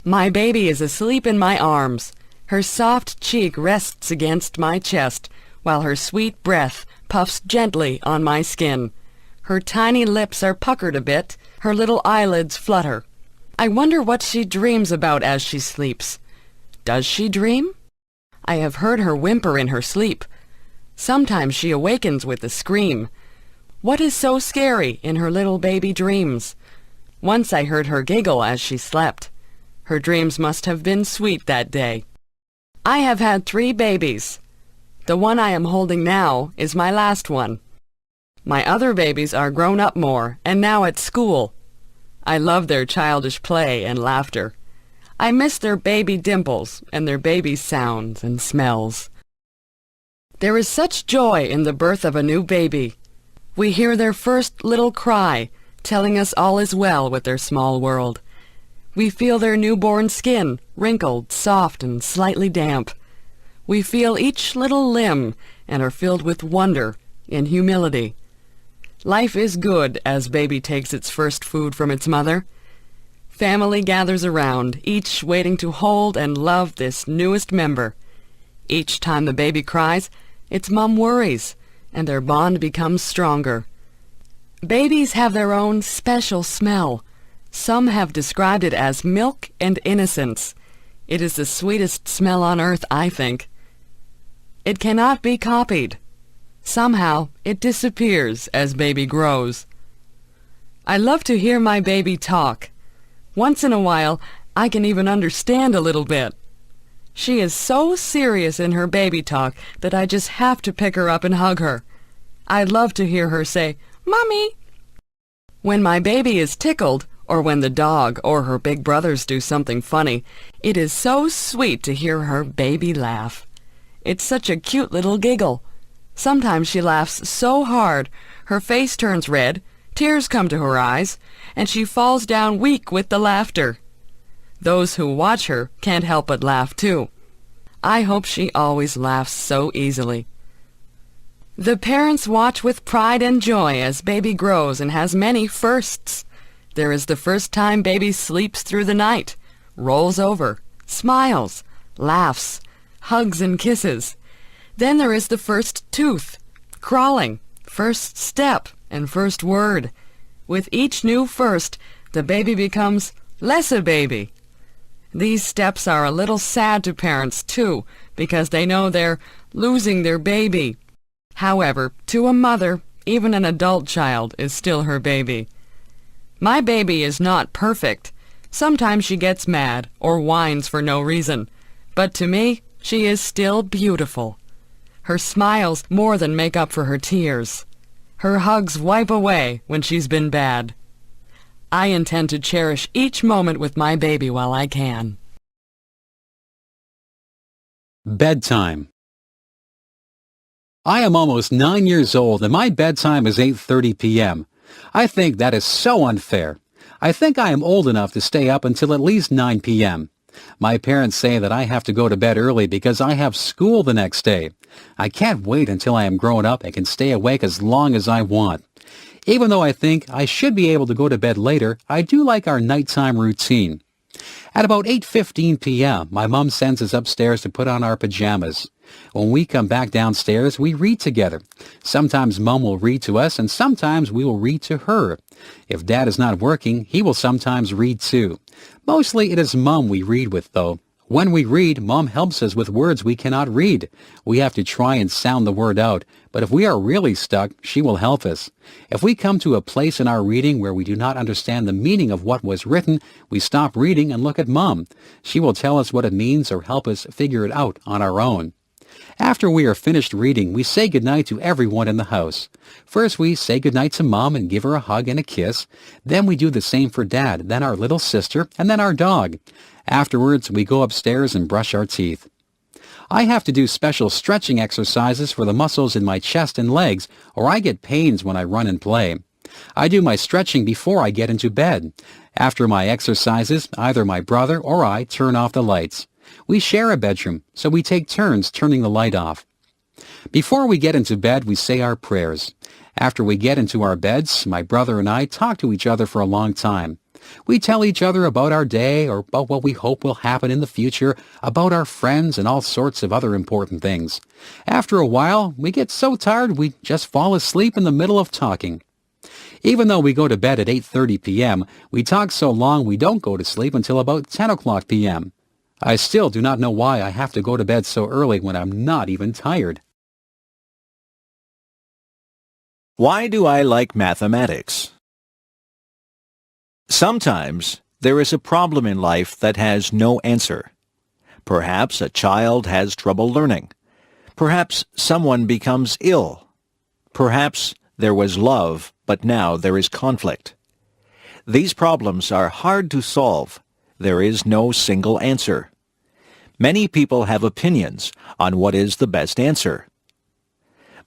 My baby is asleep in my arms. Her soft cheek rests against my chest, while her sweet breath puffs gently on my skin. Her tiny lips are puckered a bit, her little eyelids flutter. I wonder what she dreams about as she sleeps. Does she dream? I have heard her whimper in her sleep. Sometimes she awakens with a scream. What is so scary in her little baby dreams? Once I heard her giggle as she slept. Her dreams must have been sweet that day. I have had 3 babies. The one I am holding now is my last one. My other babies are grown up more and now at school. I love their childish play and laughter. I miss their baby dimples and their baby sounds and smells. There is such joy in the birth of a new baby. We hear their first little cry, telling us all is well with their small world. We feel their newborn skin, wrinkled, soft, and slightly damp. We feel each little limb and are filled with wonder and humility. Life is good as baby takes its first food from its mother. Family gathers around, each waiting to hold and love this newest member. Each time the baby cries, its mom worries, and their bond becomes stronger. Babies have their own special smell. Some have described it as milk and innocence. It is the sweetest smell on earth, I think. It cannot be copied. Somehow it disappears as baby grows. I love to hear my baby talk. Once in a while, I can even understand a little bit. She is so serious in her baby talk that I just have to pick her up and hug her. I love to hear her say, "Mommy." When my baby is tickled, or when the dog or her big brothers do something funny, it is so sweet to hear her baby laugh. It's such a cute little giggle. Sometimes she laughs so hard, her face turns red, tears come to her eyes, and she falls down weak with the laughter. Those who watch her can't help but laugh too. I hope she always laughs so easily. The parents watch with pride and joy as baby grows and has many firsts. There is the first time baby sleeps through the night, rolls over, smiles, laughs, hugs and kisses. Then there is the first tooth, crawling, first step, and first word. With each new first, the baby becomes less a baby. These steps are a little sad to parents, too, because they know they're losing their baby. However, to a mother, even an adult child is still her baby. My baby is not perfect. Sometimes she gets mad or whines for no reason. But to me, she is still beautiful. Her smiles more than make up for her tears. Her hugs wipe away when she's been bad. I intend to cherish each moment with my baby while I can. Bedtime. I am almost 9 years old and my bedtime is 8:30 p.m. I think that is so unfair. I think I am old enough to stay up until at least 9 p.m. My parents say that I have to go to bed early because I have school the next day. I can't wait until I am grown up and can stay awake as long as I want. Even though I think I should be able to go to bed later, I do like our nighttime routine. At about 8:15 p.m., my mom sends us upstairs to put on our pajamas. When we come back downstairs, we read together. Sometimes Mom will read to us, and sometimes we will read to her. If Dad is not working, he will sometimes read too. Mostly it is Mom we read with, though. When we read, Mom helps us with words we cannot read. We have to try and sound the word out, but if we are really stuck, she will help us. If we come to a place in our reading where we do not understand the meaning of what was written, we stop reading and look at Mom. She will tell us what it means or help us figure it out on our own. After we are finished reading, we say goodnight to everyone in the house. First, we say goodnight to Mom and give her a hug and a kiss. Then we do the same for Dad, then our little sister, and then our dog. Afterwards, we go upstairs and brush our teeth. I have to do special stretching exercises for the muscles in my chest and legs, or I get pains when I run and play. I do my stretching before I get into bed. After my exercises, either my brother or I turn off the lights. We share a bedroom, so we take turns turning the light off. Before we get into bed, we say our prayers. After we get into our beds, my brother and I talk to each other for a long time. We tell each other about our day or about what we hope will happen in the future, about our friends and all sorts of other important things. After a while, we get so tired we just fall asleep in the middle of talking. Even though we go to bed at 8:30 p.m., we talk so long we don't go to sleep until about 10 o'clock p.m. I still do not know why I have to go to bed so early when I'm not even tired. Why do I like mathematics? Sometimes there is a problem in life that has no answer. Perhaps a child has trouble learning. Perhaps someone becomes ill. Perhaps there was love, but now there is conflict. These problems are hard to solve. There is no single answer. Many people have opinions on what is the best answer.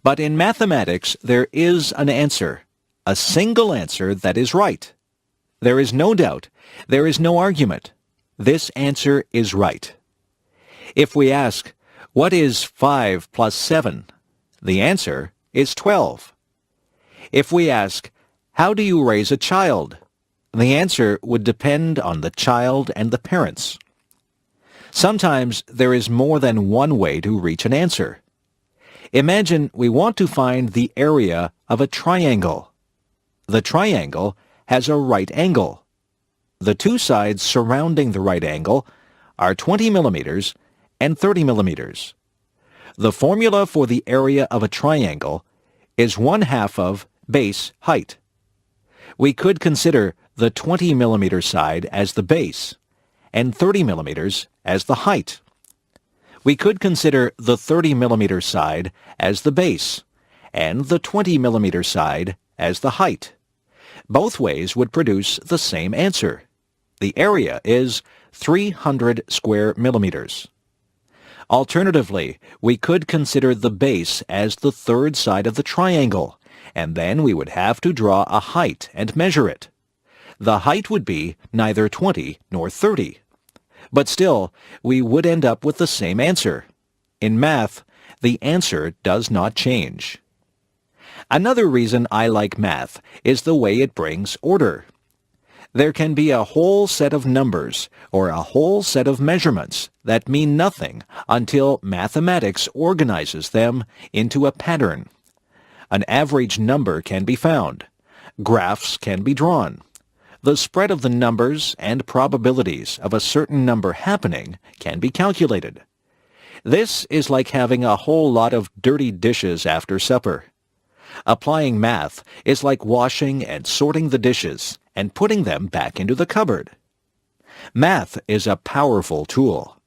But in mathematics, there is an answer, a single answer that is right. There is no doubt. There is no argument. This answer is right. If we ask, what is 5 plus 7? The answer is 12. If we ask, how do you raise a child? The answer would depend on the child and the parents. Sometimes there is more than one way to reach an answer. Imagine we want to find the area of a triangle. The triangle has a right angle. The two sides surrounding the right angle are 20 millimeters and 30 millimeters. The formula for the area of a triangle is 1/2 of base height. We could consider the 20 millimeter side as the base and 30 millimeters as the height. We could consider the 30 millimeter side as the base and the 20 millimeter side as the height. Both ways would produce the same answer. The area is 300 square millimeters. Alternatively, we could consider the base as the third side of the triangle, and then we would have to draw a height and measure it. The height would be neither 20 nor 30. But still, we would end up with the same answer. In math, the answer does not change. Another reason I like math is the way it brings order. There can be a whole set of numbers or a whole set of measurements that mean nothing until mathematics organizes them into a pattern. An average number can be found. Graphs can be drawn. The spread of the numbers and probabilities of a certain number happening can be calculated. This is like having a whole lot of dirty dishes after supper. Applying math is like washing and sorting the dishes and putting them back into the cupboard. Math is a powerful tool.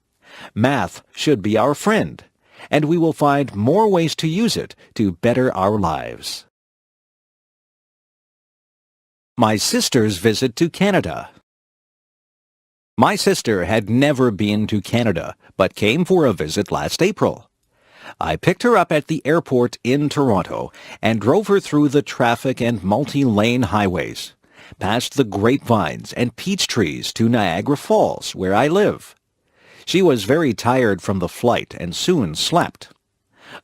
Math should be our friend, and we will find more ways to use it to better our lives. My sister's visit to Canada. My sister had never been to Canada, but came for a visit last April. I picked her up at the airport in Toronto and drove her through the traffic and multi-lane highways, past the grapevines and peach trees to Niagara Falls, where I live. She was very tired from the flight and soon slept.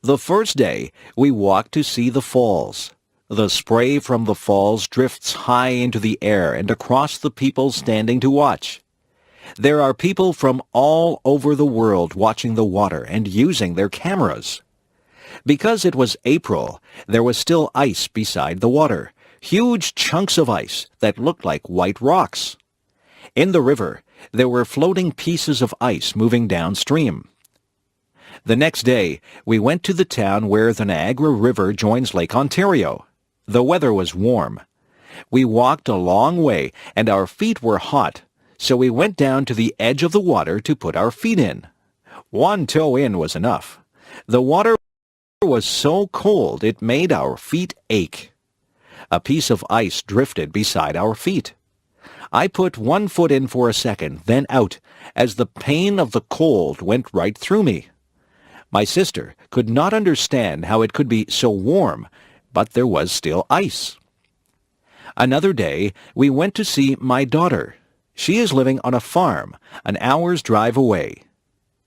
The first day, we walked to see the falls. The spray from the falls drifts high into the air and across the people standing to watch. There are people from all over the world watching the water and using their cameras. Because it was April, there was still ice beside the water, huge chunks of ice that looked like white rocks. In the river, there were floating pieces of ice moving downstream. The next day, we went to the town where the Niagara River joins Lake Ontario. The weather was warm. We walked a long way, and our feet were hot, so we went down to the edge of the water to put our feet in. One toe in was enough. The water was so cold it made our feet ache. A piece of ice drifted beside our feet. I put one foot in for a second, then out, as the pain of the cold went right through me. My sister could not understand how it could be so warm, but there was still ice. Another day, we went to see my daughter. She is living on a farm, an hour's drive away.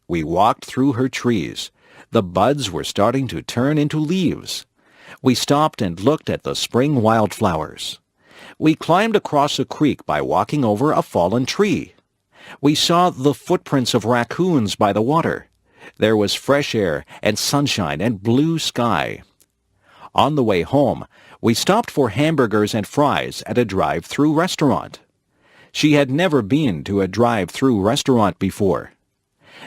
We walked through her trees. The buds were starting to turn into leaves. We stopped and looked at the spring wildflowers. We climbed across a creek by walking over a fallen tree. We saw the footprints of raccoons by the water. There was fresh air and sunshine and blue sky. On the way home, we stopped for hamburgers and fries at a drive-through restaurant. She had never been to a drive-through restaurant before.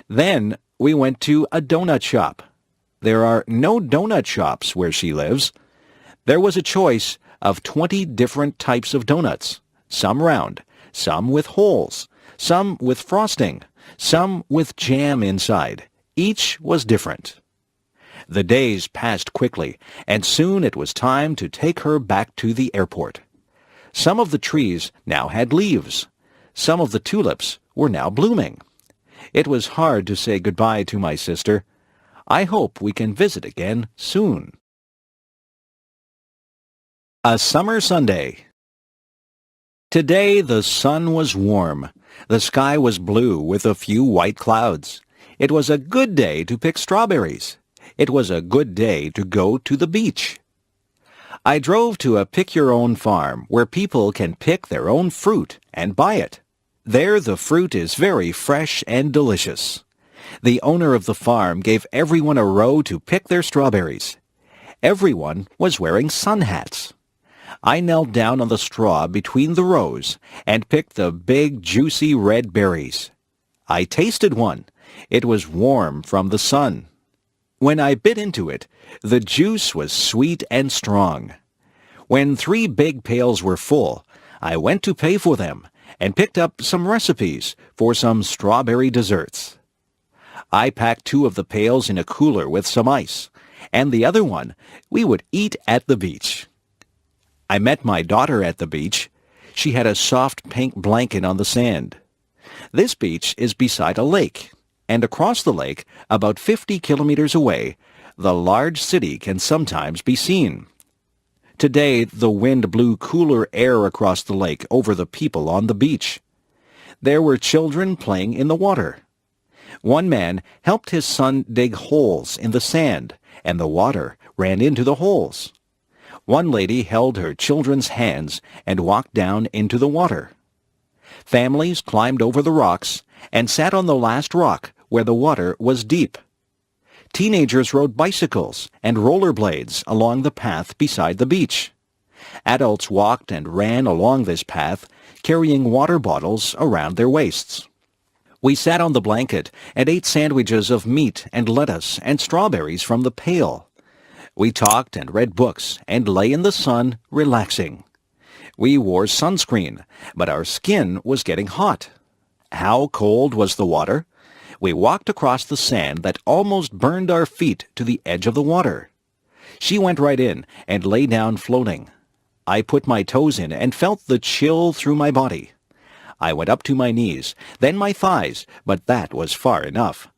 Then we went to a donut shop. There are no donut shops where she lives. There was a choice of 20 different types of donuts, some round, some with holes, some with frosting, some with jam inside. Each was different. The days passed quickly, and soon it was time to take her back to the airport. Some of the trees now had leaves. Some of the tulips were now blooming. It was hard to say goodbye to my sister. I hope we can visit again soon. A summer Sunday. Today the sun was warm. The sky was blue with a few white clouds. It was a good day to pick strawberries. It was a good day to go to the beach. I drove to a pick-your-own farm where people can pick their own fruit and buy it. There the fruit is very fresh and delicious. The owner of the farm gave everyone a row to pick their strawberries. Everyone was wearing sun hats. I knelt down on the straw between the rows and picked the big, juicy red berries. I tasted one. It was warm from the sun. When I bit into it, the juice was sweet and strong. When 3 big pails were full, I went to pay for them and picked up some recipes for some strawberry desserts. I packed 2 of the pails in a cooler with some ice, and the other one we would eat at the beach. I met my daughter at the beach. She had a soft pink blanket on the sand. This beach is beside a lake, and across the lake, about 50 kilometers away, the large city can sometimes be seen. Today, the wind blew cooler air across the lake over the people on the beach. There were children playing in the water. One man helped his son dig holes in the sand, and the water ran into the holes. One lady held her children's hands and walked down into the water. Families climbed over the rocks and sat on the last rock where the water was deep. Teenagers rode bicycles and rollerblades along the path beside the beach. Adults walked and ran along this path, carrying water bottles around their waists. We sat on the blanket and ate sandwiches of meat and lettuce and strawberries from the pail. We talked and read books and lay in the sun, relaxing. We wore sunscreen, but our skin was getting hot. How cold was the water? We walked across the sand that almost burned our feet to the edge of the water. She went right in and lay down floating. I put my toes in and felt the chill through my body. I went up to my knees, then my thighs, but that was far enough.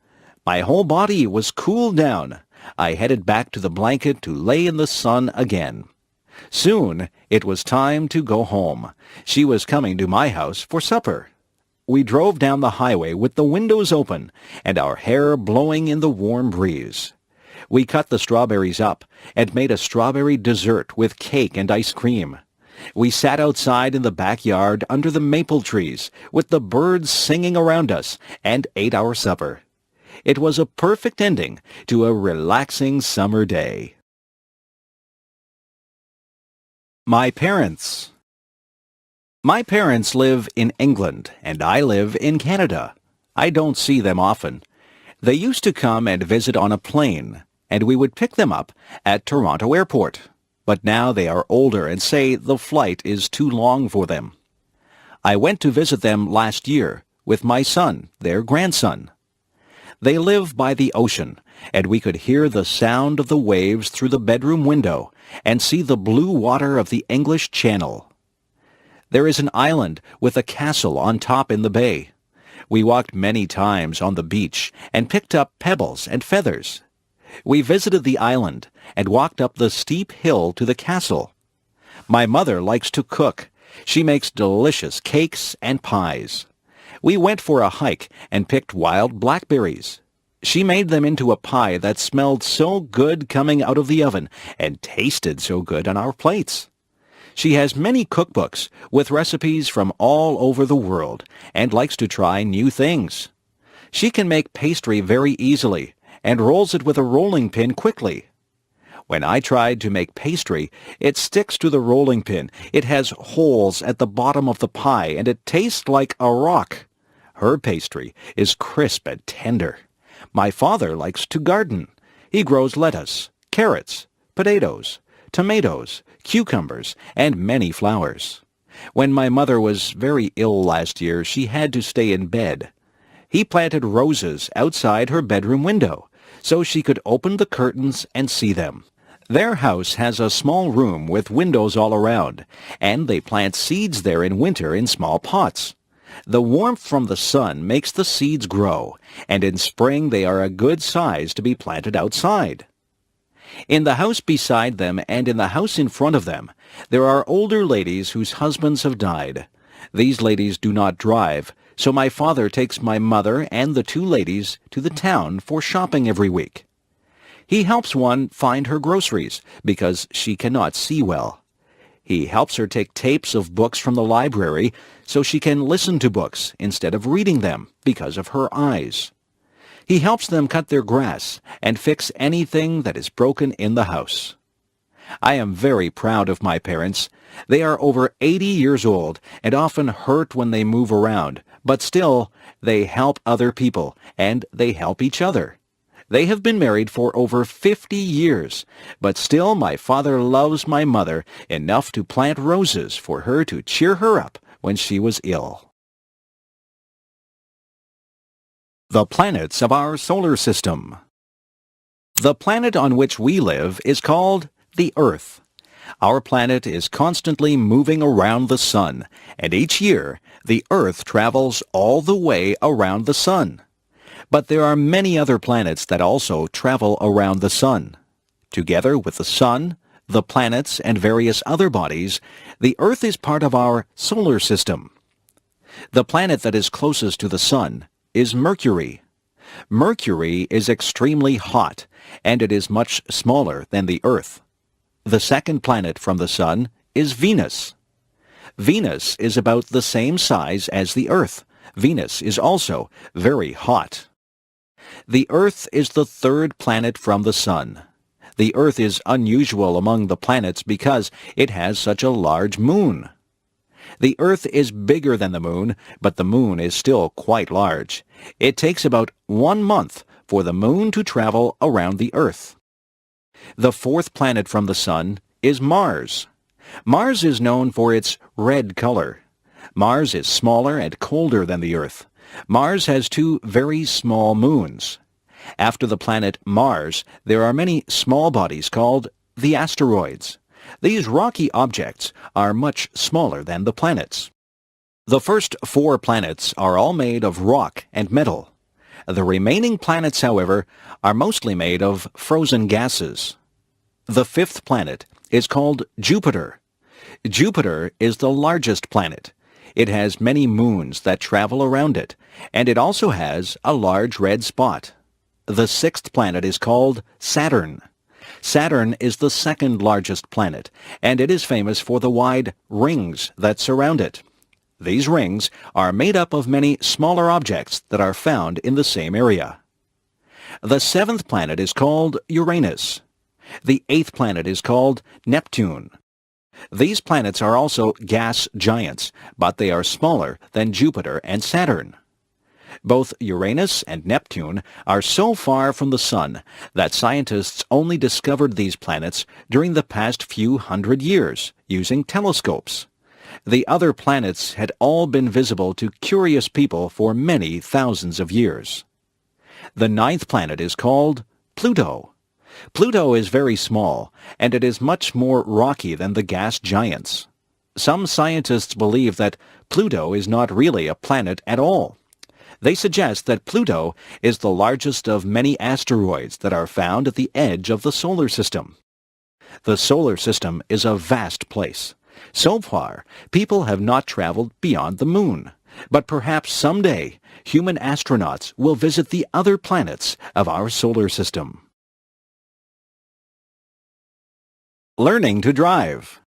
My whole body was cooled down. I headed back to the blanket to lay in the sun again. Soon it was time to go home. She was coming to my house for supper. We drove down the highway with the windows open and our hair blowing in the warm breeze. We cut the strawberries up and made a strawberry dessert with cake and ice cream. We sat outside in the backyard under the maple trees with the birds singing around us and ate our supper. It was a perfect ending to a relaxing summer day. My parents. My parents live in England, and I live in Canada. I don't see them often. They used to come and visit on a plane, and we would pick them up at Toronto Airport. But now they are older and say the flight is too long for them. I went to visit them last year with my son, their grandson. They live by the ocean, and we could hear the sound of the waves through the bedroom window and see the blue water of the English Channel. There is an island with a castle on top in the bay. We walked many times on the beach and picked up pebbles and feathers. We visited the island and walked up the steep hill to the castle. My mother likes to cook. She makes delicious cakes and pies. We went for a hike and picked wild blackberries. She made them into a pie that smelled so good coming out of the oven and tasted so good on our plates. She has many cookbooks with recipes from all over the world and likes to try new things. She can make pastry very easily and rolls it with a rolling pin quickly. When I tried to make pastry, it sticks to the rolling pin. It has holes at the bottom of the pie and it tastes like a rock. Her pastry is crisp and tender. My father likes to garden. He grows lettuce, carrots, potatoes, tomatoes, cucumbers, and many flowers. When my mother was very ill last year, she had to stay in bed. He planted roses outside her bedroom window, so she could open the curtains and see them. Their house has a small room with windows all around, and they plant seeds there in winter in small pots. The warmth from the sun makes the seeds grow, and in spring they are a good size to be planted outside. In the house beside them and in the house in front of them, there are older ladies whose husbands have died. These ladies do not drive, so my father takes my mother and the 2 ladies to the town for shopping every week. He helps one find her groceries because she cannot see well. He helps her take tapes of books from the library so she can listen to books instead of reading them because of her eyes. He helps them cut their grass and fix anything that is broken in the house. I am very proud of my parents. They are over 80 years old and often hurt when they move around, but still, they help other people and they help each other. They have been married for over 50 years, but still my father loves my mother enough to plant roses for her to cheer her up when she was ill. The planets of our solar system. The planet on which we live is called the Earth. Our planet is constantly moving around the sun, and each year the Earth travels all the way around the sun. But there are many other planets that also travel around the sun. Together with the sun, the planets, and various other bodies, the Earth is part of our solar system. The planet that is closest to the sun is Mercury. Mercury is extremely hot, and it is much smaller than the Earth. The second planet from the sun is Venus. Venus is about the same size as the Earth. Venus is also very hot. The Earth is the third planet from the sun. The Earth is unusual among the planets because it has such a large moon. The Earth is bigger than the moon, but the moon is still quite large. It takes about 1 month for the moon to travel around the Earth. The fourth planet from the sun is Mars. Mars is known for its red color. Mars is smaller and colder than the Earth. Mars has 2 very small moons. After the planet Mars, there are many small bodies called the asteroids. These rocky objects are much smaller than the planets. The first 4 planets are all made of rock and metal. The remaining planets, however, are mostly made of frozen gases. The 5th planet is called Jupiter. Jupiter is the largest planet. It has many moons that travel around it, and it also has a large red spot. The 6th planet is called Saturn. Saturn is the second largest planet, and it is famous for the wide rings that surround it. These rings are made up of many smaller objects that are found in the same area. The 7th planet is called Uranus. The 8th planet is called Neptune. These planets are also gas giants, but they are smaller than Jupiter and Saturn. Both Uranus and Neptune are so far from the sun that scientists only discovered these planets during the past few hundred years using telescopes. The other planets had all been visible to curious people for many thousands of years. The 9th planet is called Pluto. Pluto is very small, and it is much more rocky than the gas giants. Some scientists believe that Pluto is not really a planet at all. They suggest that Pluto is the largest of many asteroids that are found at the edge of the solar system. The solar system is a vast place. So far, people have not traveled beyond the moon, but perhaps someday human astronauts will visit the other planets of our solar system. Learning to drive.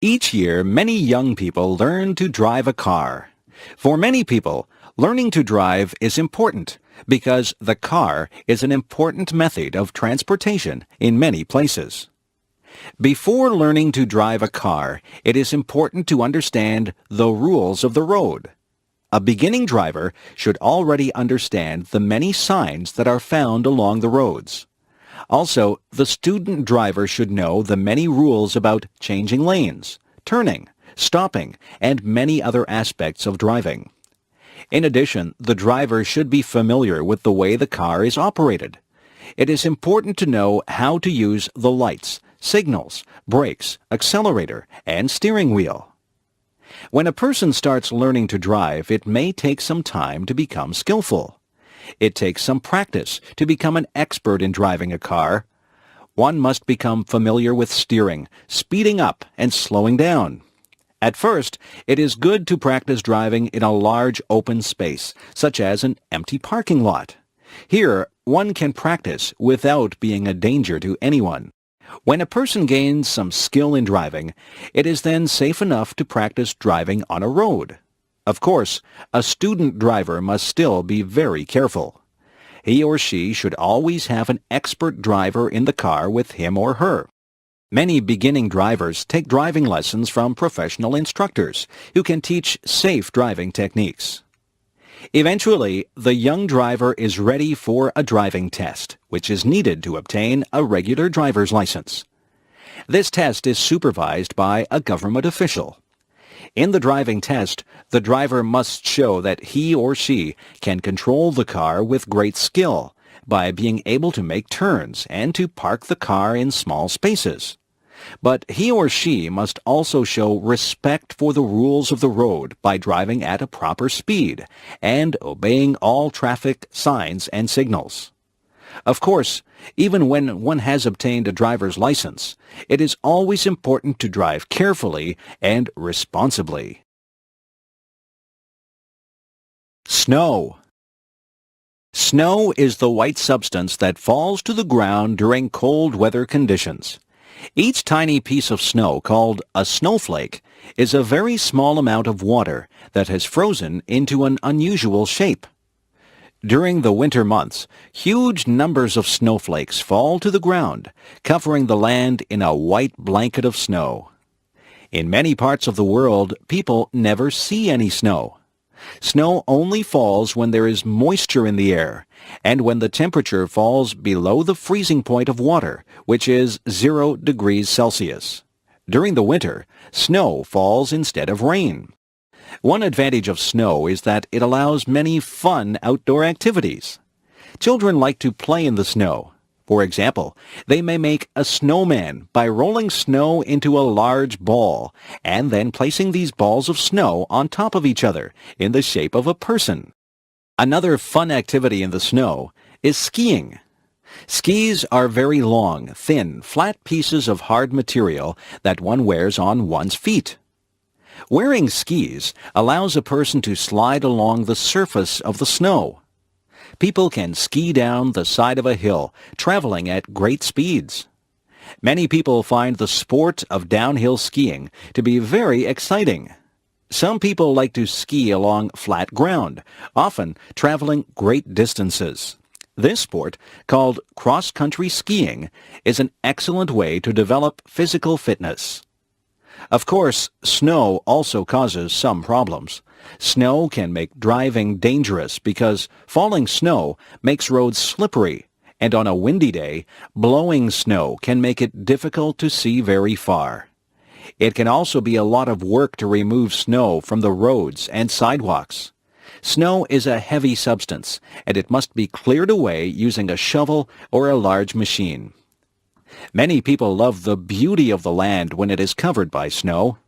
Each year, many young people learn to drive a car. For many people, learning to drive is important because the car is an important method of transportation in many places. Before learning to drive a car, it is important to understand the rules of the road. A beginning driver should already understand the many signs that are found along the roads. Also, the student driver should know the many rules about changing lanes, turning, stopping, and many other aspects of driving. In addition, the driver should be familiar with the way the car is operated. It is important to know how to use the lights, signals, brakes, accelerator, and steering wheel. When a person starts learning to drive, it may take some time to become skillful. It takes some practice to become an expert in driving a car. One must become familiar with steering, speeding up, and slowing down. At first, it is good to practice driving in a large open space, such as an empty parking lot. Here, one can practice without being a danger to anyone. When a person gains some skill in driving, it is then safe enough to practice driving on a road. Of course, a student driver must still be very careful. He or she should always have an expert driver in the car with him or her. Many beginning drivers take driving lessons from professional instructors who can teach safe driving techniques. Eventually, the young driver is ready for a driving test, which is needed to obtain a regular driver's license. This test is supervised by a government official. In the driving test, the driver must show that he or she can control the car with great skill by being able to make turns and to park the car in small spaces. But he or she must also show respect for the rules of the road by driving at a proper speed and obeying all traffic signs and signals. Of course, even when one has obtained a driver's license, it is always important to drive carefully and responsibly. Snow. Snow is the white substance that falls to the ground during cold weather conditions. Each tiny piece of snow, called a snowflake, is a very small amount of water that has frozen into an unusual shape. During the winter months, huge numbers of snowflakes fall to the ground, covering the land in a white blanket of snow. In many parts of the world, people never see any snow. Snow only falls when there is moisture in the air, and when the temperature falls below the freezing point of water, which is 0 degrees Celsius. During the winter, snow falls instead of rain. One advantage of snow is that it allows many fun outdoor activities. Children like to play in the snow. For example, they may make a snowman by rolling snow into a large ball and then placing these balls of snow on top of each other in the shape of a person. Another fun activity in the snow is skiing. Skis are very long, thin, flat pieces of hard material that one wears on one's feet. Wearing skis allows a person to slide along the surface of the snow. People can ski down the side of a hill, traveling at great speeds. Many people find the sport of downhill skiing to be very exciting. Some people like to ski along flat ground, often traveling great distances. This sport, called cross-country skiing, is an excellent way to develop physical fitness. Of course, snow also causes some problems. Snow can make driving dangerous because falling snow makes roads slippery, and on a windy day, blowing snow can make it difficult to see very far. It can also be a lot of work to remove snow from the roads and sidewalks. Snow is a heavy substance, and it must be cleared away using a shovel or a large machine. Many people love the beauty of the land when it is covered by snow.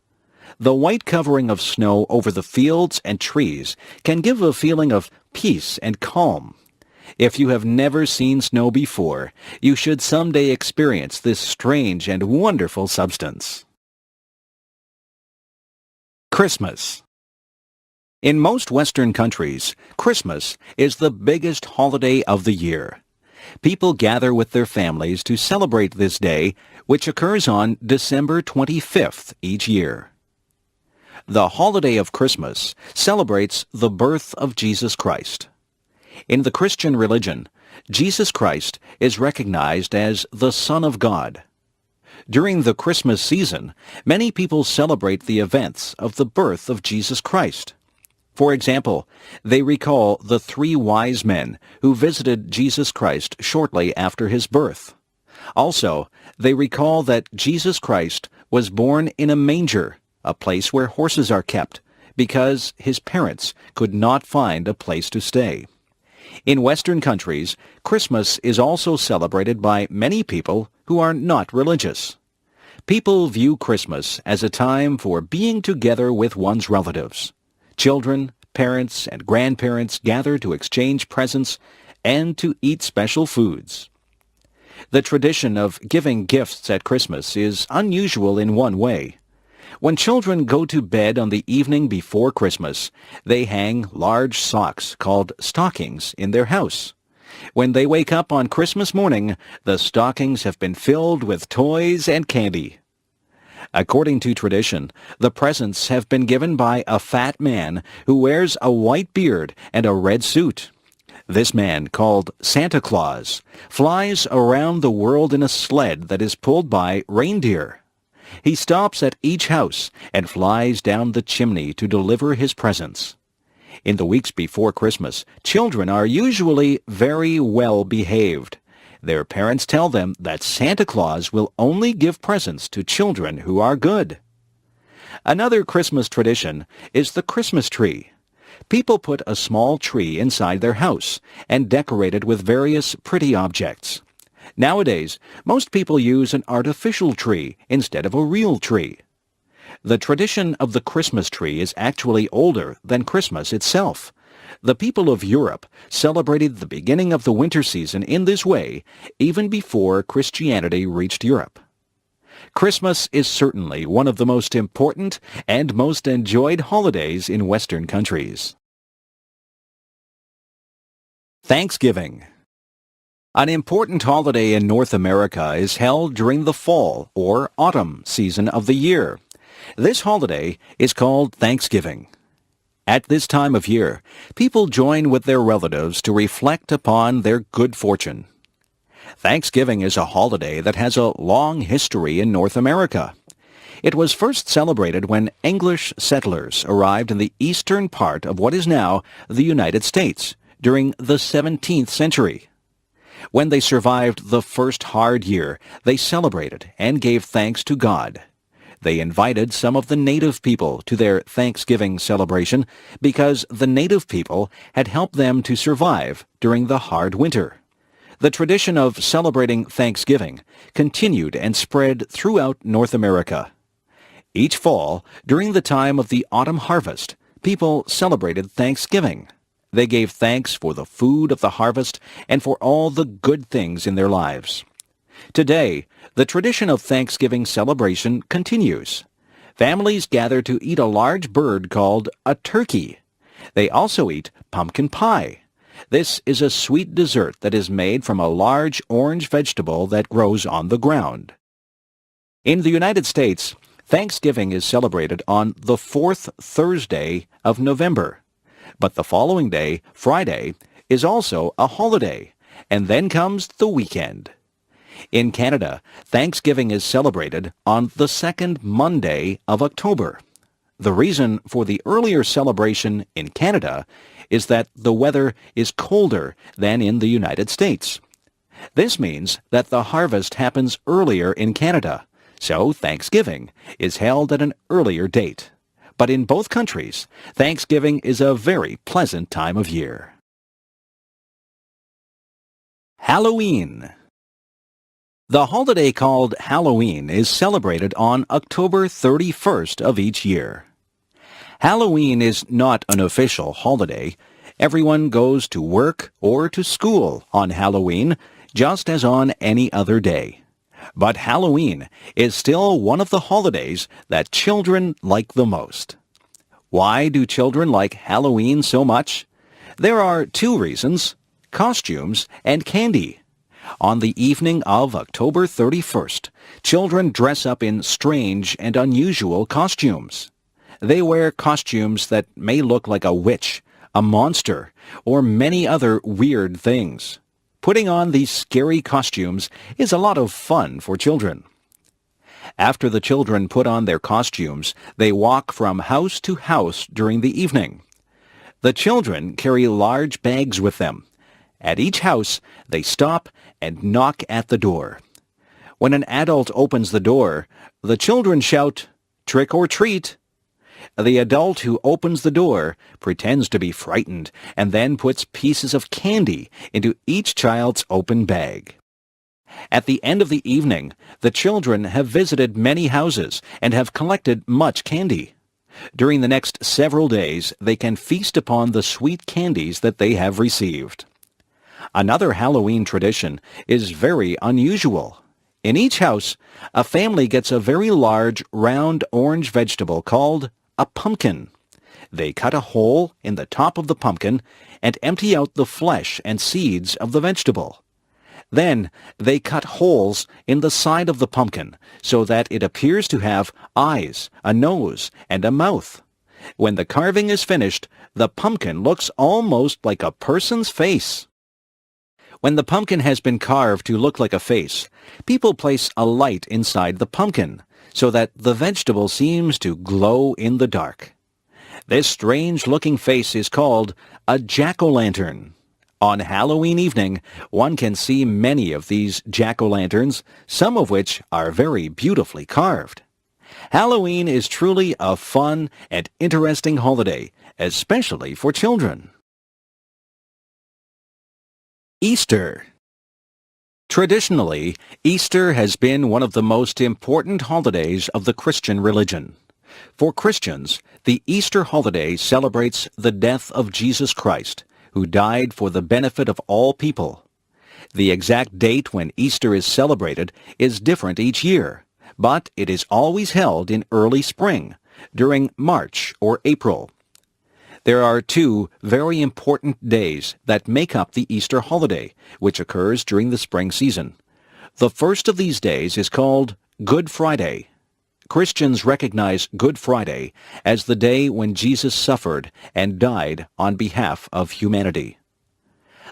The white covering of snow over the fields and trees can give a feeling of peace and calm. If you have never seen snow before, you should someday experience this strange and wonderful substance. Christmas. In most Western countries, Christmas is the biggest holiday of the year. People gather with their families to celebrate this day, which occurs on December 25th each year. The holiday of Christmas celebrates the birth of Jesus Christ. In the Christian religion, Jesus Christ is recognized as the Son of God. During the Christmas season, many people celebrate the events of the birth of Jesus Christ. For example, they recall the 3 wise men who visited Jesus Christ shortly after his birth. Also, they recall that Jesus Christ was born in a manger, a place where horses are kept, because his parents could not find a place to stay. In Western countries, Christmas is also celebrated by many people who are not religious. People view Christmas as a time for being together with one's relatives. Children, parents, and grandparents gather to exchange presents and to eat special foods. The tradition of giving gifts at Christmas is unusual in one way. When children go to bed on the evening before Christmas, they hang large socks called stockings in their house. When they wake up on Christmas morning, the stockings have been filled with toys and candy. According to tradition, the presents have been given by a fat man who wears a white beard and a red suit. This man, called Santa Claus, flies around the world in a sled that is pulled by reindeer. He stops at each house and flies down the chimney to deliver his presents. In the weeks before Christmas, children are usually very well behaved. Their parents tell them that Santa Claus will only give presents to children who are good. Another Christmas tradition is the Christmas tree. People put a small tree inside their house and decorate it with various pretty objects. Nowadays, most people use an artificial tree instead of a real tree. The tradition of the Christmas tree is actually older than Christmas itself. The people of Europe celebrated the beginning of the winter season in this way even before Christianity reached Europe. Christmas is certainly one of the most important and most enjoyed holidays in Western countries. Thanksgiving. An important holiday in North America is held during the fall or autumn season of the year. This holiday is called Thanksgiving. At this time of year, people join with their relatives to reflect upon their good fortune. Thanksgiving is a holiday that has a long history in North America. It was first celebrated when English settlers arrived in the eastern part of what is now the United States during the 17th century. When they survived the first hard year, they celebrated and gave thanks to God. They invited some of the native people to their Thanksgiving celebration because the native people had helped them to survive during the hard winter. The tradition of celebrating Thanksgiving continued and spread throughout North America. Each fall, during the time of the autumn harvest, people celebrated Thanksgiving. They gave thanks for the food of the harvest and for all the good things in their lives. Today, the tradition of Thanksgiving celebration continues. Families gather to eat a large bird called a turkey. They also eat pumpkin pie. This is a sweet dessert that is made from a large orange vegetable that grows on the ground. In the United States, Thanksgiving is celebrated on the fourth Thursday of November. But the following day, Friday, is also a holiday, and then comes the weekend. In Canada, Thanksgiving is celebrated on the second Monday of October. The reason for the earlier celebration in Canada is that the weather is colder than in the United States. This means that the harvest happens earlier in Canada, so Thanksgiving is held at an earlier date. But in both countries, Thanksgiving is a very pleasant time of year. Halloween. The holiday called Halloween is celebrated on October 31st of each year. Halloween is not an official holiday. Everyone goes to work or to school on Halloween, just as on any other day. But Halloween is still one of the holidays that children like the most. Why do children like Halloween so much? There are two reasons: costumes and candy. On the evening of October 31st, children dress up in strange and unusual costumes. They wear costumes that may look like a witch, a monster, or many other weird things. Putting on these scary costumes is a lot of fun for children. After the children put on their costumes, they walk from house to house during the evening. The children carry large bags with them. At each house, they stop and knock at the door. When an adult opens the door, the children shout, "Trick or treat!" The adult who opens the door pretends to be frightened and then puts pieces of candy into each child's open bag. At the end of the evening, the children have visited many houses and have collected much candy. During the next several days, they can feast upon the sweet candies that they have received. Another Halloween tradition is very unusual. In each house, a family gets a very large, round orange vegetable called a pumpkin. They cut a hole in the top of the pumpkin and empty out the flesh and seeds of the vegetable. Then they cut holes in the side of the pumpkin so that it appears to have eyes, a nose, and a mouth. When the carving is finished, the pumpkin looks almost like a person's face. When the pumpkin has been carved to look like a face, people place a light inside the pumpkin so that the vegetable seems to glow in the dark. This strange-looking face is called a jack-o'-lantern. On Halloween evening, one can see many of these jack-o'-lanterns, some of which are very beautifully carved. Halloween is truly a fun and interesting holiday, especially for children. Easter. Traditionally, Easter has been one of the most important holidays of the Christian religion. For Christians, the Easter holiday celebrates the death of Jesus Christ, who died for the benefit of all people. The exact date when Easter is celebrated is different each year, but it is always held in early spring, during March or April. There are two very important days that make up the Easter holiday, which occurs during the spring season. The first of these days is called Good Friday. Christians recognize Good Friday as the day when Jesus suffered and died on behalf of humanity.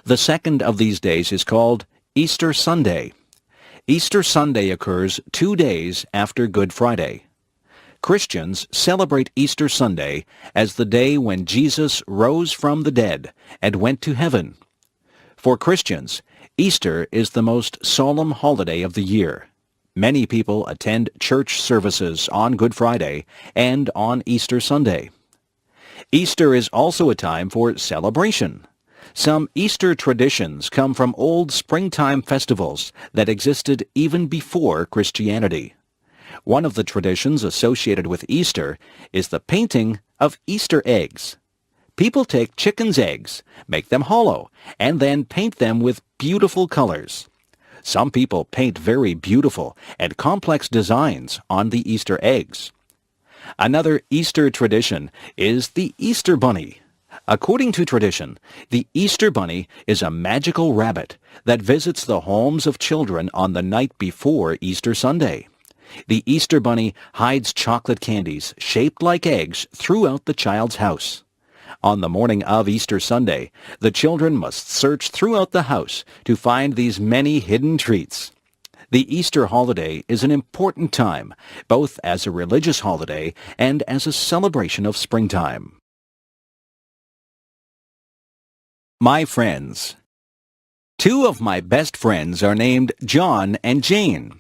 The second of these days is called Easter Sunday. Easter Sunday occurs 2 days after Good Friday. Christians celebrate Easter Sunday as the day when Jesus rose from the dead and went to heaven. For Christians, Easter is the most solemn holiday of the year. Many people attend church services on Good Friday and on Easter Sunday. Easter is also a time for celebration. Some Easter traditions come from old springtime festivals that existed even before Christianity. One of the traditions associated with Easter is the painting of Easter eggs. People take chicken's eggs, make them hollow, and then paint them with beautiful colors. Some people paint very beautiful and complex designs on the Easter eggs. Another Easter tradition is the Easter Bunny. According to tradition, the Easter Bunny is a magical rabbit that visits the homes of children on the night before Easter Sunday. The Easter Bunny hides chocolate candies shaped like eggs throughout the child's house. On the morning of Easter Sunday, the children must search throughout the house to find these many hidden treats. The Easter holiday is an important time, both as a religious holiday and as a celebration of springtime. My friends. 2 of my best friends are named John and Jane.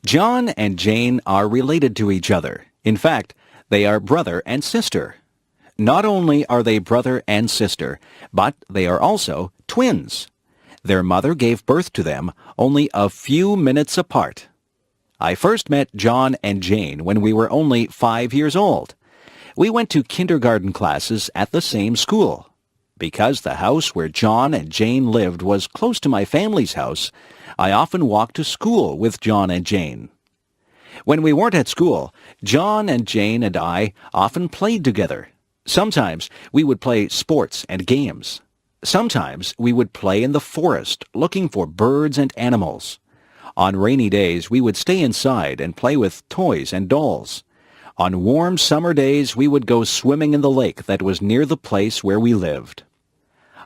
John and Jane are related to each other. In fact, they are brother and sister. Not only are they brother and sister, but they are also twins. Their mother gave birth to them only a few minutes apart. I first met John and Jane when we were only 5 years old. We went to kindergarten classes at the same school. Because the house where John and Jane lived was close to my family's house, I often walked to school with John and Jane. When we weren't at school, John and Jane and I often played together. Sometimes we would play sports and games. Sometimes we would play in the forest looking for birds and animals. On rainy days, we would stay inside and play with toys and dolls. On warm summer days, we would go swimming in the lake that was near the place where we lived.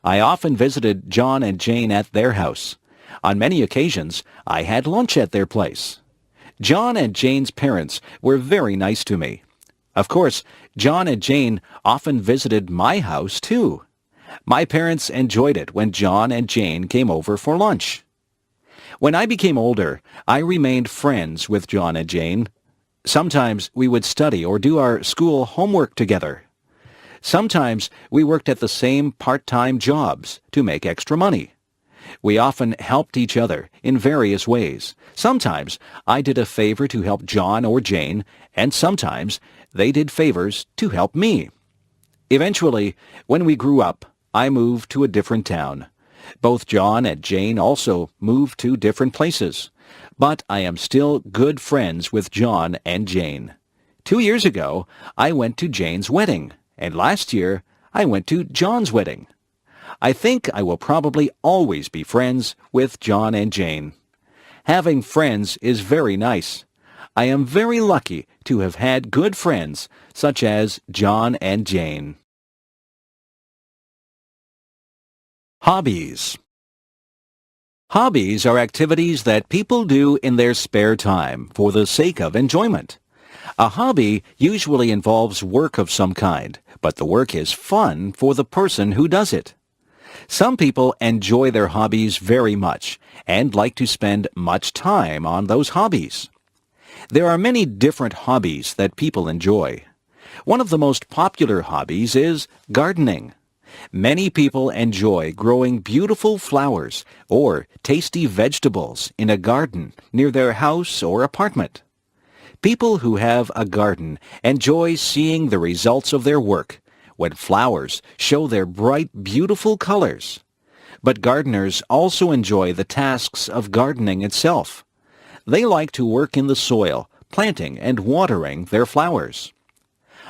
I often visited John and Jane at their house. On many occasions, I had lunch at their place. John and Jane's parents were very nice to me. Of course, John and Jane often visited my house, too. My parents enjoyed it when John and Jane came over for lunch. When I became older, I remained friends with John and Jane. Sometimes we would study or do our school homework together. Sometimes we worked at the same part-time jobs to make extra money. We often helped each other in various ways. Sometimes I did a favor to help John or Jane, and sometimes they did favors to help me. Eventually, when we grew up, I moved to a different town. Both John and Jane also moved to different places. But I am still good friends with John and Jane. 2 years ago, I went to Jane's wedding, and last year, I went to John's wedding. I think I will probably always be friends with John and Jane. Having friends is very nice. I am very lucky to have had good friends such as John and Jane. Hobbies. Hobbies are activities that people do in their spare time for the sake of enjoyment. A hobby usually involves work of some kind, but the work is fun for the person who does it. Some people enjoy their hobbies very much and like to spend much time on those hobbies. There are many different hobbies that people enjoy. One of the most popular hobbies is gardening. Many people enjoy growing beautiful flowers or tasty vegetables in a garden near their house or apartment. People who have a garden enjoy seeing the results of their work when flowers show their bright, beautiful colors. But gardeners also enjoy the tasks of gardening itself. They like to work in the soil, planting and watering their flowers.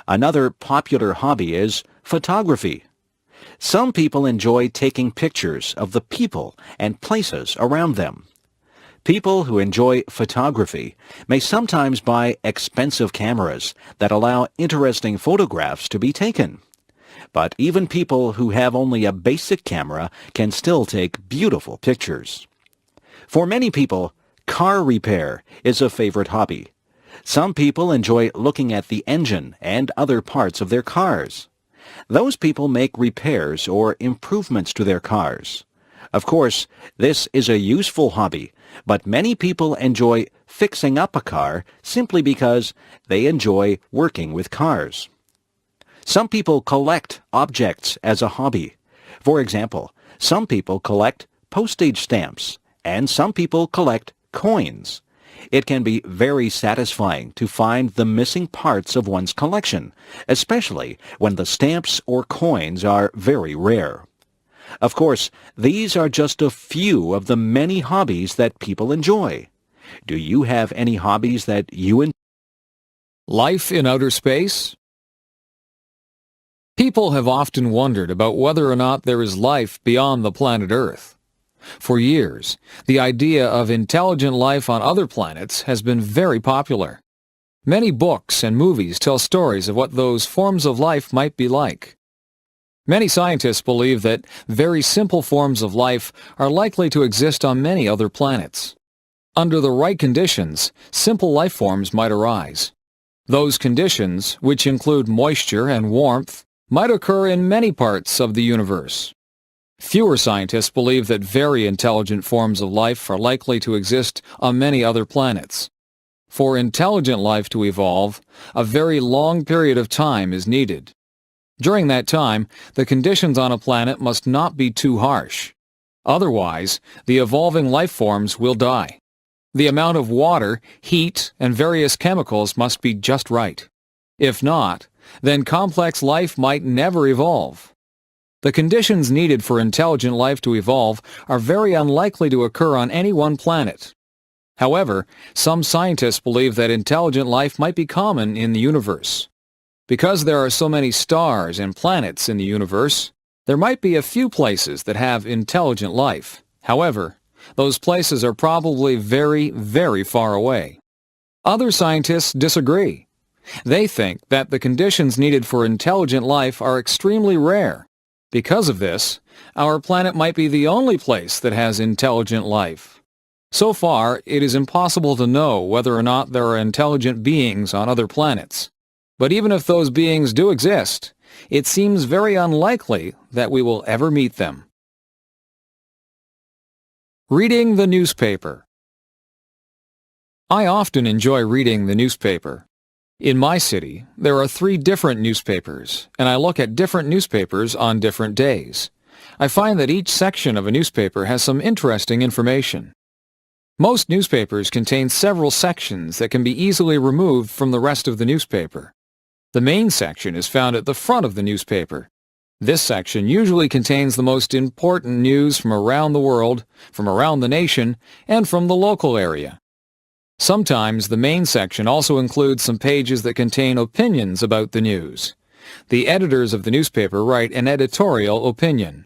Another popular hobby is photography. Some people enjoy taking pictures of the people and places around them. People who enjoy photography may sometimes buy expensive cameras that allow interesting photographs to be taken. But even people who have only a basic camera can still take beautiful pictures. For many people, car repair is a favorite hobby. Some people enjoy looking at the engine and other parts of their cars. Those people make repairs or improvements to their cars. Of course, this is a useful hobby, but many people enjoy fixing up a car simply because they enjoy working with cars. Some people collect objects as a hobby. For example, some people collect postage stamps, and some people collect coins. It can be very satisfying to find the missing parts of one's collection, especially when the stamps or coins are very rare. Of course, these are just a few of the many hobbies that people enjoy. Do you have any hobbies that you enjoy? Life in outer space? People have often wondered about whether or not there is life beyond the planet Earth. For years, the idea of intelligent life on other planets has been very popular. Many books and movies tell stories of what those forms of life might be like. Many scientists believe that very simple forms of life are likely to exist on many other planets. Under the right conditions, simple life forms might arise. Those conditions, which include moisture and warmth, might occur in many parts of the universe. Fewer scientists believe that very intelligent forms of life are likely to exist on many other planets. For intelligent life to evolve, a very long period of time is needed. During that time, the conditions on a planet must not be too harsh. Otherwise, the evolving life forms will die. The amount of water, heat, and various chemicals must be just right. If not, then complex life might never evolve. The conditions needed for intelligent life to evolve are very unlikely to occur on any one planet. However, some scientists believe that intelligent life might be common in the universe. Because there are so many stars and planets in the universe, there might be a few places that have intelligent life. However, those places are probably very, very far away. Other scientists disagree. They think that the conditions needed for intelligent life are extremely rare. Because of this, our planet might be the only place that has intelligent life. So far, it is impossible to know whether or not there are intelligent beings on other planets. But even if those beings do exist, it seems very unlikely that we will ever meet them. Reading the newspaper. I often enjoy reading the newspaper. In my city, there are 3 different newspapers, and I look at different newspapers on different days. I find that each section of a newspaper has some interesting information. Most newspapers contain several sections that can be easily removed from the rest of the newspaper. The main section is found at the front of the newspaper. This section usually contains the most important news from around the world, from around the nation, and from the local area. Sometimes the main section also includes some pages that contain opinions about the news. The editors of the newspaper write an editorial opinion.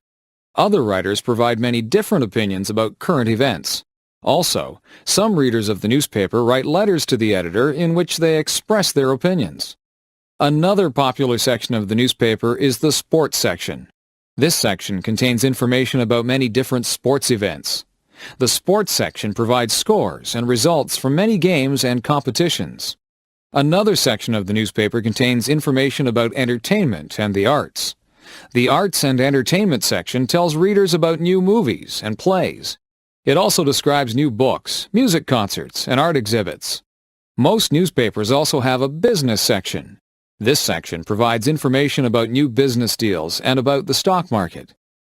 Other writers provide many different opinions about current events. Also, some readers of the newspaper write letters to the editor in which they express their opinions. Another popular section of the newspaper is the sports section. This section contains information about many different sports events. The sports section provides scores and results from many games and competitions. Another section of the newspaper contains information about entertainment and the arts. The arts and entertainment section tells readers about new movies and plays. It also describes new books, music concerts, and art exhibits. Most newspapers also have a business section. This section provides information about new business deals and about the stock market.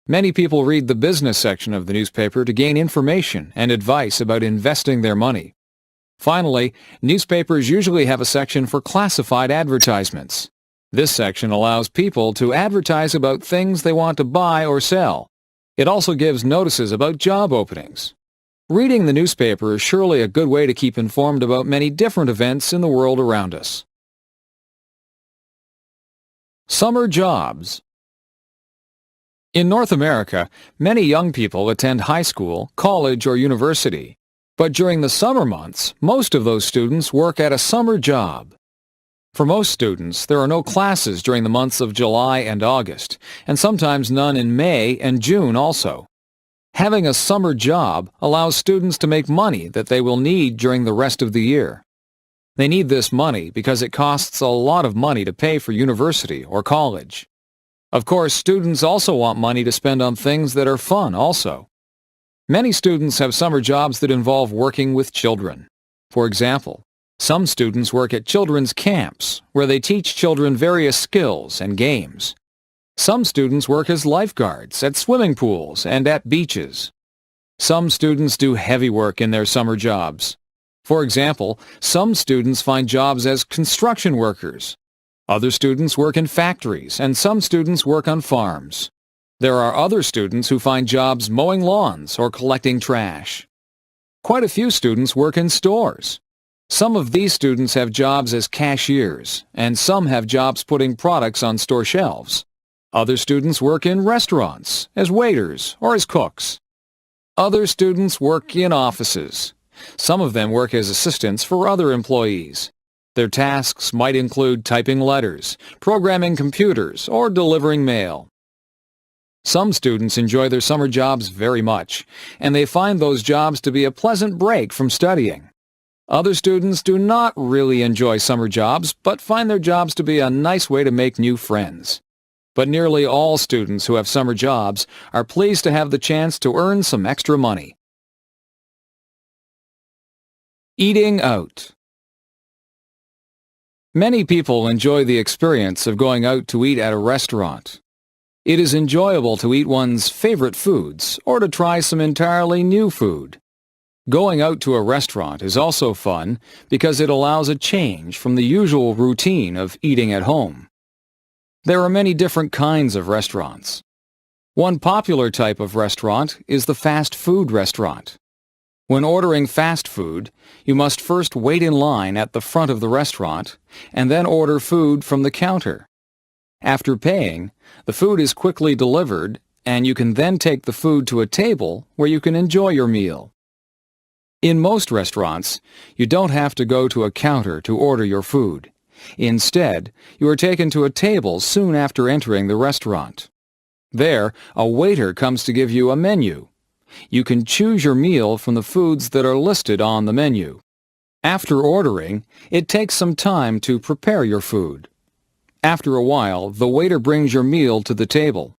Many people read the business section of the newspaper to gain information and advice about investing their money. Finally, newspapers usually have a section for classified advertisements. This section allows people to advertise about things they want to buy or sell. It also gives notices about job openings. Reading the newspaper is surely a good way to keep informed about many different events in the world around us. Summer jobs. In North America, many young people attend high school, college, or university. But during the summer months, most of those students work at a summer job. For most students, there are no classes during the months of July and August, and sometimes none in May and June also. Having a summer job allows students to make money that they will need during the rest of the year. They need this money because it costs a lot of money to pay for university or college. Of course, students also want money to spend on things that are fun also. Many students have summer jobs that involve working with children. For example, some students work at children's camps, where they teach children various skills and games. Some students work as lifeguards at swimming pools and at beaches. Some students do heavy work in their summer jobs. For example, some students find jobs as construction workers. Other students work in factories, and some students work on farms. There are other students who find jobs mowing lawns or collecting trash. Quite a few students work in stores. Some of these students have jobs as cashiers, and some have jobs putting products on store shelves. Other students work in restaurants, as waiters, or as cooks. Other students work in offices. Some of them work as assistants for other employees. Their tasks might include typing letters, programming computers, or delivering mail. Some students enjoy their summer jobs very much, and they find those jobs to be a pleasant break from studying. Other students do not really enjoy summer jobs, but find their jobs to be a nice way to make new friends. But nearly all students who have summer jobs are pleased to have the chance to earn some extra money. Eating out. Many people enjoy the experience of going out to eat at a restaurant. It is enjoyable to eat one's favorite foods or to try some entirely new food. Going out to a restaurant is also fun because it allows a change from the usual routine of eating at home. There are many different kinds of restaurants. One popular type of restaurant is the fast food restaurant. When ordering fast food, you must first wait in line at the front of the restaurant and then order food from the counter. After paying, the food is quickly delivered and you can then take the food to a table where you can enjoy your meal. In most restaurants, you don't have to go to a counter to order your food. Instead, you are taken to a table soon after entering the restaurant. There, a waiter comes to give you a menu. You can choose your meal from the foods that are listed on the menu. After ordering, it takes some time to prepare your food. After a while, the waiter brings your meal to the table.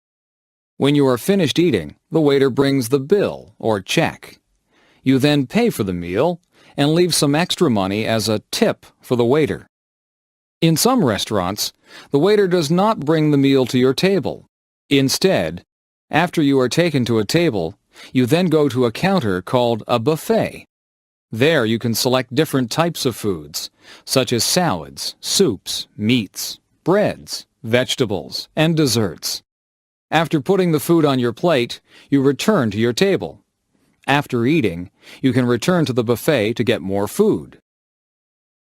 When you are finished eating, the waiter brings the bill or check. You then pay for the meal and leave some extra money as a tip for the waiter. In some restaurants, the waiter does not bring the meal to your table. Instead, after you are taken to a table, you then go to a counter called a buffet. There you can select different types of foods, such as salads, soups, meats, breads, vegetables, and desserts. After putting the food on your plate, you return to your table. After eating, you can return to the buffet to get more food.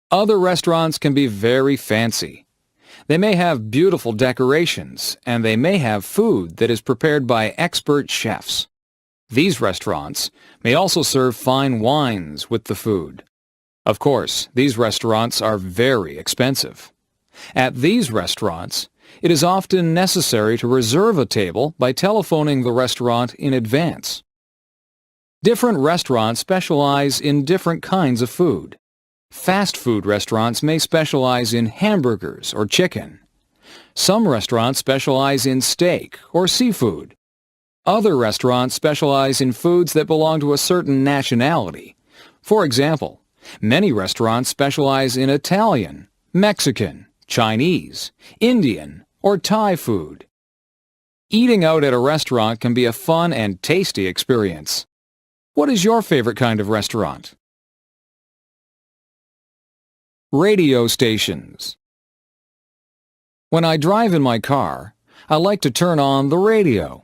Other restaurants can be very fancy. They may have beautiful decorations, and they may have food that is prepared by expert chefs. These restaurants may also serve fine wines with the food. Of course, these restaurants are very expensive. At these restaurants, it is often necessary to reserve a table by telephoning the restaurant in advance. Different restaurants specialize in different kinds of food. Fast food restaurants may specialize in hamburgers or chicken. Some restaurants specialize in steak or seafood. Other restaurants specialize in foods that belong to a certain nationality. For example, many restaurants specialize in Italian, Mexican, Chinese, Indian, or Thai food. Eating out at a restaurant can be a fun and tasty experience. What is your favorite kind of restaurant? Radio stations. When I drive in my car, I like to turn on the radio.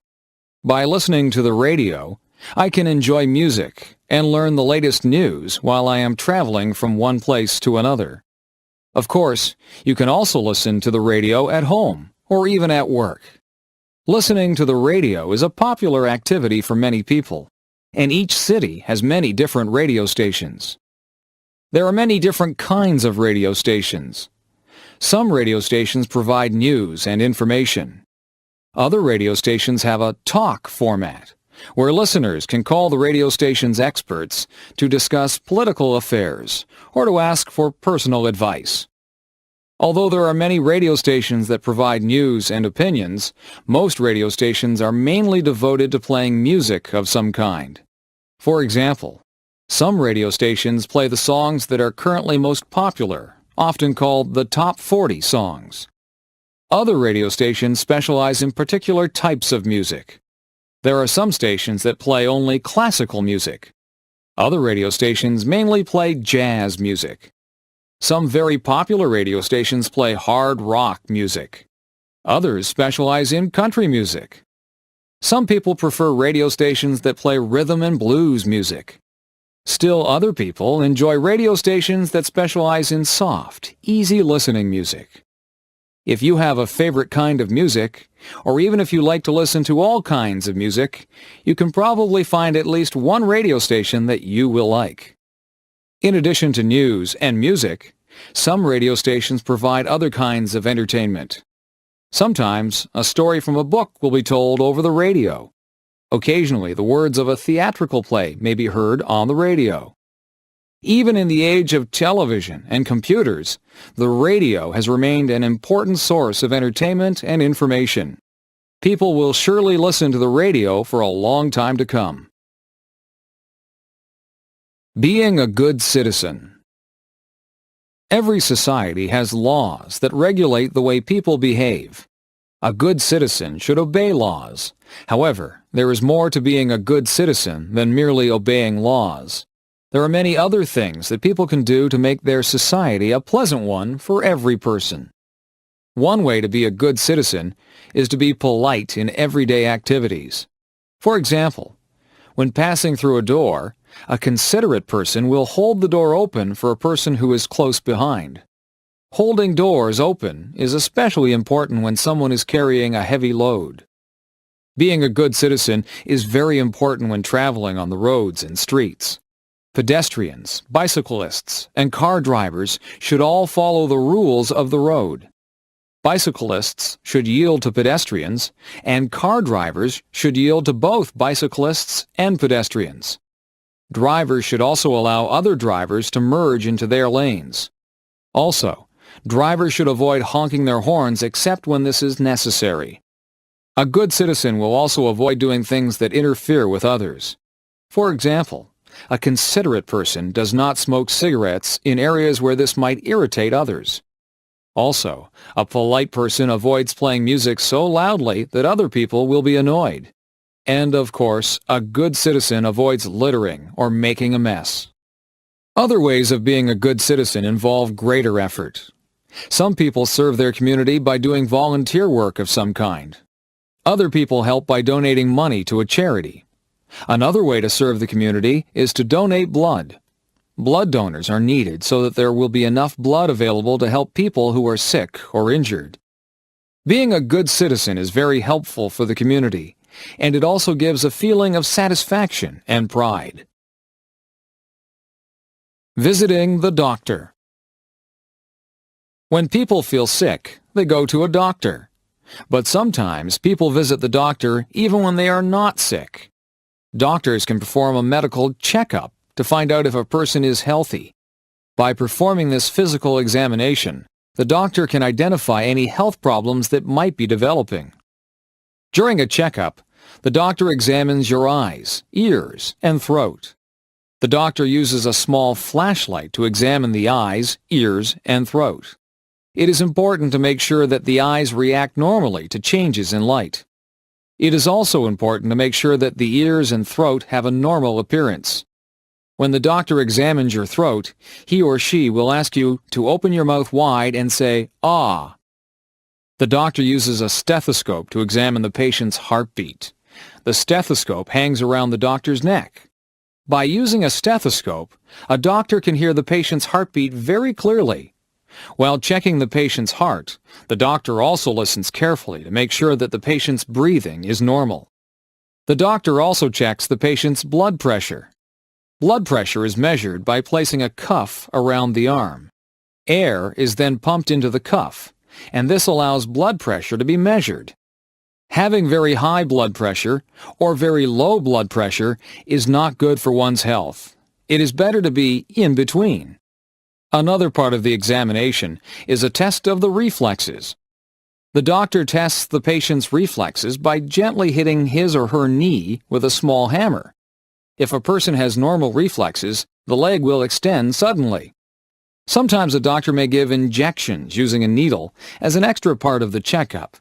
By listening to the radio, I can enjoy music and learn the latest news while I am traveling from one place to another. Of course, you can also listen to the radio at home or even at work. Listening to the radio is a popular activity for many people, and each city has many different radio stations. There are many different kinds of radio stations. Some radio stations provide news and information. Other radio stations have a talk format, where listeners can call the radio station's experts to discuss political affairs or to ask for personal advice. Although there are many radio stations that provide news and opinions, most radio stations are mainly devoted to playing music of some kind. For example, some radio stations play the songs that are currently most popular, often called the top 40 songs. Other radio stations specialize in particular types of music. There are some stations that play only classical music. Other radio stations mainly play jazz music. Some very popular radio stations play hard rock music. Others specialize in country music. Some people prefer radio stations that play rhythm and blues music. Still other people enjoy radio stations that specialize in soft, easy listening music. If you have a favorite kind of music, or even if you like to listen to all kinds of music, you can probably find at least one radio station that you will like. In addition to news and music, some radio stations provide other kinds of entertainment. Sometimes, a story from a book will be told over the radio. Occasionally, the words of a theatrical play may be heard on the radio. Even in the age of television and computers, the radio has remained an important source of entertainment and information. People will surely listen to the radio for a long time to come. Being a good citizen. Every society has laws that regulate the way people behave. A good citizen should obey laws. However, there is more to being a good citizen than merely obeying laws. There are many other things that people can do to make their society a pleasant one for every person. One way to be a good citizen is to be polite in everyday activities. For example, when passing through a door, a considerate person will hold the door open for a person who is close behind. Holding doors open is especially important when someone is carrying a heavy load. Being a good citizen is very important when traveling on the roads and streets. Pedestrians, bicyclists, and car drivers should all follow the rules of the road. Bicyclists should yield to pedestrians, and car drivers should yield to both bicyclists and pedestrians. Drivers should also allow other drivers to merge into their lanes. Also, drivers should avoid honking their horns except when this is necessary. A good citizen will also avoid doing things that interfere with others. For example, a considerate person does not smoke cigarettes in areas where this might irritate others. Also, a polite person avoids playing music so loudly that other people will be annoyed. And, of course, a good citizen avoids littering or making a mess. Other ways of being a good citizen involve greater effort. Some people serve their community by doing volunteer work of some kind. Other people help by donating money to a charity. Another way to serve the community is to donate blood. Blood donors are needed so that there will be enough blood available to help people who are sick or injured. Being a good citizen is very helpful for the community and it also gives a feeling of satisfaction and pride. Visiting the doctor. When people feel sick, they go to a doctor. But sometimes people visit the doctor even when they are not sick. Doctors can perform a medical checkup to find out if a person is healthy. By performing this physical examination, the doctor can identify any health problems that might be developing. During a checkup, the doctor examines your eyes, ears, and throat. The doctor uses a small flashlight to examine the eyes, ears, and throat. It is important to make sure that the eyes react normally to changes in light. It is also important to make sure that the ears and throat have a normal appearance. When the doctor examines your throat, he or she will ask you to open your mouth wide and say, "Ah." The doctor uses a stethoscope to examine the patient's heartbeat. The stethoscope hangs around the doctor's neck. By using a stethoscope, a doctor can hear the patient's heartbeat very clearly. While checking the patient's heart, the doctor also listens carefully to make sure that the patient's breathing is normal. The doctor also checks the patient's blood pressure. Blood pressure is measured by placing a cuff around the arm. Air is then pumped into the cuff, and this allows blood pressure to be measured. Having very high blood pressure or very low blood pressure is not good for one's health. It is better to be in between. Another part of the examination is a test of the reflexes. The doctor tests the patient's reflexes by gently hitting his or her knee with a small hammer. If a person has normal reflexes, the leg will extend suddenly. Sometimes a doctor may give injections using a needle as an extra part of the checkup.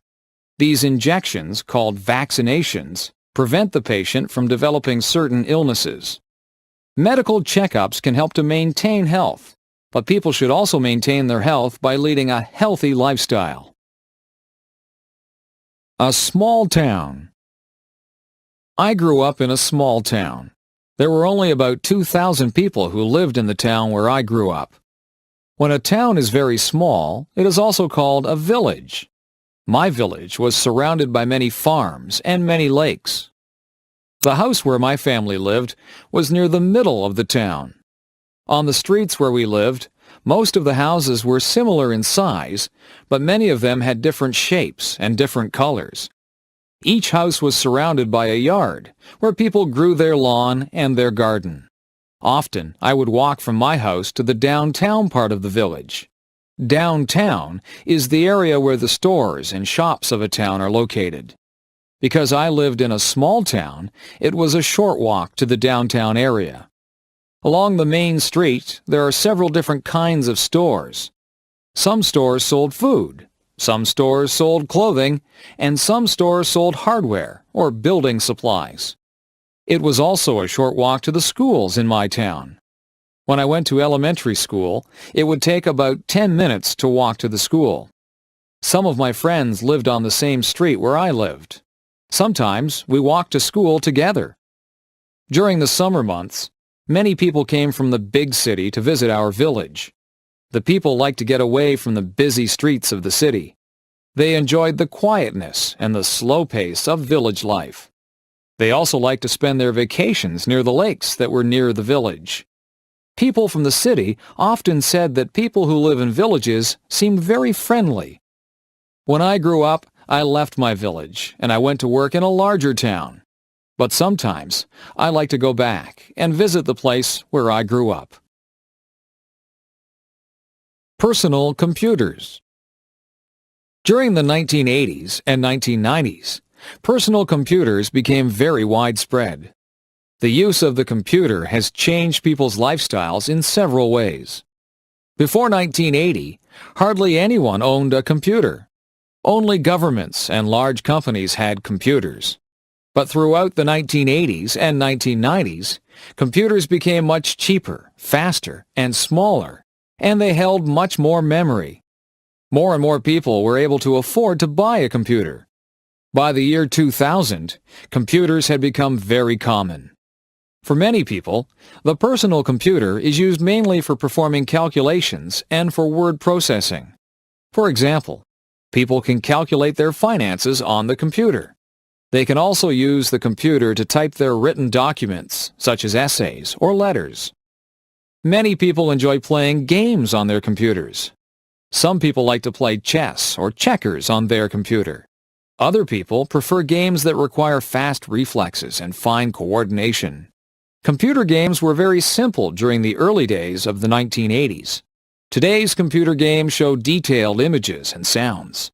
These injections, called vaccinations, prevent the patient from developing certain illnesses. Medical checkups can help to maintain health, but people should also maintain their health by leading a healthy lifestyle. A small town. I grew up in a small town. There were only about 2,000 people who lived in the town where I grew up. When a town is very small, it is also called a village. My village was surrounded by many farms and many lakes. The house where my family lived was near the middle of the town. On the streets where we lived, most of the houses were similar in size, but many of them had different shapes and different colors. Each house was surrounded by a yard, where people grew their lawn and their garden. Often, I would walk from my house to the downtown part of the village. Downtown is the area where the stores and shops of a town are located. Because I lived in a small town, it was a short walk to the downtown area. Along the main street, there are several different kinds of stores. Some stores sold food, some stores sold clothing, and some stores sold hardware or building supplies. It was also a short walk to the schools in my town. When I went to elementary school, it would take about 10 minutes to walk to the school. Some of my friends lived on the same street where I lived. Sometimes we walked to school together. During the summer months, many people came from the big city to visit our village. The people liked to get away from the busy streets of the city. They enjoyed the quietness and the slow pace of village life. They also liked to spend their vacations near the lakes that were near the village. People from the city often said that people who live in villages seemed very friendly. When I grew up, I left my village and I went to work in a larger town. But sometimes I like to go back and visit the place where I grew up. Personal computers. During the 1980s and 1990s, personal computers became very widespread. The use of the computer has changed people's lifestyles in several ways. Before 1980, hardly anyone owned a computer. Only governments and large companies had computers. But throughout the 1980s and 1990s, computers became much cheaper, faster, and smaller, and they held much more memory. More and more people were able to afford to buy a computer. By the year 2000, computers had become very common. For many people, the personal computer is used mainly for performing calculations and for word processing. For example, people can calculate their finances on the computer. They can also use the computer to type their written documents, such as essays or letters. Many people enjoy playing games on their computers. Some people like to play chess or checkers on their computer. Other people prefer games that require fast reflexes and fine coordination. Computer games were very simple during the early days of the 1980s. Today's computer games show detailed images and sounds.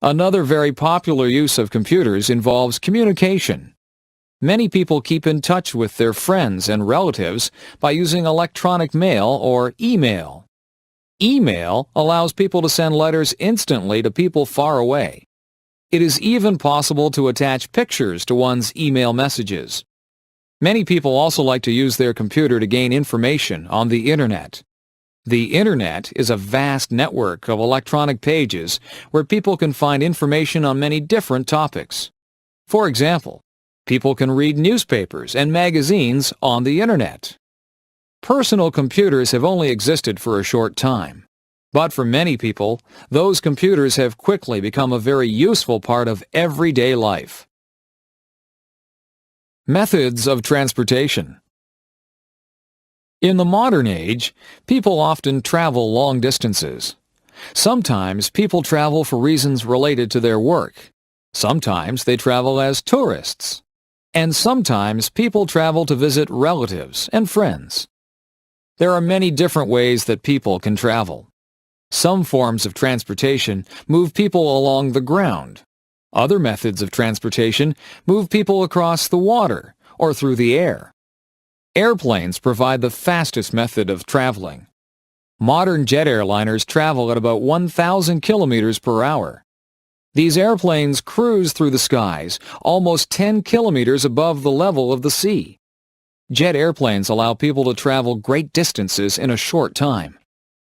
Another very popular use of computers involves communication. Many people keep in touch with their friends and relatives by using electronic mail or email. Email allows people to send letters instantly to people far away. It is even possible to attach pictures to one's email messages. Many people also like to use their computer to gain information on the Internet. The Internet is a vast network of electronic pages where people can find information on many different topics. For example, people can read newspapers and magazines on the Internet. Personal computers have only existed for a short time, but for many people, those computers have quickly become a very useful part of everyday life. Methods of transportation. In the modern age, people often travel long distances. Sometimes people travel for reasons related to their work. Sometimes they travel as tourists. And sometimes people travel to visit relatives and friends. There are many different ways that people can travel. Some forms of transportation move people along the ground. Other methods of transportation move people across the water or through the air. Airplanes provide the fastest method of traveling. Modern jet airliners travel at about 1,000 kilometers per hour. These airplanes cruise through the skies almost 10 kilometers above the level of the sea. Jet airplanes allow people to travel great distances in a short time.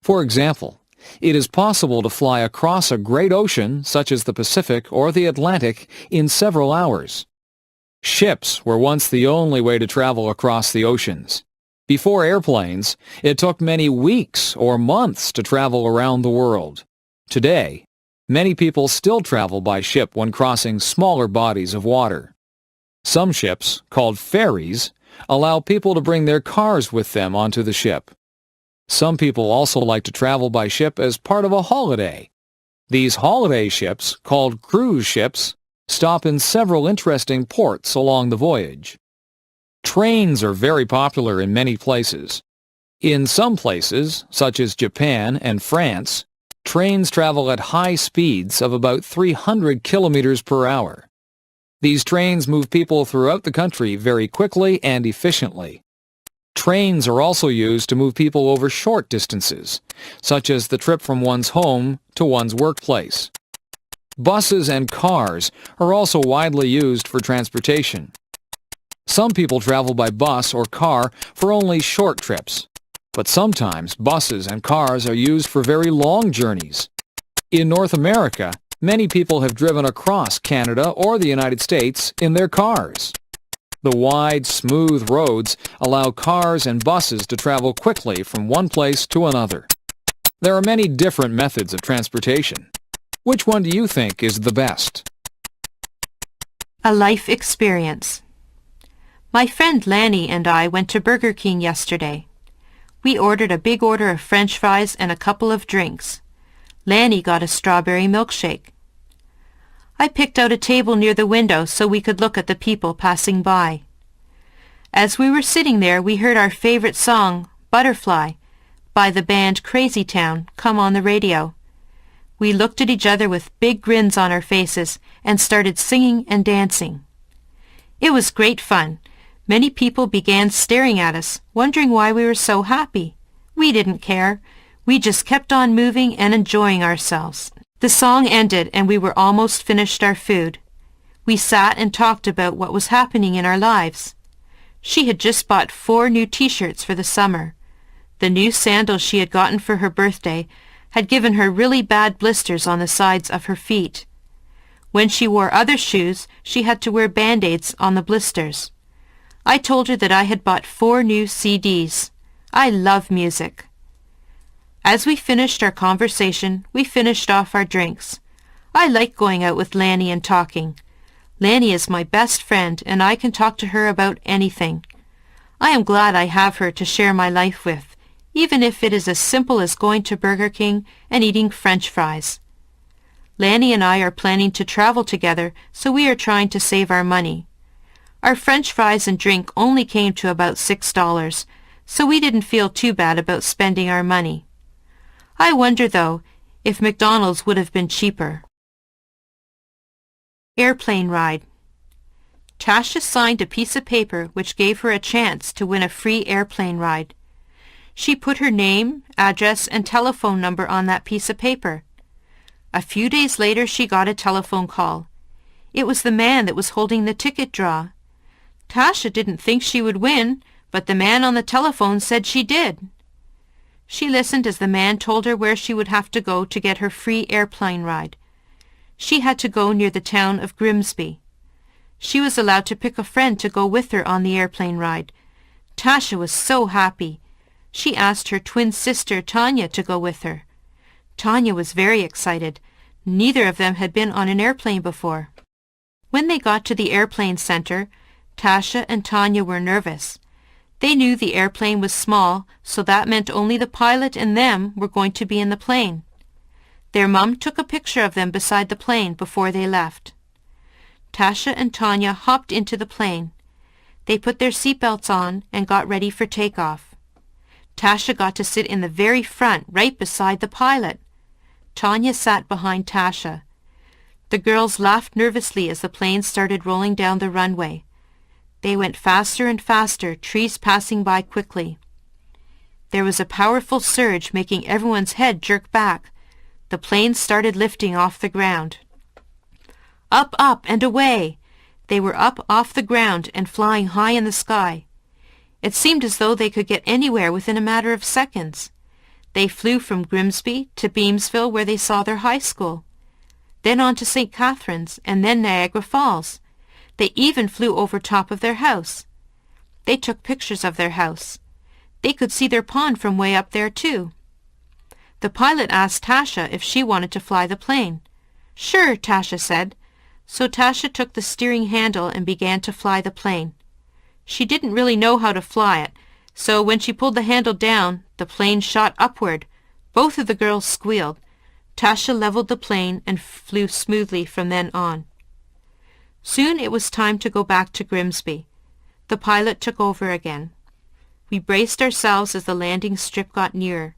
For example, it is possible to fly across a great ocean, such as the Pacific or the Atlantic, in several hours. Ships were once the only way to travel across the oceans. Before airplanes, it took many weeks or months to travel around the world. Today, many people still travel by ship when crossing smaller bodies of water. Some ships, called ferries, allow people to bring their cars with them onto the ship. Some people also like to travel by ship as part of a holiday. These holiday ships, called cruise ships, stop in several interesting ports along the voyage. Trains are very popular in many places. In some places, such as Japan and France, trains travel at high speeds of about 300 kilometers per hour. These trains move people throughout the country very quickly and efficiently. Trains are also used to move people over short distances, such as the trip from one's home to one's workplace. Buses and cars are also widely used for transportation. Some people travel by bus or car for only short trips, but sometimes buses and cars are used for very long journeys. In North America, many people have driven across Canada or the United States in their cars. The wide, smooth roads allow cars and buses to travel quickly from one place to another. There are many different methods of transportation. Which one do you think is the best? A life experience. My friend Lanny and I went to Burger King yesterday. We ordered a big order of French fries and a couple of drinks. Lanny got a strawberry milkshake. I picked out a table near the window so we could look at the people passing by. As we were sitting there, we heard our favorite song, Butterfly, by the band Crazy Town, come on the radio. We looked at each other with big grins on our faces and started singing and dancing. It was great fun. Many people began staring at us, wondering why we were so happy. We didn't care. We just kept on moving and enjoying ourselves. The song ended and we were almost finished our food. We sat and talked about what was happening in our lives. She had just bought 4 new t-shirts for the summer. The new sandals she had gotten for her birthday had given her really bad blisters on the sides of her feet. When she wore other shoes, she had to wear band-aids on the blisters. I told her that I had bought 4 new CDs. I love music. As we finished our conversation, we finished off our drinks. I like going out with Lanny and talking. Lanny is my best friend, and I can talk to her about anything. I am glad I have her to share my life with, even if it is as simple as going to Burger King and eating French fries. Lanny and I are planning to travel together, so we are trying to save our money. Our French fries and drink only came to about $6, so we didn't feel too bad about spending our money. I wonder, though, if McDonald's would have been cheaper. Airplane ride. Tasha signed a piece of paper which gave her a chance to win a free airplane ride. She put her name, address, and telephone number on that piece of paper. A few days later she got a telephone call. It was the man that was holding the ticket draw. Tasha didn't think she would win, but the man on the telephone said she did. She listened as the man told her where she would have to go to get her free airplane ride. She had to go near the town of Grimsby. She was allowed to pick a friend to go with her on the airplane ride. Tasha was so happy. She asked her twin sister Tanya to go with her. Tanya was very excited. Neither of them had been on an airplane before. When they got to the airplane center, Tasha and Tanya were nervous. They knew the airplane was small, so that meant only the pilot and them were going to be in the plane. Their mum took a picture of them beside the plane before they left. Tasha and Tanya hopped into the plane. They put their seatbelts on and got ready for takeoff. Tasha got to sit in the very front, right beside the pilot. Tanya sat behind Tasha. The girls laughed nervously as the plane started rolling down the runway. They went faster and faster, trees passing by quickly. There was a powerful surge making everyone's head jerk back. The plane started lifting off the ground. Up, up, and away! They were up off the ground and flying high in the sky. It seemed as though they could get anywhere within a matter of seconds. They flew from Grimsby to Beamsville, where they saw their high school, then on to St. Catharines, and then Niagara Falls. They even flew over top of their house. They took pictures of their house. They could see their pond from way up there, too. The pilot asked Tasha if she wanted to fly the plane. Sure, Tasha said. So Tasha took the steering handle and began to fly the plane. She didn't really know how to fly it, so when she pulled the handle down, the plane shot upward. Both of the girls squealed. Tasha leveled the plane and flew smoothly from then on. Soon it was time to go back to Grimsby. The pilot took over again. We braced ourselves as the landing strip got nearer.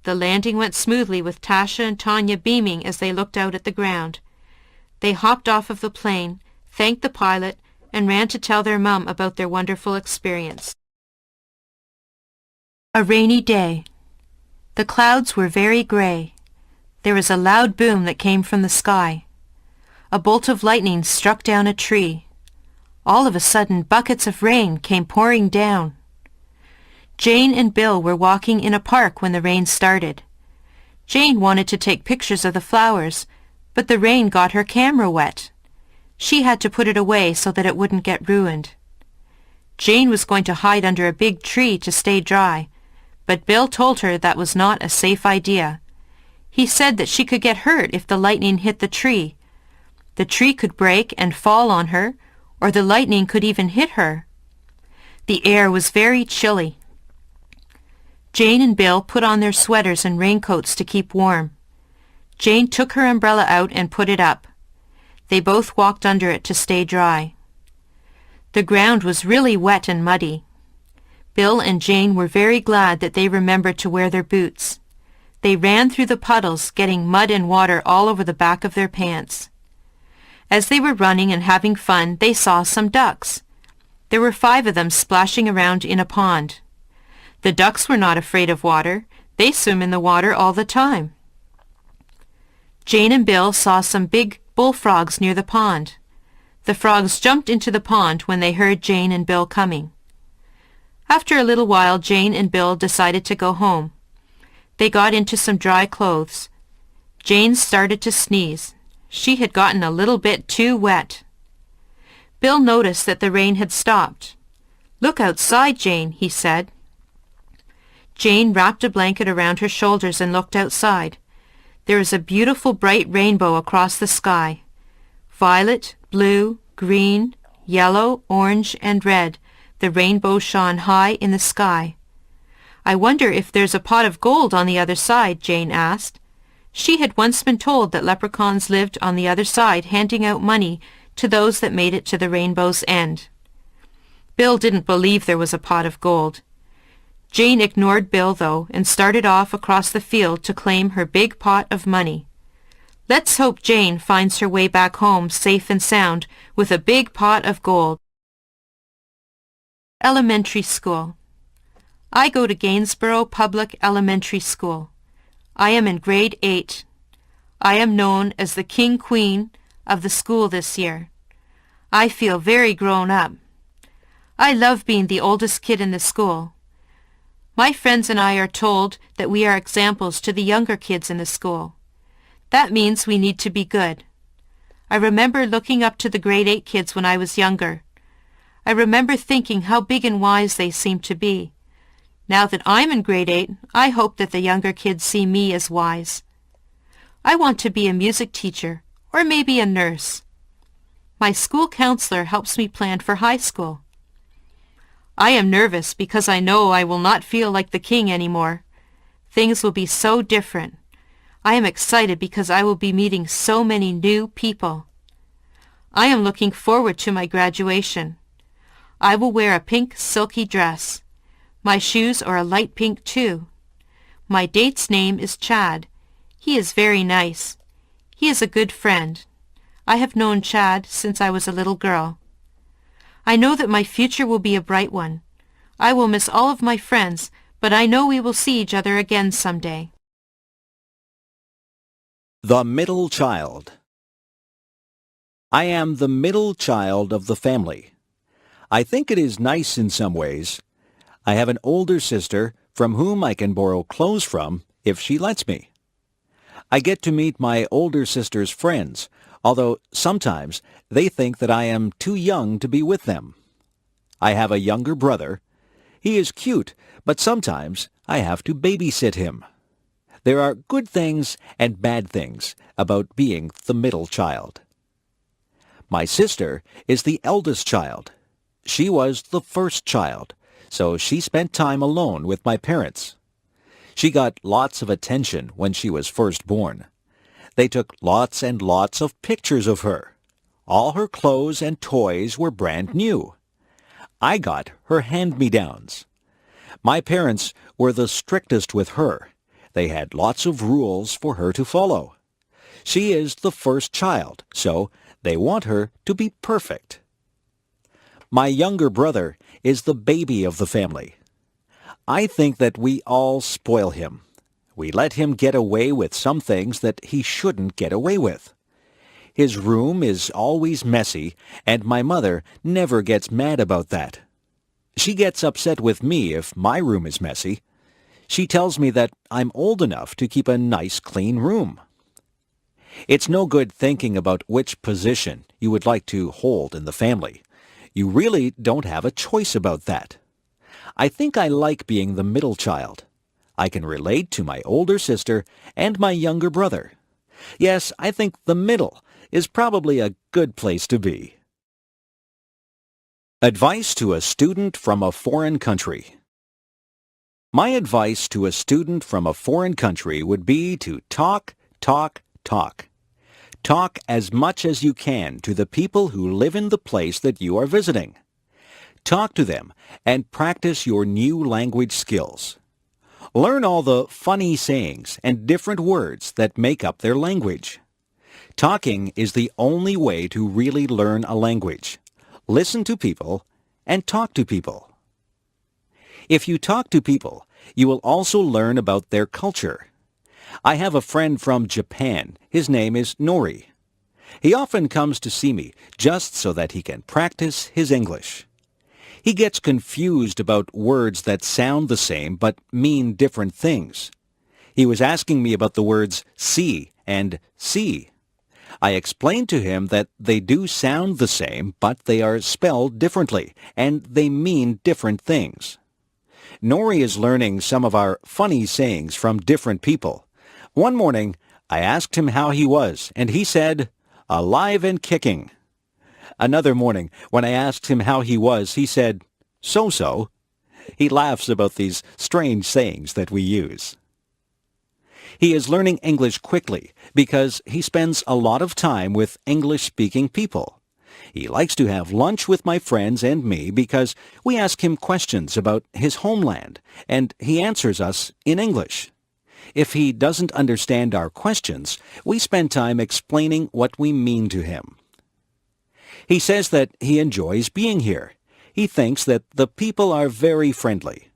The landing went smoothly with Tasha and Tanya beaming as they looked out at the ground. They hopped off of the plane, thanked the pilot, and ran to tell their mum about their wonderful experience. A rainy day. The clouds were very gray. There was a loud boom that came from the sky. A bolt of lightning struck down a tree. All of a sudden, buckets of rain came pouring down. Jane and Bill were walking in a park when the rain started. Jane wanted to take pictures of the flowers, but the rain got her camera wet. She had to put it away so that it wouldn't get ruined. Jane was going to hide under a big tree to stay dry, but Bill told her that was not a safe idea. He said that she could get hurt if the lightning hit the tree. The tree could break and fall on her, or the lightning could even hit her. The air was very chilly. Jane and Bill put on their sweaters and raincoats to keep warm. Jane took her umbrella out and put it up. They both walked under it to stay dry. The ground was really wet and muddy. Bill and Jane were very glad that they remembered to wear their boots. They ran through the puddles, getting mud and water all over the back of their pants. As they were running and having fun, they saw some ducks. There were 5 of them splashing around in a pond. The ducks were not afraid of water. They swim in the water all the time. Jane and Bill saw some big bullfrogs near the pond. The frogs jumped into the pond when they heard Jane and Bill coming. After a little while, Jane and Bill decided to go home. They got into some dry clothes. Jane started to sneeze. She had gotten a little bit too wet. Bill noticed that the rain had stopped. "Look outside, Jane," he said. Jane wrapped a blanket around her shoulders and looked outside. There was a beautiful bright rainbow across the sky. Violet, blue, green, yellow, orange, and red. The rainbow shone high in the sky. I wonder if there's a pot of gold on the other side, Jane asked. She had once been told that leprechauns lived on the other side handing out money to those that made it to the rainbow's end. Bill didn't believe there was a pot of gold. Jane ignored Bill, though, and started off across the field to claim her big pot of money. Let's hope Jane finds her way back home safe and sound with a big pot of gold. Elementary School. I go to Gainsborough Public Elementary School. I am in grade 8. I am known as the King Queen of the school this year. I feel very grown up. I love being the oldest kid in the school. My friends and I are told that we are examples to the younger kids in the school. That means we need to be good. I remember looking up to the grade 8 kids when I was younger. I remember thinking how big and wise they seemed to be. Now that I'm in grade 8, I hope that the younger kids see me as wise. I want to be a music teacher or maybe a nurse. My school counselor helps me plan for high school. I am nervous because I know I will not feel like the king anymore. Things will be so different. I am excited because I will be meeting so many new people. I am looking forward to my graduation. I will wear a pink silky dress. My shoes are a light pink too. My date's name is Chad. He is very nice. He is a good friend. I have known Chad since I was a little girl. I know that my future will be a bright one. I will miss all of my friends, but I know we will see each other again someday. The middle child. I am the middle child of the family. I think it is nice in some ways. I have an older sister from whom I can borrow clothes from if she lets me. I get to meet my older sister's friends, although sometimes they think that I am too young to be with them. I have a younger brother. He is cute, but sometimes I have to babysit him. There are good things and bad things about being the middle child. My sister is the eldest child. She was the first child, so she spent time alone with my parents. She got lots of attention when she was first born. They took lots and lots of pictures of her. All her clothes and toys were brand new. I got her hand-me-downs. My parents were the strictest with her. They had lots of rules for her to follow. She is the first child, so they want her to be perfect. My younger brother is the baby of the family. I think that we all spoil him. We let him get away with some things that he shouldn't get away with. His room is always messy, and my mother never gets mad about that. She gets upset with me if my room is messy. She tells me that I'm old enough to keep a nice, clean room. It's no good thinking about which position you would like to hold in the family. You really don't have a choice about that. I think I like being the middle child. I can relate to my older sister and my younger brother. Yes, I think the middle is probably a good place to be. Advice to a student from a foreign country. My advice to a student from a foreign country would be to talk, talk, talk. Talk as much as you can to the people who live in the place that you are visiting. Talk to them and practice your new language skills. Learn all the funny sayings and different words that make up their language. Talking is the only way to really learn a language. Listen to people and talk to people. If you talk to people, you will also learn about their culture. I have a friend from Japan. His name is Nori. He often comes to see me just so that he can practice his English. He gets confused about words that sound the same but mean different things. He was asking me about the words see and see. I explained to him that they do sound the same, but they are spelled differently, and they mean different things. Nori is learning some of our funny sayings from different people. One morning, I asked him how he was, and he said, "Alive and kicking." Another morning, when I asked him how he was, he said, "So-so." He laughs about these strange sayings that we use. He is learning English quickly because he spends a lot of time with English-speaking people. He likes to have lunch with my friends and me because we ask him questions about his homeland, and he answers us in English. If he doesn't understand our questions, we spend time explaining what we mean to him. He says that he enjoys being here. He thinks that the people are very friendly.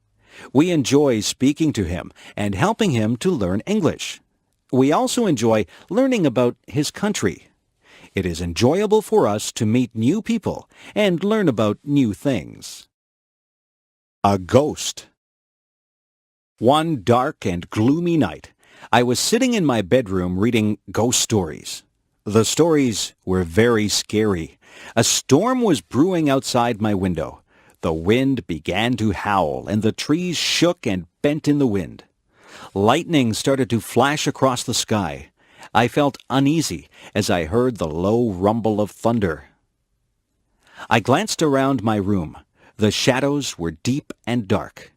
We enjoy speaking to him and helping him to learn English. We also enjoy learning about his country. It is enjoyable for us to meet new people and learn about new things. A ghost. One dark and gloomy night, I was sitting in my bedroom reading ghost stories. The stories were very scary. A storm was brewing outside my window. The wind began to howl, and the trees shook and bent in the wind. Lightning started to flash across the sky. I felt uneasy as I heard the low rumble of thunder. I glanced around my room. The shadows were deep and dark.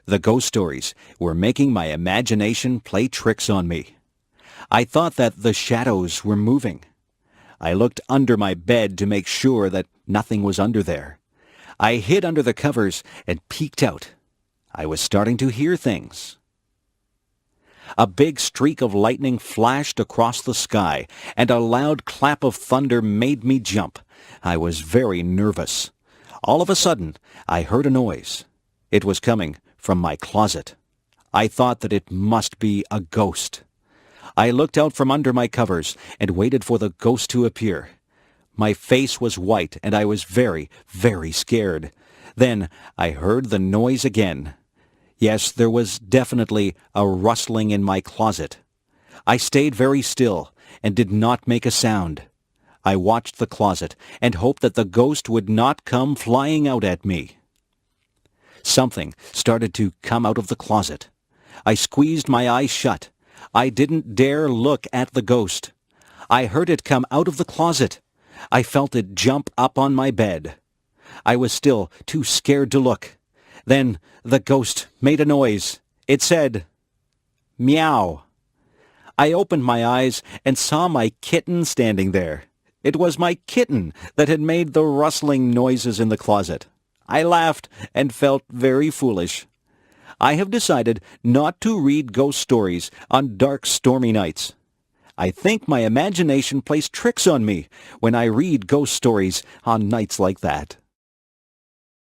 The ghost stories were making my imagination play tricks on me. I thought that the shadows were moving. I looked under my bed to make sure that nothing was under there. I hid under the covers and peeked out. I was starting to hear things. A big streak of lightning flashed across the sky, and a loud clap of thunder made me jump. I was very nervous. All of a sudden, I heard a noise. It was coming from my closet. I thought that it must be a ghost. I looked out from under my covers and waited for the ghost to appear. My face was white, and I was very, very scared. Then I heard the noise again. Yes, there was definitely a rustling in my closet. I stayed very still and did not make a sound. I watched the closet and hoped that the ghost would not come flying out at me. Something started to come out of the closet. I squeezed my eyes shut. I didn't dare look at the ghost. I heard it come out of the closet. I felt it jump up on my bed. I was still too scared to look. Then the ghost made a noise. It said, "Meow." I opened my eyes and saw my kitten standing there. It was my kitten that had made the rustling noises in the closet. I laughed and felt very foolish. I have decided not to read ghost stories on dark, stormy nights. I think my imagination plays tricks on me when I read ghost stories on nights like that.